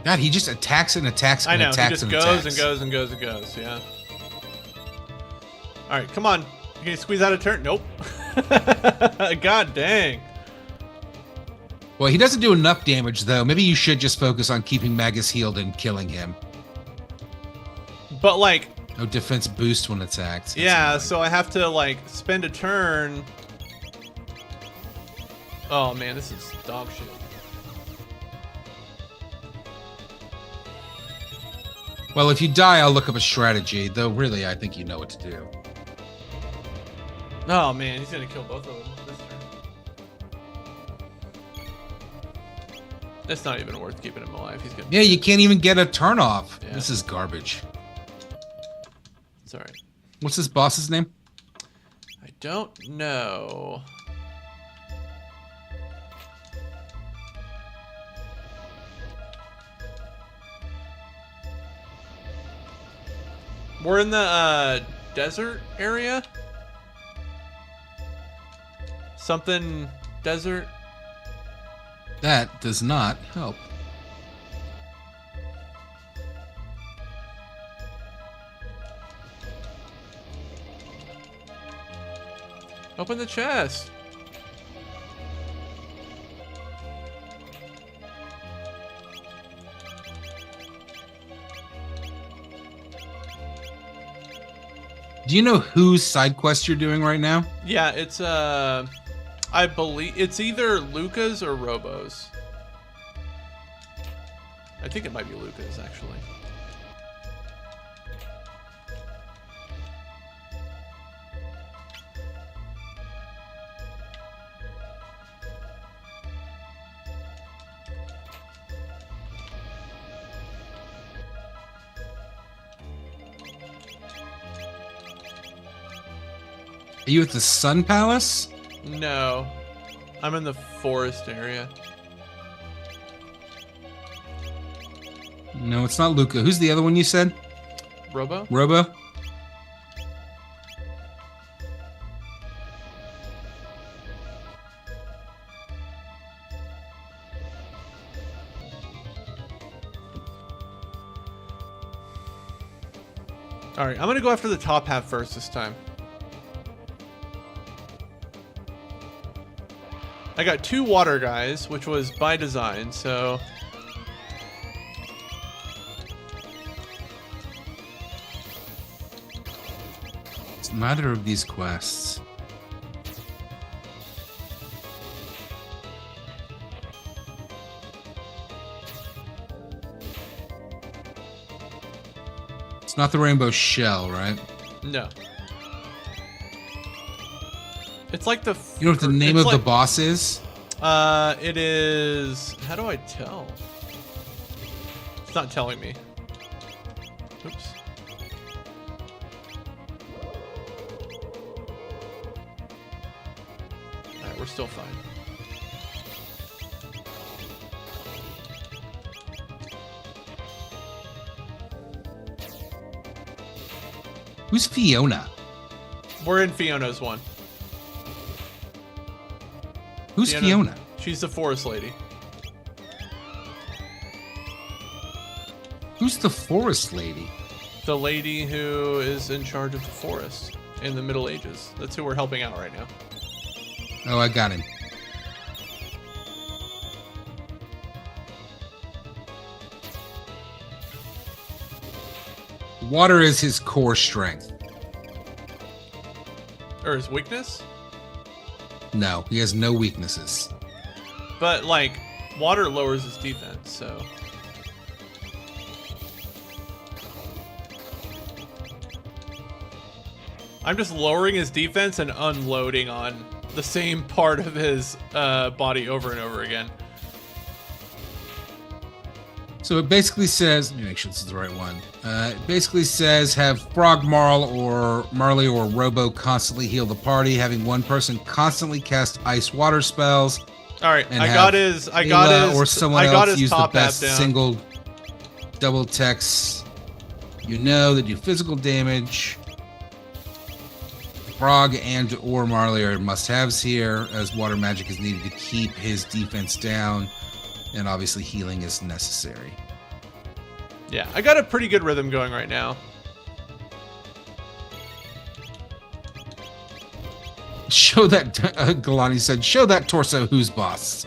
God, he just attacks and attacks I and know. He attacks just and goes attacks. and goes and goes and goes. Yeah. All right, come on. Can you squeeze out a turn? Nope. God dang. Well, he doesn't do enough damage though. Maybe you should just focus on keeping Magus healed and killing him. But like, No defense boost when attacked. That's yeah, annoying. so I have to like spend a turn. Oh man, this is dog shit. Well, if you die, I'll look up a strategy. Though, really, I think you know what to do. Oh man, he's gonna kill both of them this turn. It's not even worth keeping him alive. He's gonna. Yeah, you can't even get a turn off. Yeah. This is garbage. It's all right. What's this boss's name? I don't know. We're in the desert area. Something desert. That does not help. Open the chest. Do you know whose side quest you're doing right now? Yeah, it's I believe it's either Luca's or Robo's. I think it might be Luca's actually. Are you at the Sun Palace? No, I'm in the forest area. No, it's not Luca. Who's the other one you said? Robo? Robo? All right, I'm gonna go after the top half first this time. I got 2 water guys, which was by design, so... It's neither of these quests. It's not the rainbow shell, right? No. It's like the... You know what the name of the boss is? It is... How do I tell? It's not telling me. Oops. Alright, we're still fine. Who's Fiona? We're in Fiona's one. Who's Fiona? She's the forest lady. Who's the forest lady? The lady who is in charge of the forest in the Middle Ages. That's who we're helping out right now. Oh, I got him. Water is his core strength. Or his weakness? No, he has no weaknesses. But, like, water lowers his defense, so... I'm just lowering his defense and unloading on the same part of his body over and over again. So it basically says, let me make sure this is the right one. It basically says have Frog Marley or Robo constantly heal the party, having one person constantly cast ice water spells. All right, and I got his or someone I got else his use the top best half down. single double text. You know that do physical damage. Frog and or Marley are must-haves here, as water magic is needed to keep his defense down, and obviously healing is necessary. Yeah, I got a pretty good rhythm going right now. Show that, Galani said, show that torso who's boss.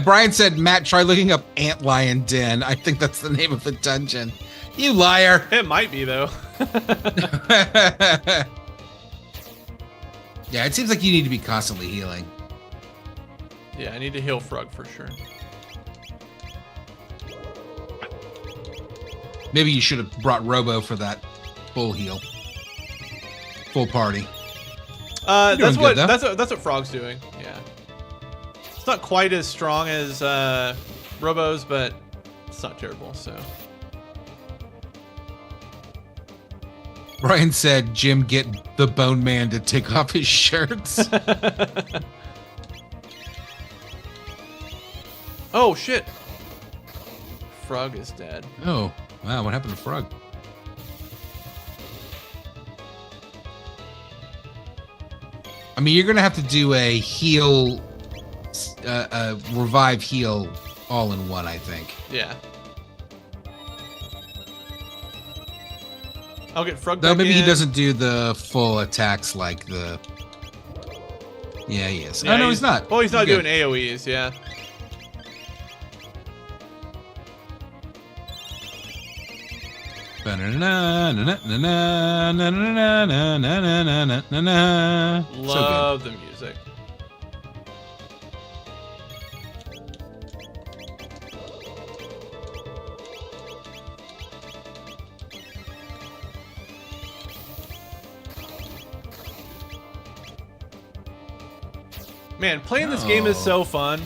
Brian said, Matt, try looking up Antlion Den. I think that's the name of the dungeon. You liar. It might be, though. Yeah, it seems like you need to be constantly healing. Yeah, I need to heal Frog for sure. Maybe you should have brought Robo for that full heal. Full party. That's good, though. what Frog's doing. Yeah. It's not quite as strong as Robo's, but it's not terrible, so. Brian said, Jim, get the Bone Man to take off his shirts. Oh, shit. Frog is dead. Oh, Wow, what happened to Frog? I mean, you're gonna have to do a heal, revive heal all in one, I think. Yeah. I'll get Frog Though back maybe in. he doesn't do the full attacks like the. Yeah, he is. Yeah, Oh no, he's not. Well, he's not good. doing AoEs, yeah. Love the music. Man, playing this game is so fun.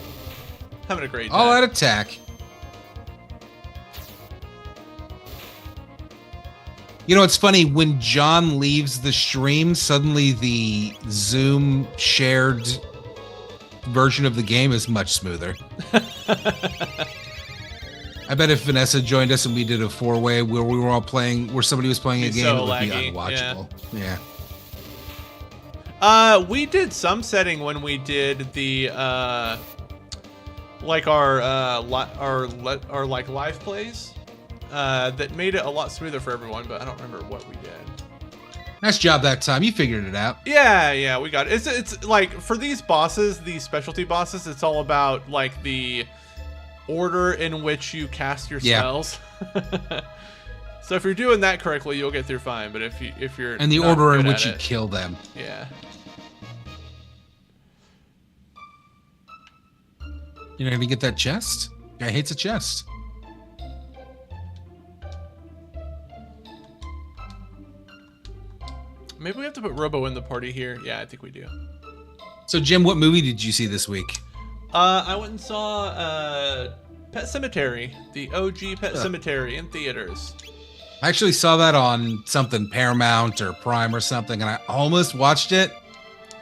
Having a great time. All out attack. You know, it's funny when John leaves the stream, suddenly the Zoom shared version of the game is much smoother. I bet if Vanessa joined us and we did a 4-way where we were all playing, where somebody was playing a Be game, so it would laggy, be unwatchable. Yeah. We did some setting when we did the like our like live plays that made it a lot smoother for everyone, but I don't remember what we did. Nice job that time. You figured it out. Yeah, we got it. It's like for these bosses, these specialty bosses, it's all about like the order in which you cast your spells. So if you're doing that correctly, you'll get through fine. But if you're and the not order in good which at you it, kill them. yeah. You're not gonna get that chest? Guy hates a chest. Maybe we have to put Robo in the party here. Yeah, I think we do. So Jim, what movie did you see this week? I went and saw Pet Cemetery, the OG Pet Cemetery in theaters. I actually saw that on something Paramount or Prime or something, and I almost watched it.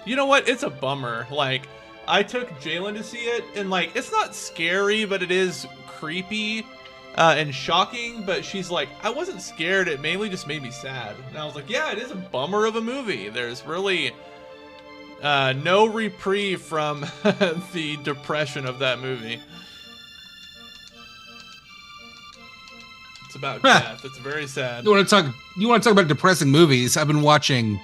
You know what? It's a bummer. Like, I took Jalen to see it, and like, it's not scary, but it is creepy and shocking. But she's like, I wasn't scared. It mainly just made me sad. And I was like, yeah, it is a bummer of a movie. There's really no reprieve from the depression of that movie. It's about death. It's very sad. You want to talk about depressing movies? I've been watching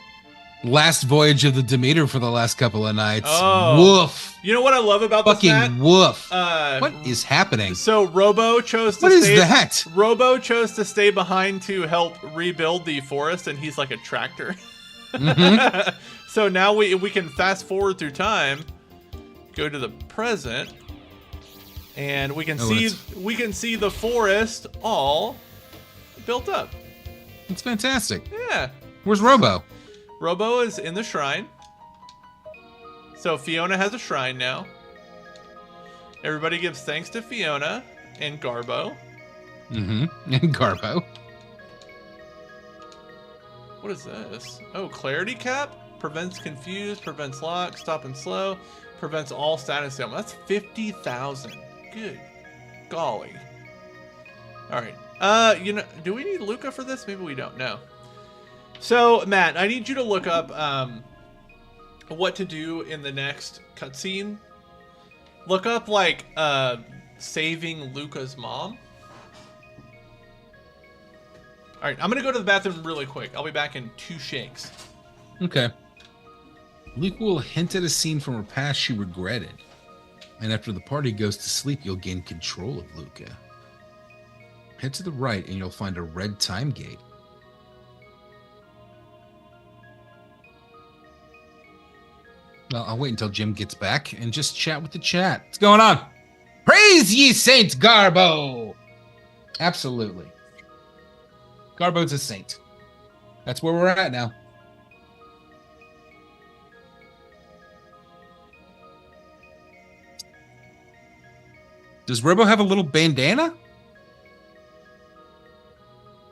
Last Voyage of the Demeter for the last couple of nights. Oh. Woof. You know what I love about this, Matt? Fucking woof. What is happening? So Robo chose to What is stay. that? Robo chose to stay behind to help rebuild the forest, and he's like a tractor. Mm-hmm. So now we can fast forward through time, go to the present, and we can see the forest all built up. It's fantastic. Yeah. Where's Robo? Robo is in the shrine. So Fiona has a shrine now. Everybody gives thanks to Fiona and Garbo. Mm-hmm. And Garbo. What is this? Oh, clarity cap? Prevents confused, prevents lock, stop and slow, prevents all status ailment. That's 50,000. Good golly. Alright. You know, do we need Luca for this? Maybe we don't know. So, Matt, I need you to look up what to do in the next cutscene. Look up, like, saving Luca's mom. Alright, I'm gonna go to the bathroom really quick. I'll be back in 2 shakes. Okay. Luca will hint at a scene from her past she regretted. And after the party goes to sleep, you'll gain control of Luca. Head to the right and you'll find a red time gate. Well, I'll wait until Jim gets back and just chat with the chat. What's going on? Praise ye Saint Garbo! Absolutely. Garbo's a saint. That's where we're at now. Does Robo have a little bandana?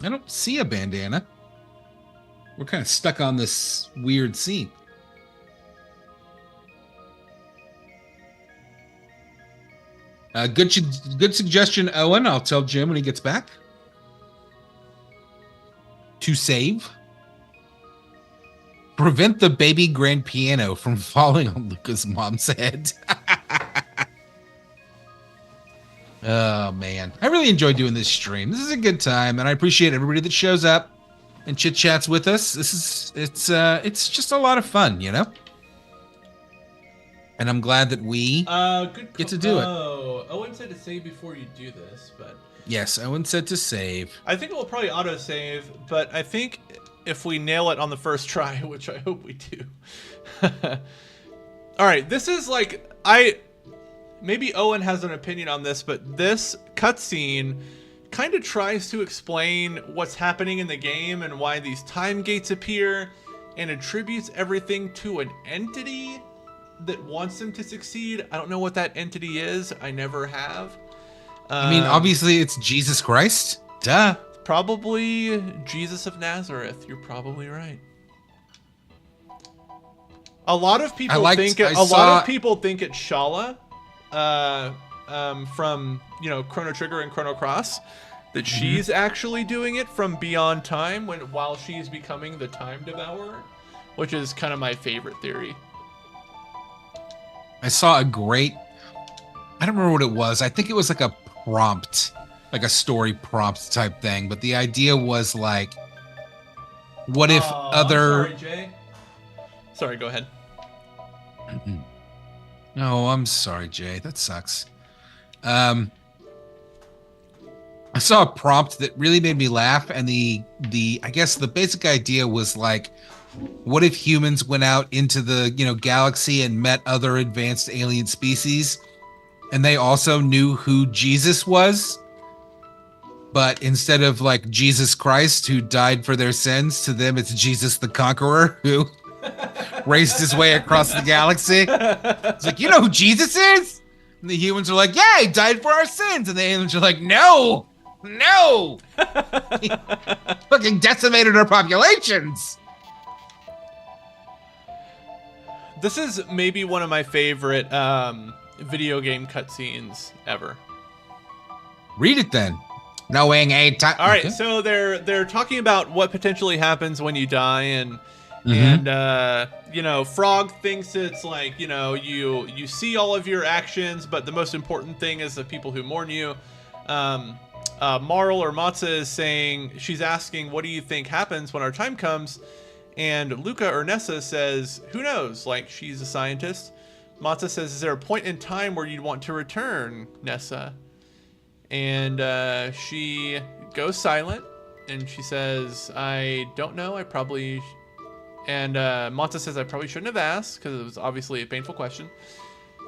I don't see a bandana. We're kind of stuck on this weird scene. Good suggestion, Owen. I'll tell Jim when he gets back. to save. Prevent the baby grand piano from falling on Luca's mom's head. Oh man, I really enjoy doing this stream. This is a good time, and I appreciate everybody that shows up and chit chats with us. It's just a lot of fun, you know. And I'm glad that we get to do it. Oh, Owen said to save before you do this, but yes, Owen said to save. I think it will probably auto save, but I think if we nail it on the first try, which I hope we do. All right, this is like maybe Owen has an opinion on this, but this cutscene kind of tries to explain what's happening in the game and why these time gates appear, and attributes everything to an entity that wants them to succeed. I don't know what that entity is. I never have. I mean, obviously it's Jesus Christ. Duh. Probably Jesus of Nazareth. You're probably right. A lot of people think it's Shala, from Chrono Trigger and Chrono Cross, that she's actually doing it from beyond time while she's becoming the time devourer, which is kind of my favorite theory. I saw I don't remember what it was. I think it was like a prompt, like a story prompt type thing. But the idea was like, what if other... I'm sorry, Jay. Sorry, go ahead. No, I'm sorry, Jay. That sucks. I saw a prompt that really made me laugh, and I guess the basic idea was like, what if humans went out into the galaxy and met other advanced alien species, and they also knew who Jesus was, but instead of like Jesus Christ who died for their sins, to them it's Jesus the Conqueror who raced his way across the galaxy. It's like, you know who Jesus is? And the humans are like, yeah, he died for our sins. And the aliens are like, no. He fucking decimated our populations. This is maybe one of my favorite video game cutscenes ever. Read it then. Knowing a time. All right, so they're talking about what potentially happens when you die, and Frog thinks it's like, you see all of your actions, but the most important thing is the people who mourn you. Marl or Matza is saying, she's asking, what do you think happens when our time comes? And Luca or Nessa says, who knows? Like, she's a scientist. Matza says, is there a point in time where you'd want to return, Nessa? And she goes silent, and she says, I don't know, I probably... And Matza says, I probably shouldn't have asked, because it was obviously a painful question.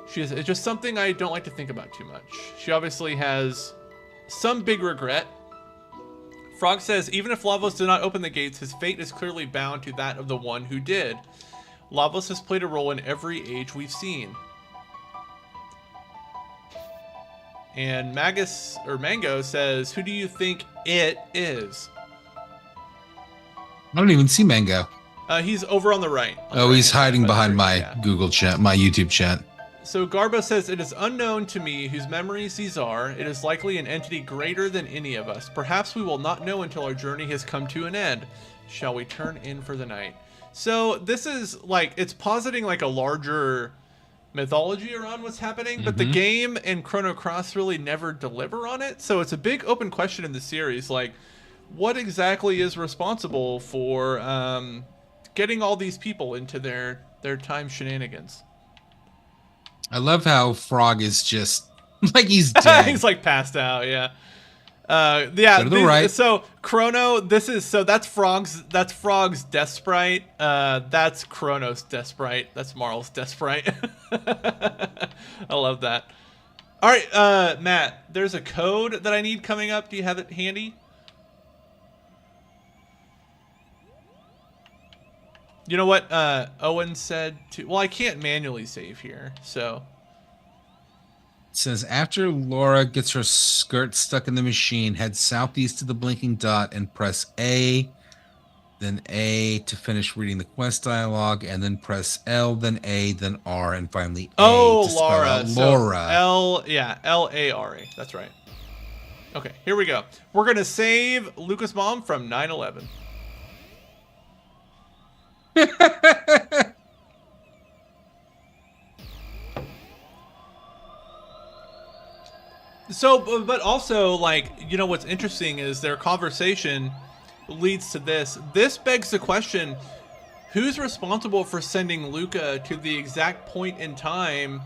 She says, it's just something I don't like to think about too much. She obviously has some big regret. Frog says, even if Lavos did not open the gates, his fate is clearly bound to that of the one who did. Lavos has played a role in every age we've seen. And Mango says, who do you think it is? I don't even see Mango. He's over on the right. He's hiding behind my Google chat, my YouTube chat. So Garbo says, it is unknown to me whose memories these are. It is likely an entity greater than any of us. Perhaps we will not know until our journey has come to an end. Shall we turn in for the night? So this is like, it's positing like a larger mythology around what's happening, but the game and Chrono Cross really never deliver on it. So it's a big open question in the series, like, what exactly is responsible for getting all these people into their time shenanigans? I love how Frog is just like he's dead. He's like passed out, yeah. Right. So Chrono, that's Frog's death sprite. That's Chrono's death sprite. That's Marl's death sprite. I love that. All right, Matt, there's a code that I need coming up. Do you have it handy? You know what Owen said to... Well, I can't manually save here, so... It says, after Laura gets her skirt stuck in the machine, head southeast to the blinking dot and press A, then A to finish reading the quest dialogue, and then press L, then A, then R, and finally A to spell out Laura. L-A-R-A. That's right. Okay, here we go. We're going to save Lucas' mom from 9/11. So, but also, like, you know, what's interesting is their conversation leads to this. This begs the question, who's responsible for sending Luca to the exact point in time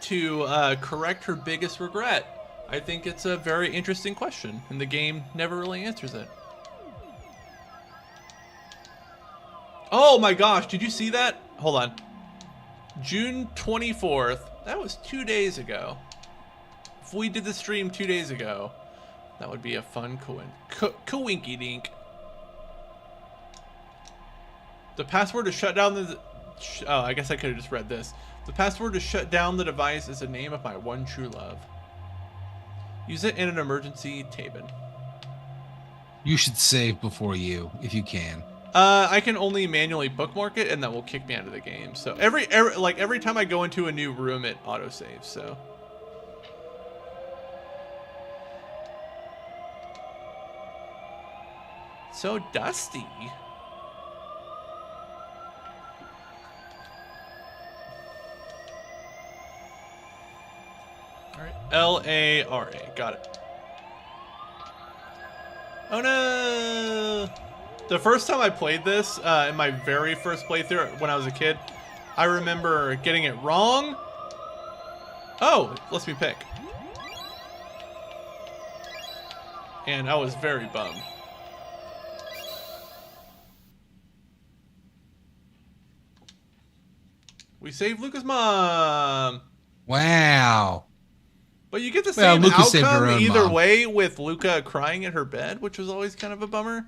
to correct her biggest regret? I think it's a very interesting question, and the game never really answers it. Oh my gosh, did you see that? Hold on. June 24th. That was 2 days ago. If we did the stream 2 days ago, that would be a fun coinky dink. The password to shut down the... Oh, I guess I could have just read this. The password to shut down the device is the name of my one true love. Use it in an emergency, Tabin. You should save before you, if you can. I can only manually bookmark it, and that will kick me out of the game. So every time I go into a new room, it autosaves. So. So dusty. All right, L-A-R-A, got it. Oh no! The first time I played this, in my very first playthrough when I was a kid, I remember getting it wrong. Oh, it lets me pick. And I was very bummed. We saved Luca's mom. Wow. But you get the same Luca saved her outcome own either mom. way with Luca crying in her bed, which was always kind of a bummer.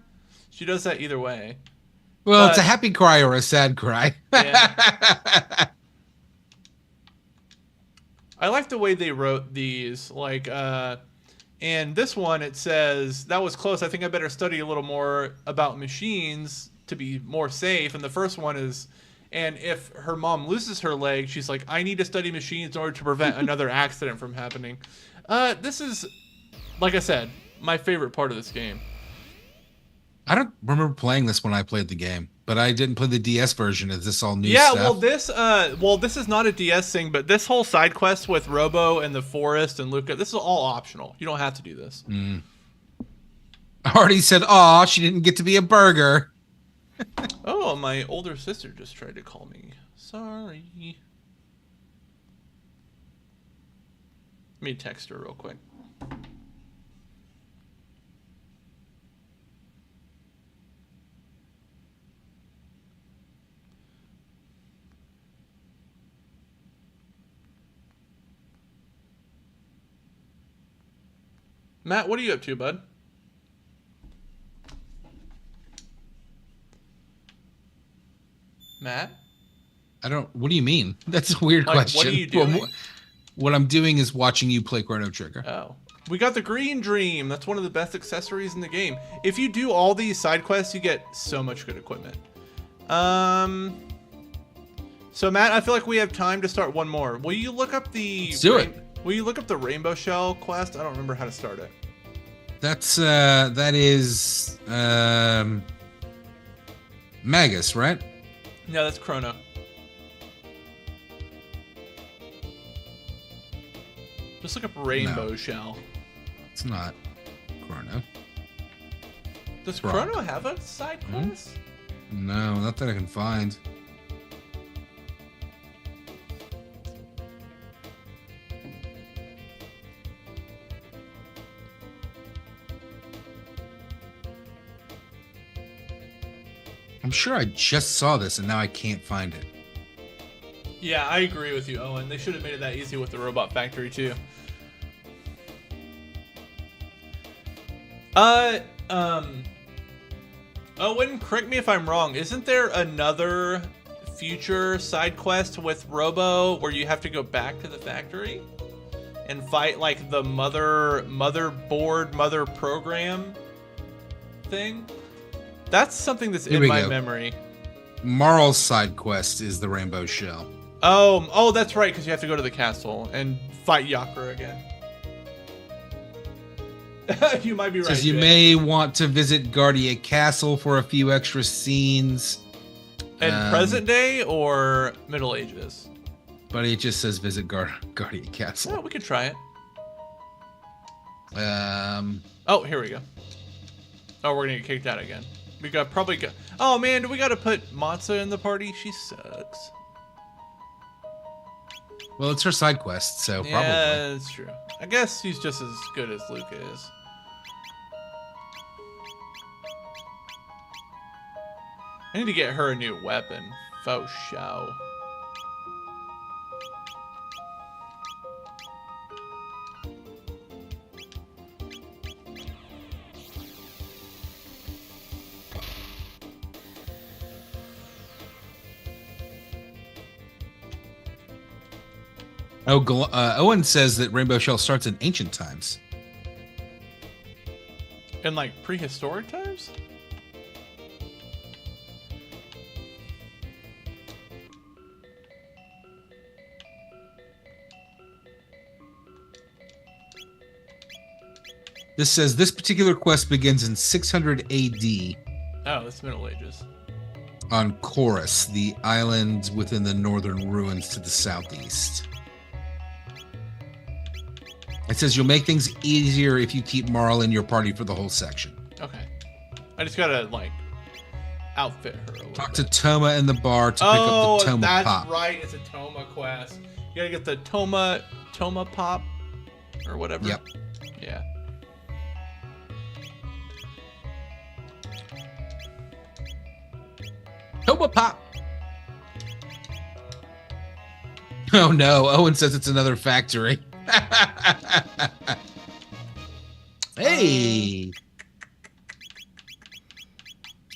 She does that either way. Well, But- it's a happy cry or a sad cry. Yeah. I like the way they wrote these. Like, and this one, it says, that was close. I think I better study a little more about machines to be more safe. And the first one is, and if her mom loses her leg, she's like, I need to study machines in order to prevent another accident from happening. This is, like I said, my favorite part of this game. I don't remember playing this when I played the game, but I didn't play the DS version. Is this all new Yeah, stuff? well, this is not a DS thing, but this whole side quest with Robo and the forest and Luca, this is all optional. You don't have to do this. Artie said, aw, she didn't get to be a burger. Oh, my older sister just tried to call me. Sorry. Let me text her real quick. Matt, what are you up to, bud? Matt? What do you mean? That's a weird Like, question. what are you doing? What I'm doing is watching you play Chrono Trigger. Oh. We got the Green Dream. That's one of the best accessories in the game. If you do all these side quests, you get so much good equipment. So Matt, I feel like we have time to start one more. Will you look up the Let's do it. Will you look up the Rainbow Shell quest? I don't remember how to start it. That is Magus, right? No, that's Chrono. Just look up Rainbow Shell. It's not Chrono. Does Wrong. Chrono have a side quest? No, not that I can find. I'm sure I just saw this and now I can't find it. Yeah, I agree with you, Owen. They should have made it that easy with the Robot Factory too. Owen, correct me if I'm wrong. Isn't there another future side quest with Robo where you have to go back to the factory and fight like the mother program thing? That's something that's Here in we my go. memory. Marl's side quest is the Rainbow Shell. Oh, that's right, because you have to go to the castle and fight Yakura again. You might be right. Says you Jay. may want to visit Guardia Castle for a few extra scenes. And present day or Middle Ages? But it just says visit Guardian Castle. Oh, we could try it. Um, Oh, here we go. Oh, we're gonna get kicked out again. We got probably got. Oh man, do we gotta put Matza in the party? She sucks. well, it's her side quest, so Yeah, probably. that's true. I guess she's just as good as Luke is. I need to get her a new weapon. Faux show. Oh, Owen says that Rainbow Shell starts in ancient times. In like prehistoric times? This says this particular quest begins in 600 AD Oh, that's Middle Ages. on Chorus, the island within the northern ruins to the southeast. It says you'll make things easier if you keep Marl in your party for the whole section. Okay. I just gotta like outfit her a little Talk bit. to Toma in the bar to pick up the Toma that's Pop. right. It's a Toma quest. You gotta get the Toma Pop or whatever. Yep. Yeah. Toma Pop. Oh no, Owen says it's another factory. Hey.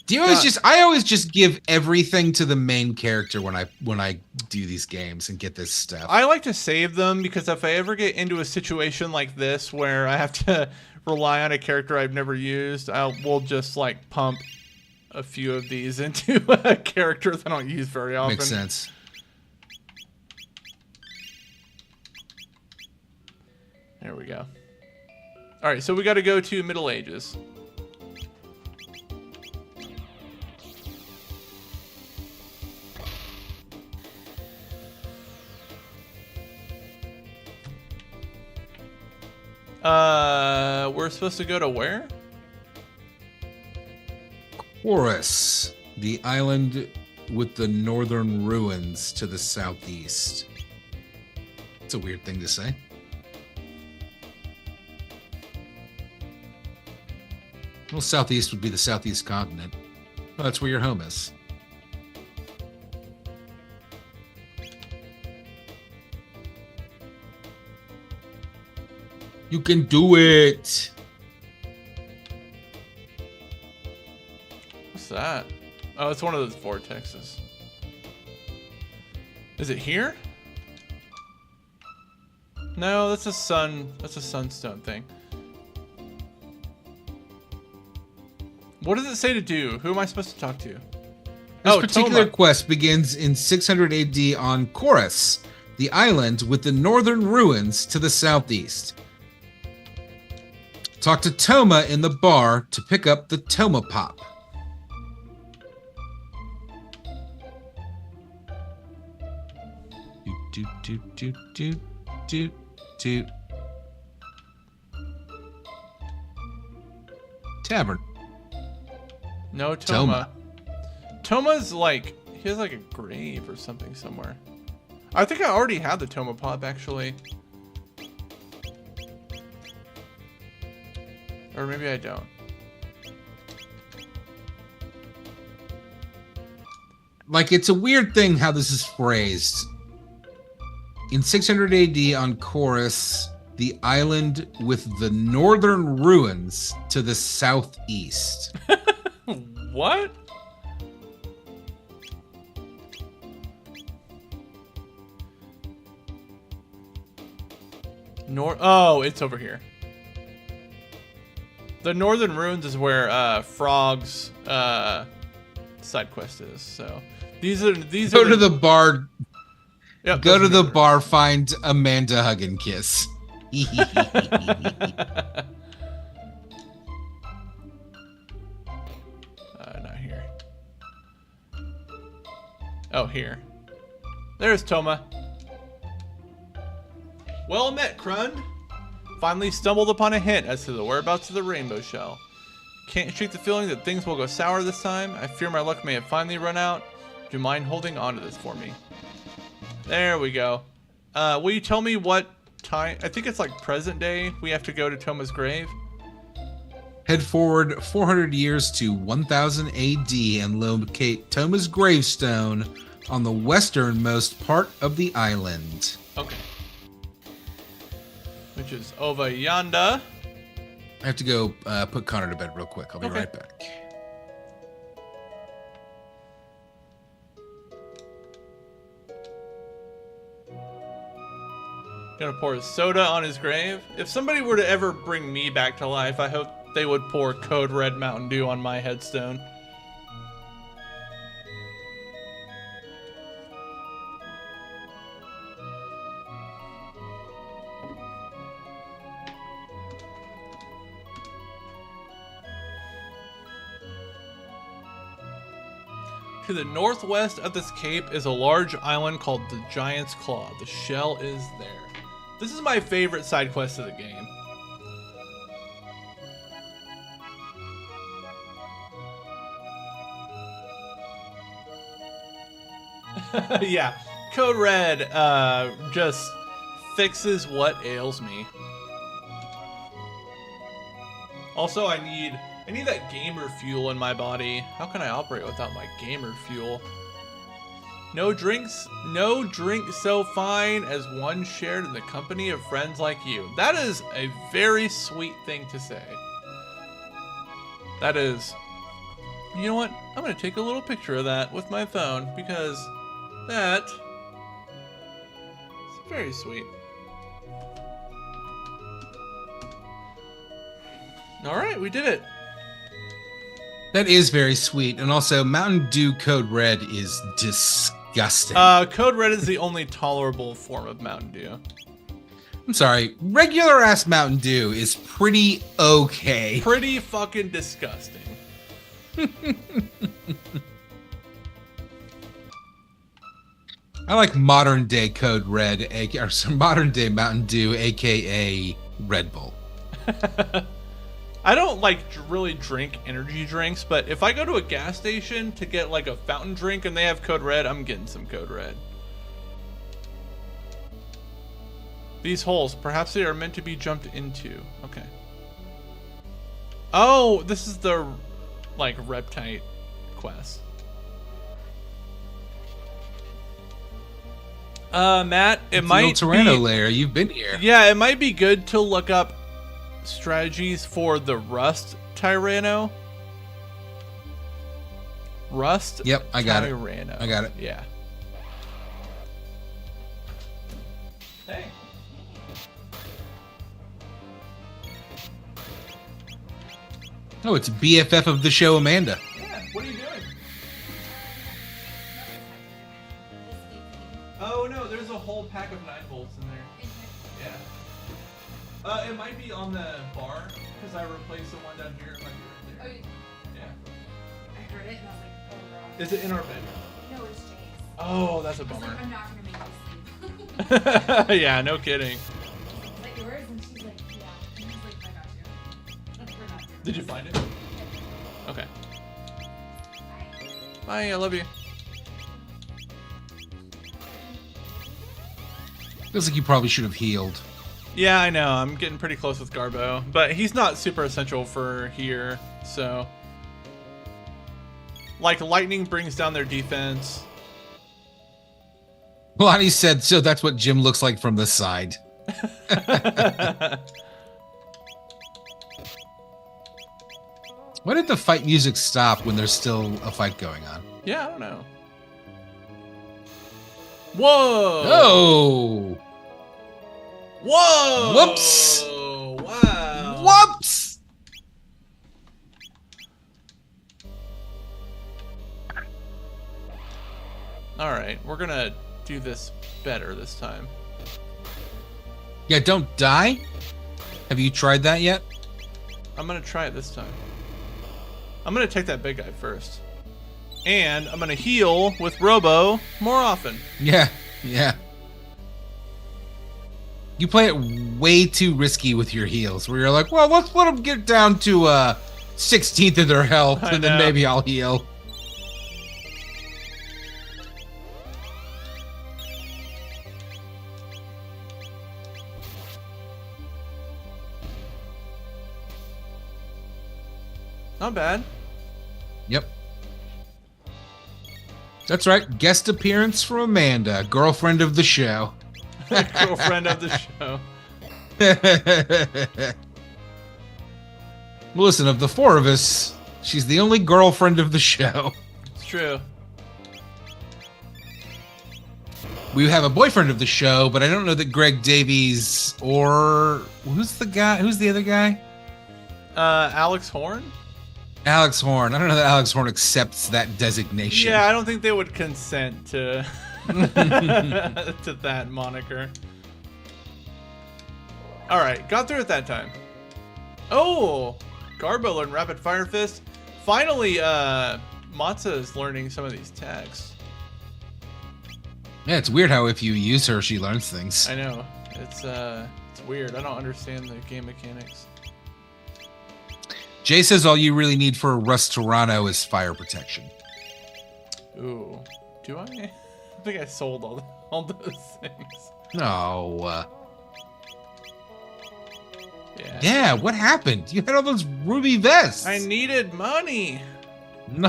Do you always I always just give everything to the main character when I do these games and get this stuff. I like to save them because if I ever get into a situation like this where I have to rely on a character I've never used, we'll just like pump a few of these into characters I don't use very often. Makes sense. There we go. All right, so we got to go to Middle Ages. We're supposed to go to where? Chorus, the island with the northern ruins to the southeast. It's a weird thing to say. Well, southeast would be the southeast continent. Well, that's where your home is. You can do it. What's that? Oh, it's one of those vortexes. Is it here? No, that's a sun. That's a sunstone thing. What does it say to do? Who am I supposed to talk to? This particular Toma. quest begins in 600 AD on Chorus, the island with the northern ruins to the southeast. Talk to Toma in the bar to pick up the Toma Pop. Doot, doot, doot, doot, doot, doot. Tavern. No, Toma. Toma's like, he has like a grave or something somewhere. I think I already had the Toma Pop actually. Or maybe I don't. Like, it's a weird thing how this is phrased. In 600 AD on Chorus, the island with the northern ruins to the southeast. What? Oh, it's over here. The Northern Ruins is where Frog's side quest is. So these are Go to the bar. Yep, Go those to are the bar. Find Amanda, hug and kiss. Not here. Oh, here. There's Toma. Well met, Krund. Finally stumbled upon a hint as to the whereabouts of the rainbow shell. Can't shake the feeling that things will go sour this time. I fear my luck may have finally run out. Do you mind holding on to this for me? There we go. Will you tell me what time? I think it's like present day. We have to go to Toma's grave. Head forward 400 years to 1000 AD and locate Toma's gravestone on the westernmost part of the island. Okay. Which is over yonder. I have to go put Connor to bed real quick. I'll be Okay. right back. Gonna pour soda on his grave. If somebody were to ever bring me back to life, I hope they would pour Code Red Mountain Dew on my headstone. To the northwest of this cape is a large island called the Giant's Claw. The shell is there. This is my favorite side quest of the game. Yeah, Code Red just fixes what ails me. Also, I need that gamer fuel in my body. How can I operate without my gamer fuel? No drink so fine as one shared in the company of friends like you. That is a very sweet thing to say. That is, you know what? I'm gonna take a little picture of that with my phone because that is very sweet. All right, we did it. That is very sweet. And also, Mountain Dew Code Red is disgusting. Code Red is the only tolerable form of Mountain Dew. I'm sorry. Regular ass Mountain Dew is pretty okay. Pretty fucking disgusting. I like modern day Code Red, or some modern day Mountain Dew, aka Red Bull. I don't like really drink energy drinks, but if I go to a gas station to get like a fountain drink and they have Code Red, I'm getting some Code Red. These holes, perhaps they are meant to be jumped into. Okay. Oh, this is the like Reptite quest. Matt, it might Tyranno be lair. You've been here. Yeah, it might be good to look up strategies for the Rust Tyranno. Rust. Yep, I got it. Tyranno. I got it. Yeah. Hey. Oh, it's BFF of the show, Amanda. Yeah. What are you doing? Oh no, there's a whole pack of 9 volts in there. Yeah. It might be on the bar because I replaced the one down here. It might be right there. Yeah. I heard it and I was like, oh god. Is it in our bedroom? No, it's Jay's. Oh, that's a I was bummer. like, I'm not gonna make you sleep. Yeah, no kidding. Is that yours? And she's like, yeah. And he's like, I got you. We're not doing Did you find it? Okay. Bye, I love you. Feels like you probably should have healed. Yeah, I know. I'm getting pretty close with Garbo, but he's not super essential for here, so. Like, lightning brings down their defense. Lonnie said, so that's what Jim looks like from the side. Why did the fight music stop when there's still a fight going on? Yeah, I don't know. Whoa! Oh! Whoa! Whoops! Wow! Whoops! Alright, we're gonna do this better this time. Yeah, don't die? Have you tried that yet? I'm gonna try it this time. I'm gonna take that big guy first. And I'm gonna heal with Robo more often. Yeah, yeah. You play it way too risky with your heals, where you're like, well, let's let them get down to 16th of their health, I and then know. maybe I'll heal. Not bad. Yep. That's right. Guest appearance from Amanda, girlfriend of the show. Girlfriend of the show. Well, listen, of the four of us, she's the only girlfriend of the show. It's true. We have a boyfriend of the show, but I don't know that Greg Davies or who's the other guy? Alex Horn? Alex Horn. I don't know that Alex Horn accepts that designation. Yeah, I don't think they would consent to to that moniker. All right, got through it that time. Oh, Garbo learned Rapid Fire Fist. Finally, Matza is learning some of these tags. Yeah, it's weird how if you use her, she learns things. I know. It's weird. I don't understand the game mechanics. Jay says all you really need for Rust Toronto is fire protection. Ooh, do I? I think I sold all those things. No. Yeah. Yeah, what happened? You had all those ruby vests. I needed money. No.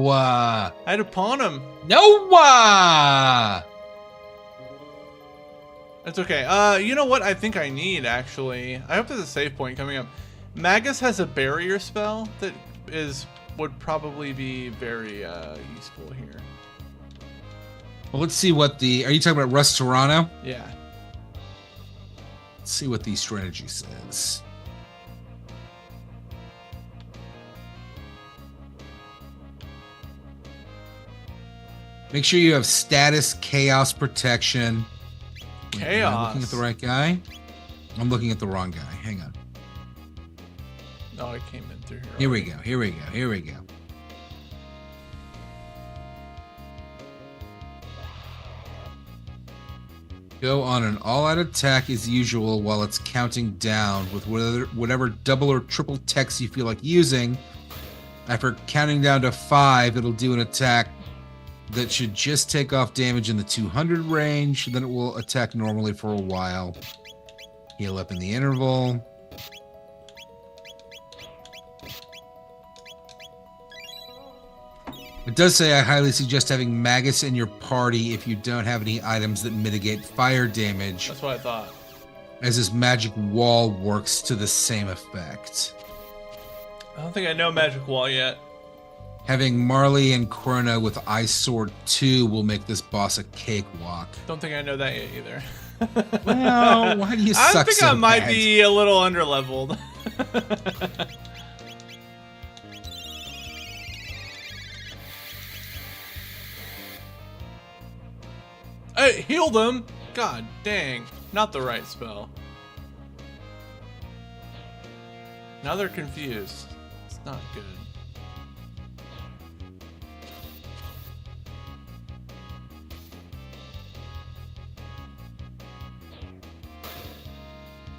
I had to pawn them. No. It's okay. You know what I think I need, actually? I hope there's a save point coming up. Magus has a barrier spell that would probably be very useful here. Well, let's see what are you talking about Rust Toronto? Yeah. Let's see what the strategy says. Make sure you have status chaos protection. Wait, am I looking at the right guy? I'm looking at the wrong guy. Hang on. Oh, I came in through here. Here we go. Here we go. Here we go. Go on an all-out attack as usual while it's counting down with whatever double or triple text you feel like using. After counting down to 5, it'll do an attack that should just take off damage in the 200 range. Then it will attack normally for a while. Heal up in the interval. It does say I highly suggest having Magus in your party if you don't have any items that mitigate fire damage, That's what I thought. as his magic wall works to the same effect. I don't think I know Magic Wall yet. Having Marley and Chrono with Ice Sword 2 will make this boss a cakewalk. Don't think I know that yet either. Well, why do you I suck think so I might bad? be a little underleveled. Hey, heal them! God dang, not the right spell. Now they're confused. It's not good.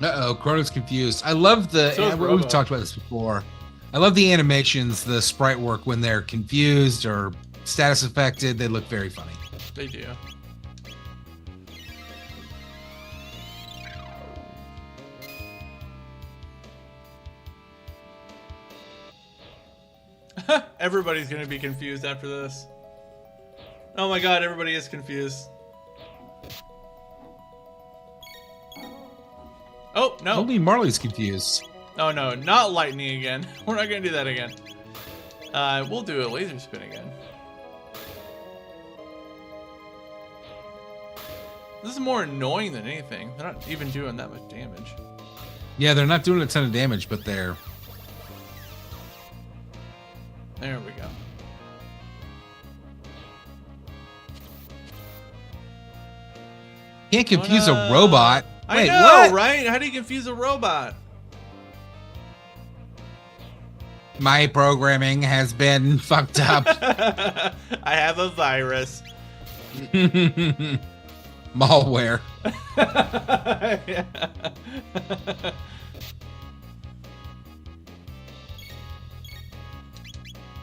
Uh-oh, Chrono's confused. I love the... So is we've Robo. talked about this before. I love the animations, the sprite work when they're confused or status affected. They look very funny. They do. Everybody's gonna be confused after this. Oh my god, everybody is confused. Oh, no. Only Marley's confused. Oh no, not lightning again. We're not gonna do that again. We'll do a laser spin again. This is more annoying than anything. They're not even doing that much damage. Yeah, they're not doing a ton of damage, but they're... There we go. Can't confuse a robot. I Wait, know, what? right? How do you confuse a robot? My programming has been fucked up. I have a virus. Malware. Yeah.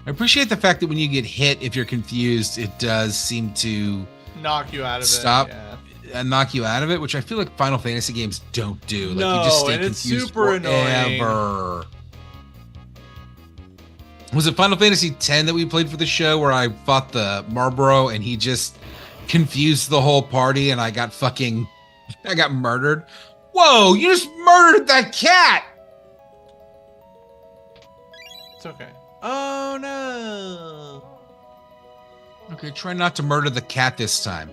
I appreciate the fact that when you get hit, if you're confused, it does seem to Knock you out of stop it. Yeah. and knock you out of it, which I feel like Final Fantasy games don't do. Like No, you just stay and it's confused super annoying. forever. Was it Final Fantasy X that we played for the show where I fought the Marlboro and he just confused the whole party and I got murdered? Whoa, you just murdered that cat! It's okay. Oh no. Okay, try not to murder the cat this time.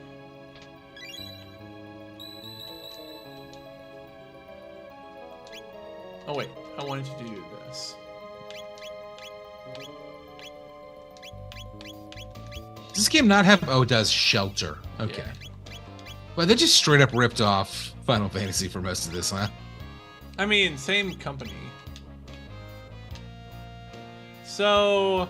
Oh wait, I wanted to do this. Does this game not have... Oh, it does. Shelter. Okay. Yeah. Well, they just straight up ripped off Final Fantasy for most of this, huh? I mean, same company. So,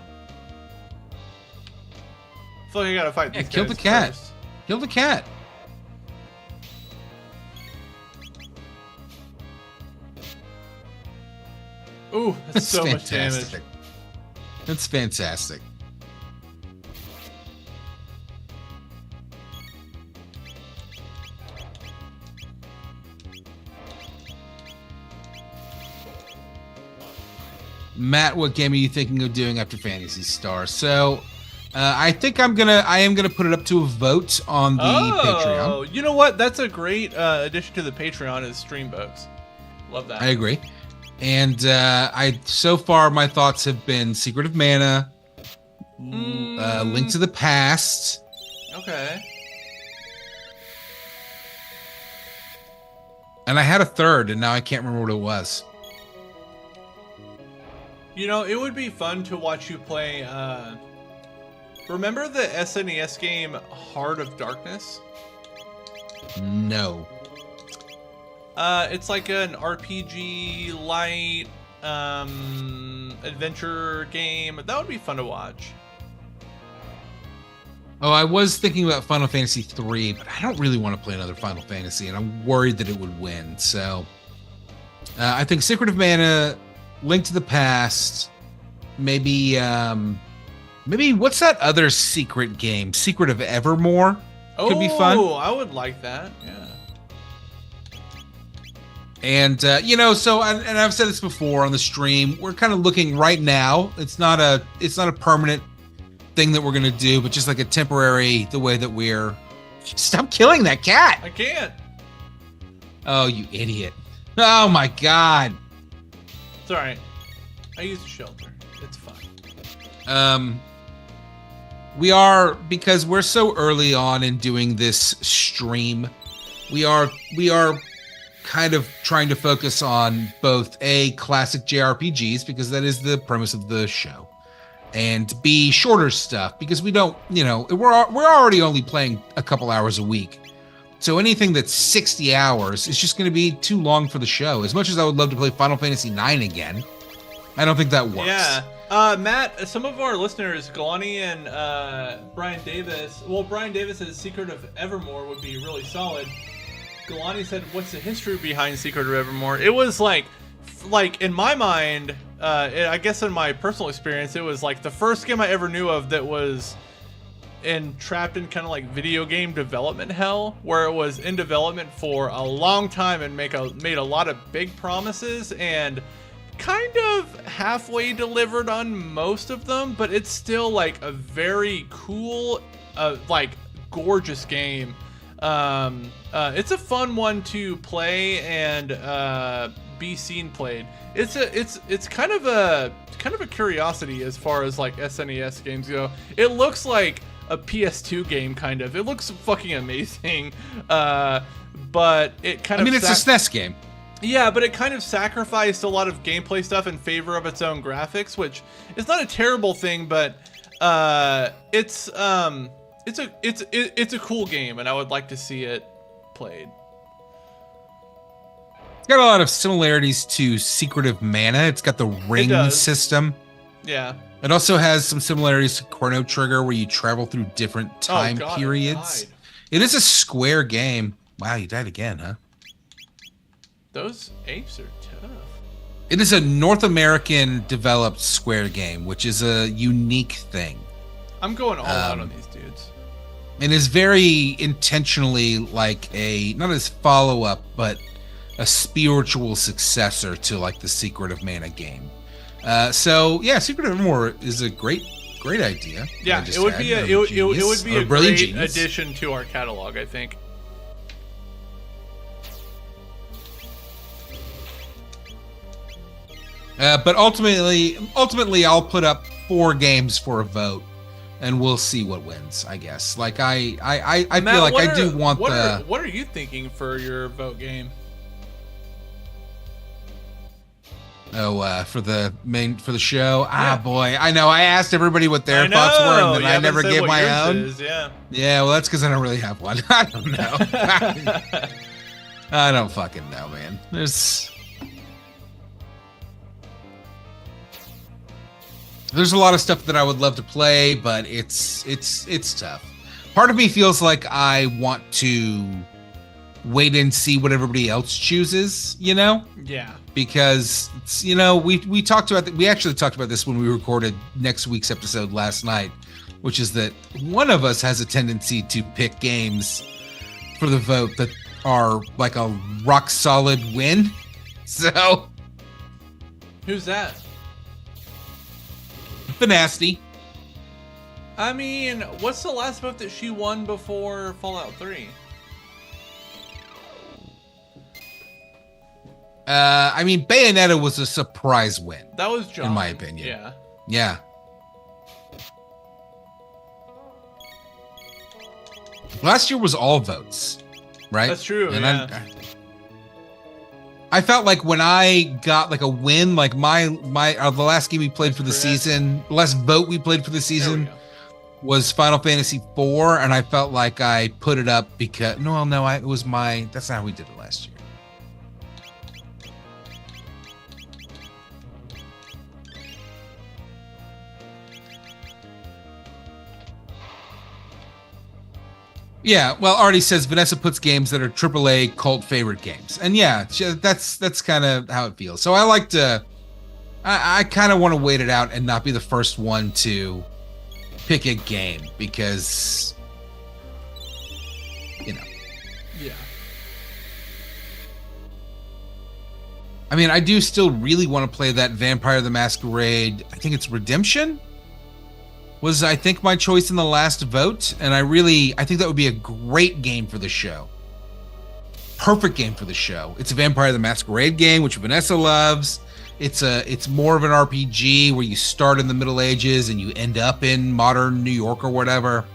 I feel like I gotta fight Yeah, these kill guys the cat. first. Kill the cat. Ooh, that's so much damage. fantastic. That's fantastic. Matt, what game are you thinking of doing after Phantasy Star? So, I think I am gonna put it up to a vote on the Patreon. Oh, you know what? That's a great addition to the Patreon is stream votes. Love that. I agree. And so far my thoughts have been Secret of Mana, Link to the Past. Okay. And I had a third, and now I can't remember what it was. You know, it would be fun to watch you play. Remember the SNES game Heart of Darkness? No. It's like an RPG light adventure game. That would be fun to watch. Oh, I was thinking about Final Fantasy 3, but I don't really want to play another Final Fantasy, and I'm worried that it would win. So, I think Secret of Mana, Link to the Past, maybe what's that other secret game? Secret of Evermore could be fun. Oh, I would like that. Yeah. And so I've said this before on the stream. We're kind of looking right now. It's not a permanent thing that we're gonna do, but just like a temporary. The way that we're stop killing that cat. I can't. Oh, you idiot! Oh my god. It's all right. I use a shelter. It's fine. We are, because we're so early on in doing this stream, we are kind of trying to focus on both A, classic JRPGs, because that is the premise of the show, and B, shorter stuff, because we don't, we're already only playing a couple hours a week. So anything that's 60 hours is just going to be too long for the show. As much as I would love to play Final Fantasy IX again, I don't think that works. Yeah. Matt, some of our listeners, Galani and Brian Davis. Well, Brian Davis says Secret of Evermore would be really solid. Galani said, "What's the history behind Secret of Evermore?" It was like in my mind, I guess in my personal experience, it was like the first game I ever knew of that was trapped in kind of like video game development hell, where it was in development for a long time and made a lot of big promises and kind of halfway delivered on most of them, but it's still like a very cool, like gorgeous game. It's a fun one to play and be seen played. It's kind of a curiosity as far as like SNES games go. It looks like a PS2 game kind of. It looks fucking amazing. But it kind of it's a SNES game. Yeah, but it kind of sacrificed a lot of gameplay stuff in favor of its own graphics, which is not a terrible thing, but it's a cool game, and I would like to see it played. It's got a lot of similarities to Secret of Mana. It's got the ring system. Yeah. It also has some similarities to Chrono Trigger, where you travel through different time God, periods. it died. It is a square game. Wow, you died again, huh? Those apes are tough. It is a North American developed square game, which is a unique thing. I'm going all out on these dudes. And is very intentionally like not as follow-up, but a spiritual successor to like the Secret of Mana game. So yeah, Secret of Mana is a great idea. Yeah, it would be a brilliant great genius. addition to our catalog, I think. But ultimately, I'll put up 4 games for a vote, and we'll see what wins. I guess. Like I Matt, feel like I do want what the. What are you thinking for your vote game? For the show. Yeah. Ah, boy, I know. I asked everybody what their thoughts were, and then you I haven't never said gave what my yours own. is, yeah. Yeah, well, that's because I don't really have one. I don't know. I don't fucking know, man. There's a lot of stuff that I would love to play, but it's tough. Part of me feels like I want to wait and see what everybody else chooses, you know? Yeah. Because it's, you know, we talked about we actually talked about this when we recorded next week's episode last night, which is that one of us has a tendency to pick games for the vote that are like a rock solid win. So Who's that? Nasty. I mean, what's the last vote that she won before Fallout 3? I mean, Bayonetta was a surprise win. That was John. In my opinion. Yeah. Yeah. Last year was all votes, right? That's true. And Yeah. I felt like when I got like a win, like my the last game we played for the Correct. season, the last vote we played for the There we season go. was Final Fantasy IV, and I felt like I put it up because it was that's not how we did it last year. Yeah, well, Artie says Vanessa puts games that are AAA cult favorite games, and yeah, that's kind of how it feels. So I kind of want to wait it out and not be the first one to pick a game because, you know. Yeah. I mean, I do still really want to play that Vampire the Masquerade. I think it's Redemption. Was I think my choice in the last vote, and I think that would be a great game for the show. Perfect game for the show. It's a Vampire the Masquerade game, which Vanessa loves. It's more of an RPG where you start in the Middle Ages and you end up in modern New York or whatever.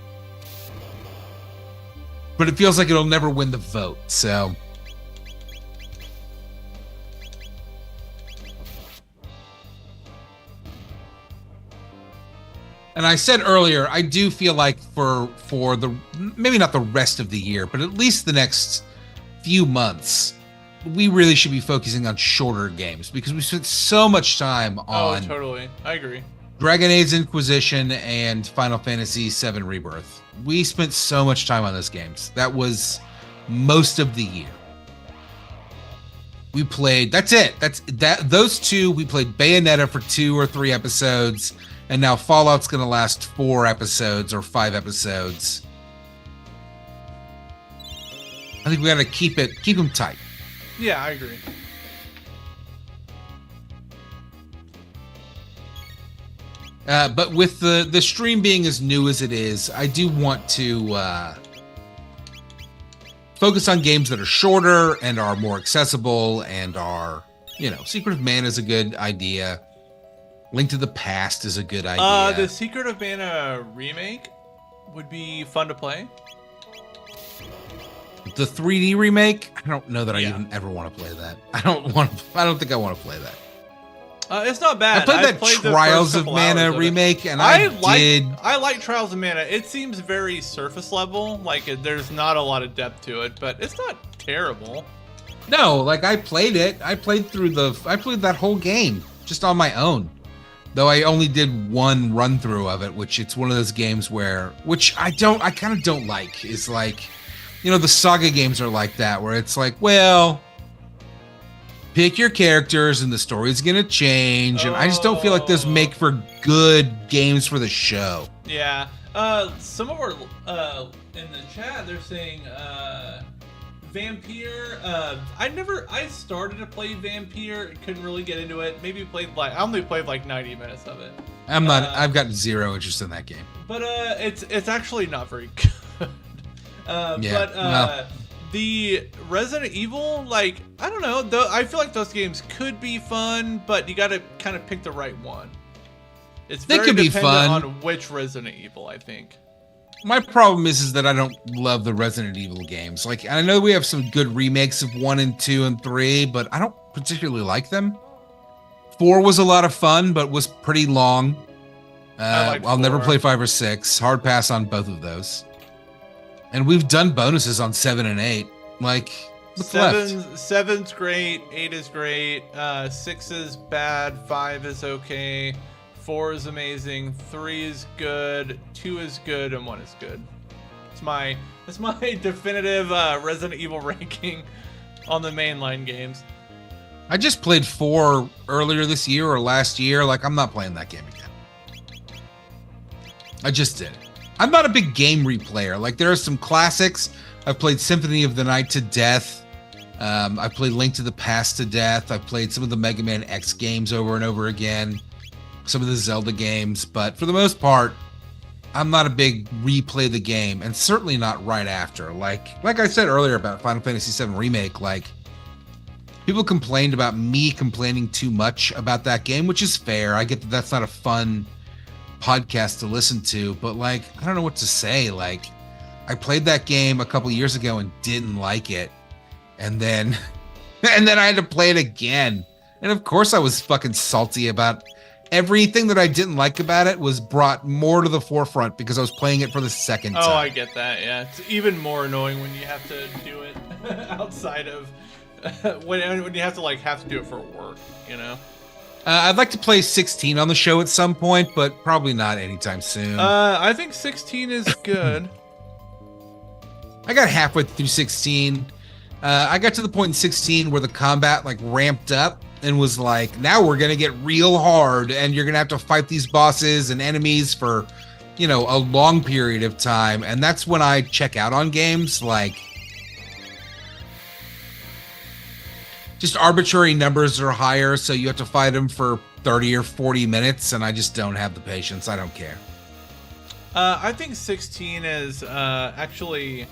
But it feels like it'll never win the vote, so. And I said earlier, I do feel like for the maybe not the rest of the year, but at least the next few months, we really should be focusing on shorter games because we spent so much time on Totally. I agree. Dragon Age Inquisition and Final Fantasy VII Rebirth. We spent so much time on those games. That was most of the year. We played, that's it. Those two, we played Bayonetta for 2 or 3 episodes. And now Fallout's going to last 4 episodes or 5 episodes. I think we got to keep them tight. Yeah, I agree. But with the stream being as new as it is, I do want to focus on games that are shorter and are more accessible and are, Secret of Mana is a good idea. Link to the Past is a good idea. The Secret of Mana remake would be fun to play. The 3D remake, I don't know that I even ever want to play that. I don't think I want to play that. It's not bad. I played that the Trials first of couple Mana hours of it. remake, and I I like Trials of Mana. It seems very surface level. Like there's not a lot of depth to it, but it's not terrible. No, like I played it. I played that whole game just on my own. Though I only did one run through of it, which it's one of those games which I kind of don't like, is like, the Saga games are like that, where it's like, well, pick your characters and the story's gonna change, and I just don't feel like those make for good games for the show. Yeah. Some of our in the chat, they're saying Vampire. I started to play Vampire, couldn't really get into it. Maybe I only played like 90 minutes of it. I've got zero interest in that game. But it's actually not very good. The Resident Evil, like, I don't know, though, I feel like those games could be fun, but you gotta kind of pick the right one. It's very dependent on which Resident Evil, I think. My problem is that I don't love the Resident Evil games. Like, I know we have some good remakes of 1 and 2 and 3, but I don't particularly like them. 4 was a lot of fun, but was pretty long. I'll never play 5 or 6. Hard pass on both of those. And we've done bonuses on 7 and 8. Like, what's left? 7's great, 8 is great, 6 is bad, 5 is okay, 4 is amazing, 3 is good, 2 is good, and 1 is good. That's my definitive Resident Evil ranking on the mainline games. I just played 4 earlier this year or last year. Like, I'm not playing that game again. I just did. I'm not a big game replayer. Like, there are some classics. I've played Symphony of the Night to death. I've played Link to the Past to death. I've played some of the Mega Man X games over and over again. Some of the Zelda games. But for the most part, I'm not a big replay the game. And certainly not right after. Like I said earlier about Final Fantasy VII Remake, like, people complained about me complaining too much about that game, which is fair. I get that that's not a fun podcast to listen to, but like, I don't know what to say. Like, I played that game a couple years ago and didn't like it, and then I had to play it again, and of course I was fucking salty about everything that I didn't like about it. Was brought more to the forefront because I was playing it for the second time. Oh, I get that. Yeah, it's even more annoying when you have to do it outside of when you have to do it for work, I'd like to play 16 on the show at some point, but probably not anytime soon. I think 16 is good. I got halfway through 16. I got to the point in 16 where the combat like ramped up and was like, now we're going to get real hard and you're going to have to fight these bosses and enemies for, a long period of time. And that's when I check out on games. Like, just arbitrary numbers are higher, so you have to fight them for 30 or 40 minutes, and I just don't have the patience. I don't care. I think 16 is actually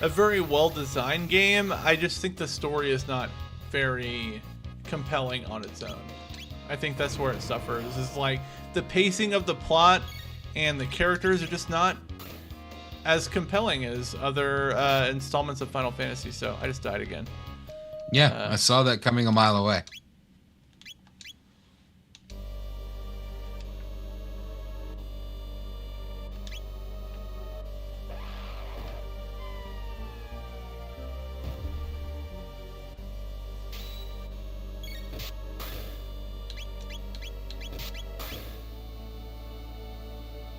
a very well-designed game. I just think the story is not very compelling on its own. I think that's where it suffers. Is like the pacing of the plot and the characters are just not as compelling as other installments of Final Fantasy, so I just died again. Yeah, I saw that coming a mile away.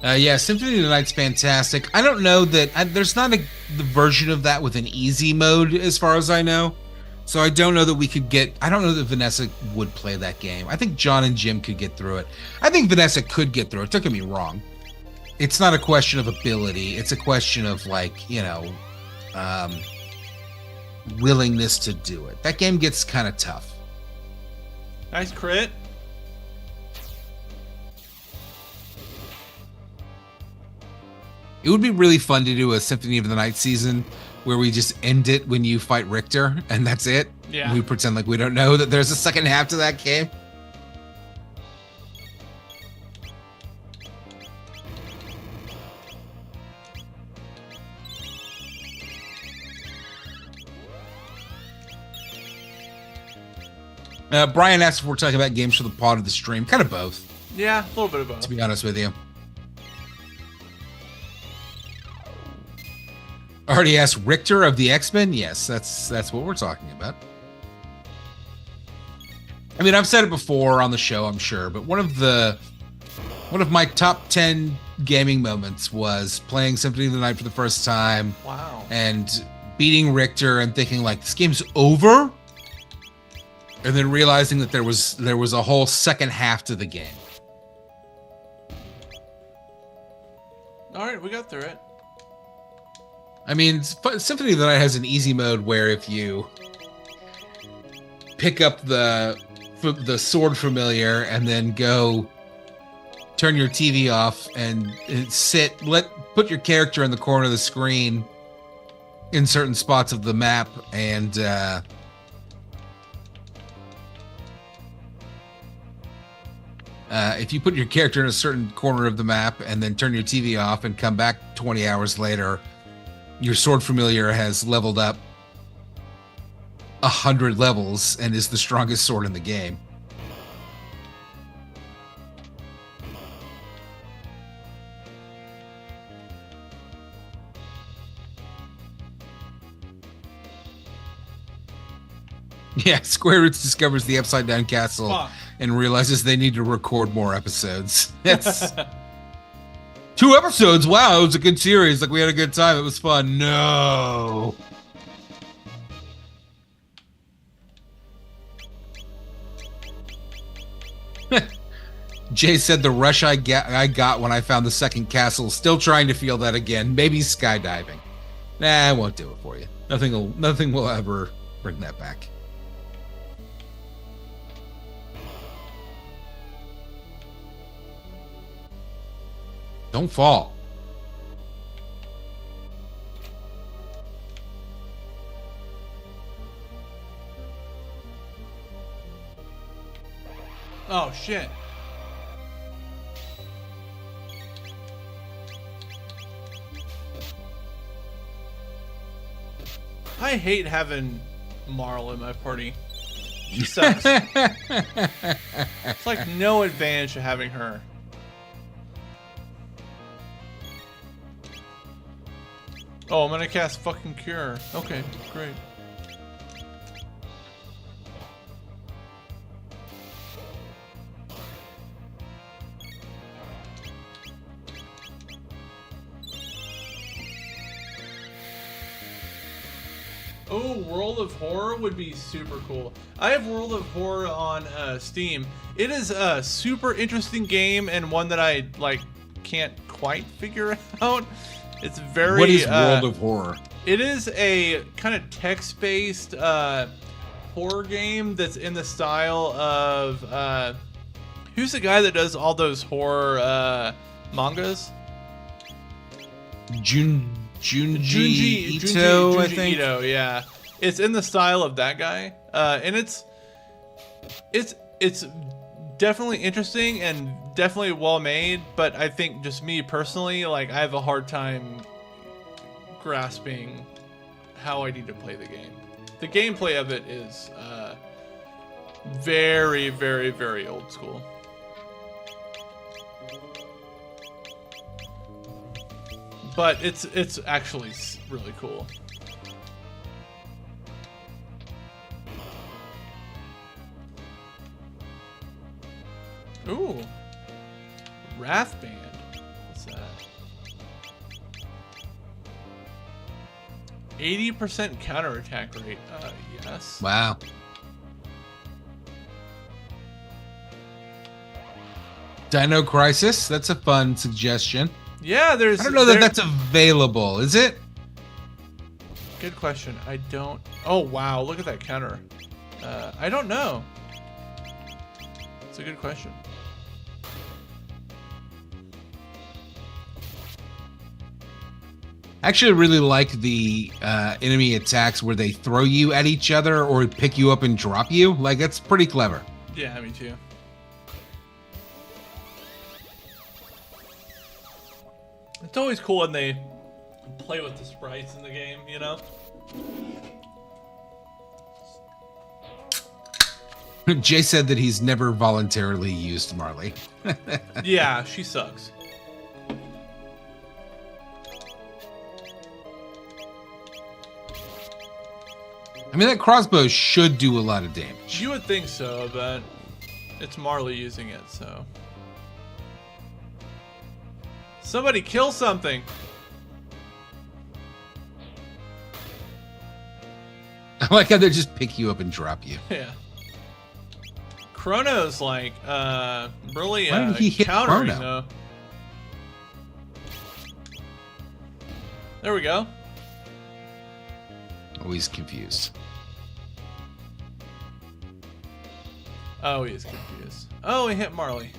Yeah, Symphony of the Night's fantastic. I don't know that there's not the version of that with an easy mode, as far as I know. So I don't know that we could get. I don't know that Vanessa would play that game. I think John and Jim could get through it. I think Vanessa could get through it. Don't get me wrong. It's not a question of ability. It's a question of willingness to do it. That game gets kind of tough. Nice crit. It would be really fun to do a Symphony of the Night season where we just end it when you fight Richter, and that's it. Yeah. We pretend like we don't know that there's a second half to that game. Brian asked if we're talking about games for the pod or the stream. Kind of both. Yeah, a little bit of both. To be honest with you. Already asked Richter of the X-Men. Yes, that's what we're talking about. I mean, I've said it before on the show, I'm sure, but one of the One of my top 10 gaming moments was playing Symphony of the Night for the first time Wow. and beating Richter and thinking like, this game's over? And then realizing that there was a whole second half to the game. All right, we got through it. I mean, Symphony of the Night has an easy mode where if you pick up the sword familiar and then go turn your TV off and put your character in the corner of the screen in certain spots of the map, and if you put your character in a certain corner of the map and then turn your TV off and come back 20 hours later, your sword familiar has leveled up 100 levels and is the strongest sword in the game. Yeah, Square Roots discovers the Upside Down Castle Fuck. and realizes they need to record more episodes. That's 2 episodes. Wow, it was a good series. Like, we had a good time. It was fun. No. Jay said the rush I got when I found the second castle. Still trying to feel that again. Maybe skydiving. Nah, I won't do it for you. Nothing will ever bring that back. Don't fall. Oh shit. I hate having Marl in my party. She sucks. It's like no advantage to having her. Oh, I'm gonna cast fucking Cure. Okay, great. Oh, World of Horror would be super cool. I have World of Horror on Steam. It is a super interesting game and one that I can't quite figure out. It's very. What is World of Horror? It is a kind of text-based horror game that's in the style of who's the guy that does all those horror mangas? Junji Ito, I think. Ito, yeah. It's in the style of that guy, and it's definitely interesting and definitely well made. But I think just me personally, I have a hard time grasping how I need to play the game. The gameplay of it is very, very, very old school. But it's actually really cool. Ooh. Wrath Band. What's that? 80% counterattack rate. Yes. Wow. Dino Crisis. That's a fun suggestion. Yeah, there's. I don't know that that's available. Is it? Good question. I don't. Oh wow! Look at that counter. I don't know. It's a good question. I actually really like the enemy attacks where they throw you at each other or pick you up and drop you. That's pretty clever. Yeah, me too. It's always cool when they play with the sprites in the game, you know? Jay said that he's never voluntarily used Marley. Yeah, she sucks. I mean, that crossbow should do a lot of damage. You would think so, but it's Marley using it, so. Somebody kill something. I like how they just pick you up and drop you. Yeah. Chrono's like really Why did he hit countering Chrono? though. There we go. Always confused. Oh, he is confused. Oh, he hit Marley.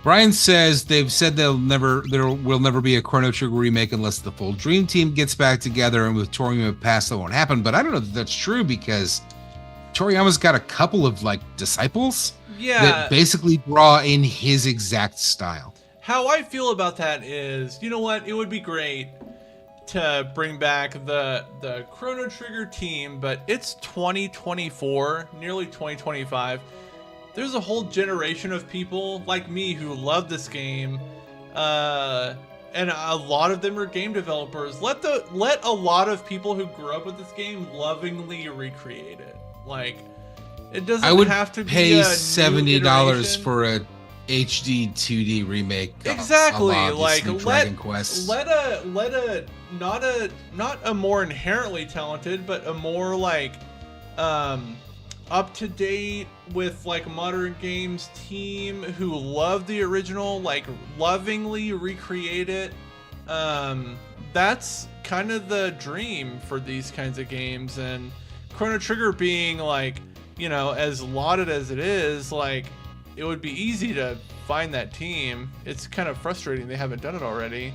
Brian says they've said there will never be a Chrono Trigger remake unless the full Dream Team gets back together, and with Toriyama past that won't happen. But I don't know that that's true because Toriyama's got a couple of like disciples Yeah. that basically draw in his exact style. How I feel about that is, you know what? It would be great to bring back the Chrono Trigger team, but it's 2024, nearly 2025. There's a whole generation of people like me who love this game, and a lot of them are game developers. Let a lot of people who grew up with this game lovingly recreate it. Like, it doesn't I would have to be pay a $70 iteration. for a HD 2D remake. Exactly, a la like this new Dragon Quest. let a not a more inherently talented, but a more like up to date with like modern games team who love the original, like lovingly recreate it. That's kind of the dream for these kinds of games, and Chrono Trigger being like, you know, as lauded as it is, like, it would be easy to find that team. It's kind of frustrating they haven't done it already.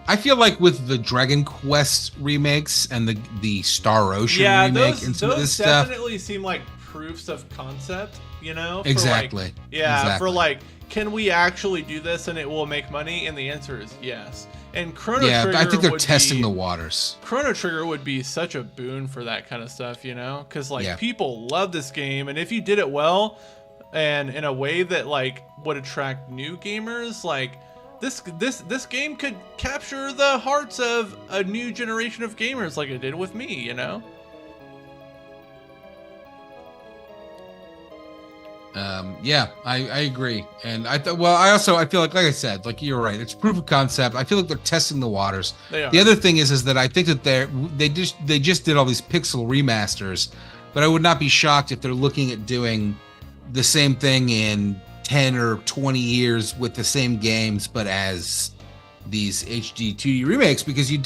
I feel like with the Dragon Quest remakes and the Star Ocean remake and some of this those stuff. definitely seem like proofs of concept, you know? For Exactly. Like, yeah, Exactly. for like, can we actually do this and it will make money? And the answer is yes. And Chrono Trigger I think they're would testing be, the waters. Chrono Trigger would be such a boon for that kind of stuff, you know? Because like Yeah. people love this game, and if you did it well and in a way that like would attract new gamers, like this game could capture the hearts of a new generation of gamers, like it did with me, you know? Yeah, I agree, and I feel like I said, like you're right. It's proof of concept. I feel like they're testing the waters. They are. The other thing is that I think that they just did all these pixel remasters, but I would not be shocked if they're looking at doing the same thing in 10 or 20 years with the same games, but as these HD 2D remakes, because it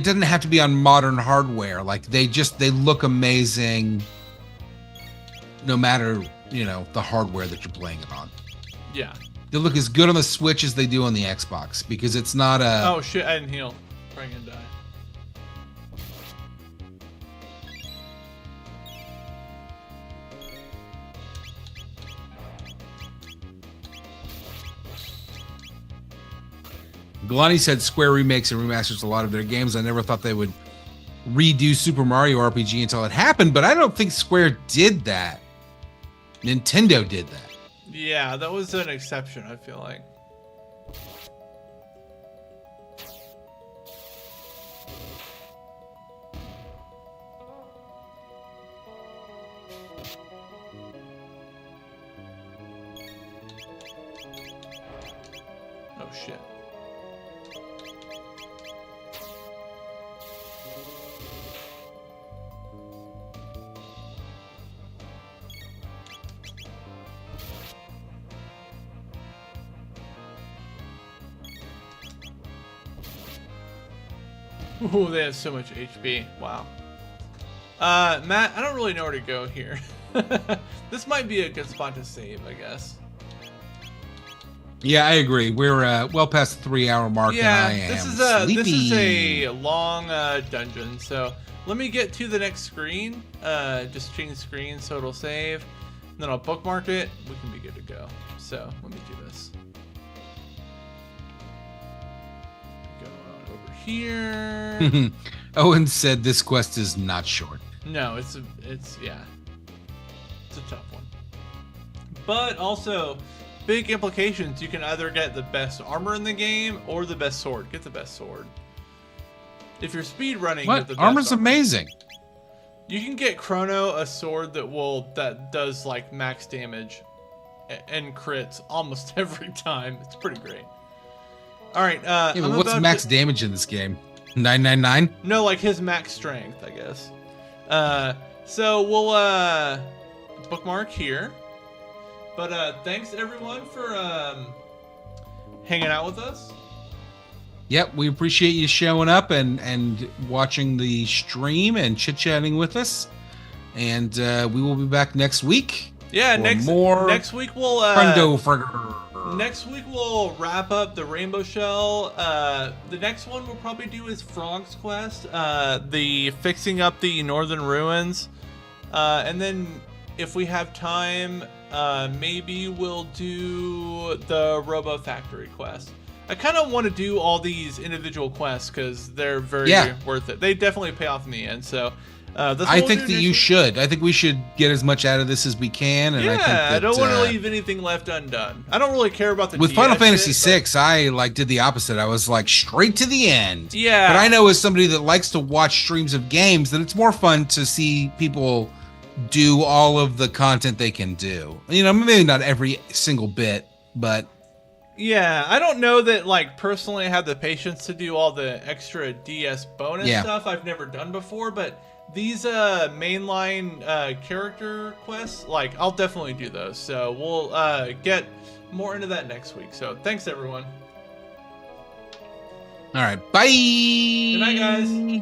doesn't have to be on modern hardware. Like they look amazing no matter, you know, the hardware that you're playing it on. Yeah. They look as good on the Switch as they do on the Xbox, because it's not a... Oh shit, I didn't heal. Probably gonna die. Galani said Square remakes and remasters a lot of their games. I never thought they would redo Super Mario RPG until it happened, but I don't think Square did that. Nintendo did that. Yeah, that was an exception, I feel like. Oh shit. Ooh, they have so much HP. Wow. Matt, I don't really know where to go here. This might be a good spot to save, I guess. Yeah, I agree. We're well past the 3-hour mark, Yeah, and I am this is sleepy. a long dungeon. So let me get to the next screen. Just change screen so it'll save. And then I'll bookmark it. We can be good to go. So let me do this. Go on over here. Owen said this quest is not short. No, it's a tough one. But also, big implications. You can either get the best armor in the game or the best sword. Get the best sword. If you're speed running, What? get the best Armor's armor. amazing. You can get Chrono a sword that does like max damage and crits almost every time. It's pretty great. All right. Yeah, but I'm what's about max to- damage in this game? 999? No, like his max strength, I guess. So we'll bookmark here. But thanks everyone for hanging out with us. Yep, we appreciate you showing up and watching the stream and chit-chatting with us. And we will be back next week. Yeah, for next week we'll Chrono Trigger. next week we'll wrap up the Rainbow Shell. The next one we'll probably do is Frog's Quest, the fixing up the Northern Ruins, and then if we have time, maybe we'll do the Robo Factory quest. I kind of want to do all these individual quests because they're very worth it. They definitely pay off in the end. So that's what I we'll think do that next you week. should. I think we should get as much out of this as we can. And Yeah, I think that, I don't want to leave anything left undone. I don't really care about the with DS Final Fantasy shit, VI, I like did the opposite. I was like straight to the end. Yeah. But I know as somebody that likes to watch streams of games that it's more fun to see people do all of the content they can do. You know, maybe not every single bit, but Yeah, I don't know that, like, personally I have the patience to do all the extra DS bonus stuff I've never done before, but these mainline character quests, like, I'll definitely do those. So we'll get more into that next week. So thanks, everyone. all right. Bye. Good night, guys.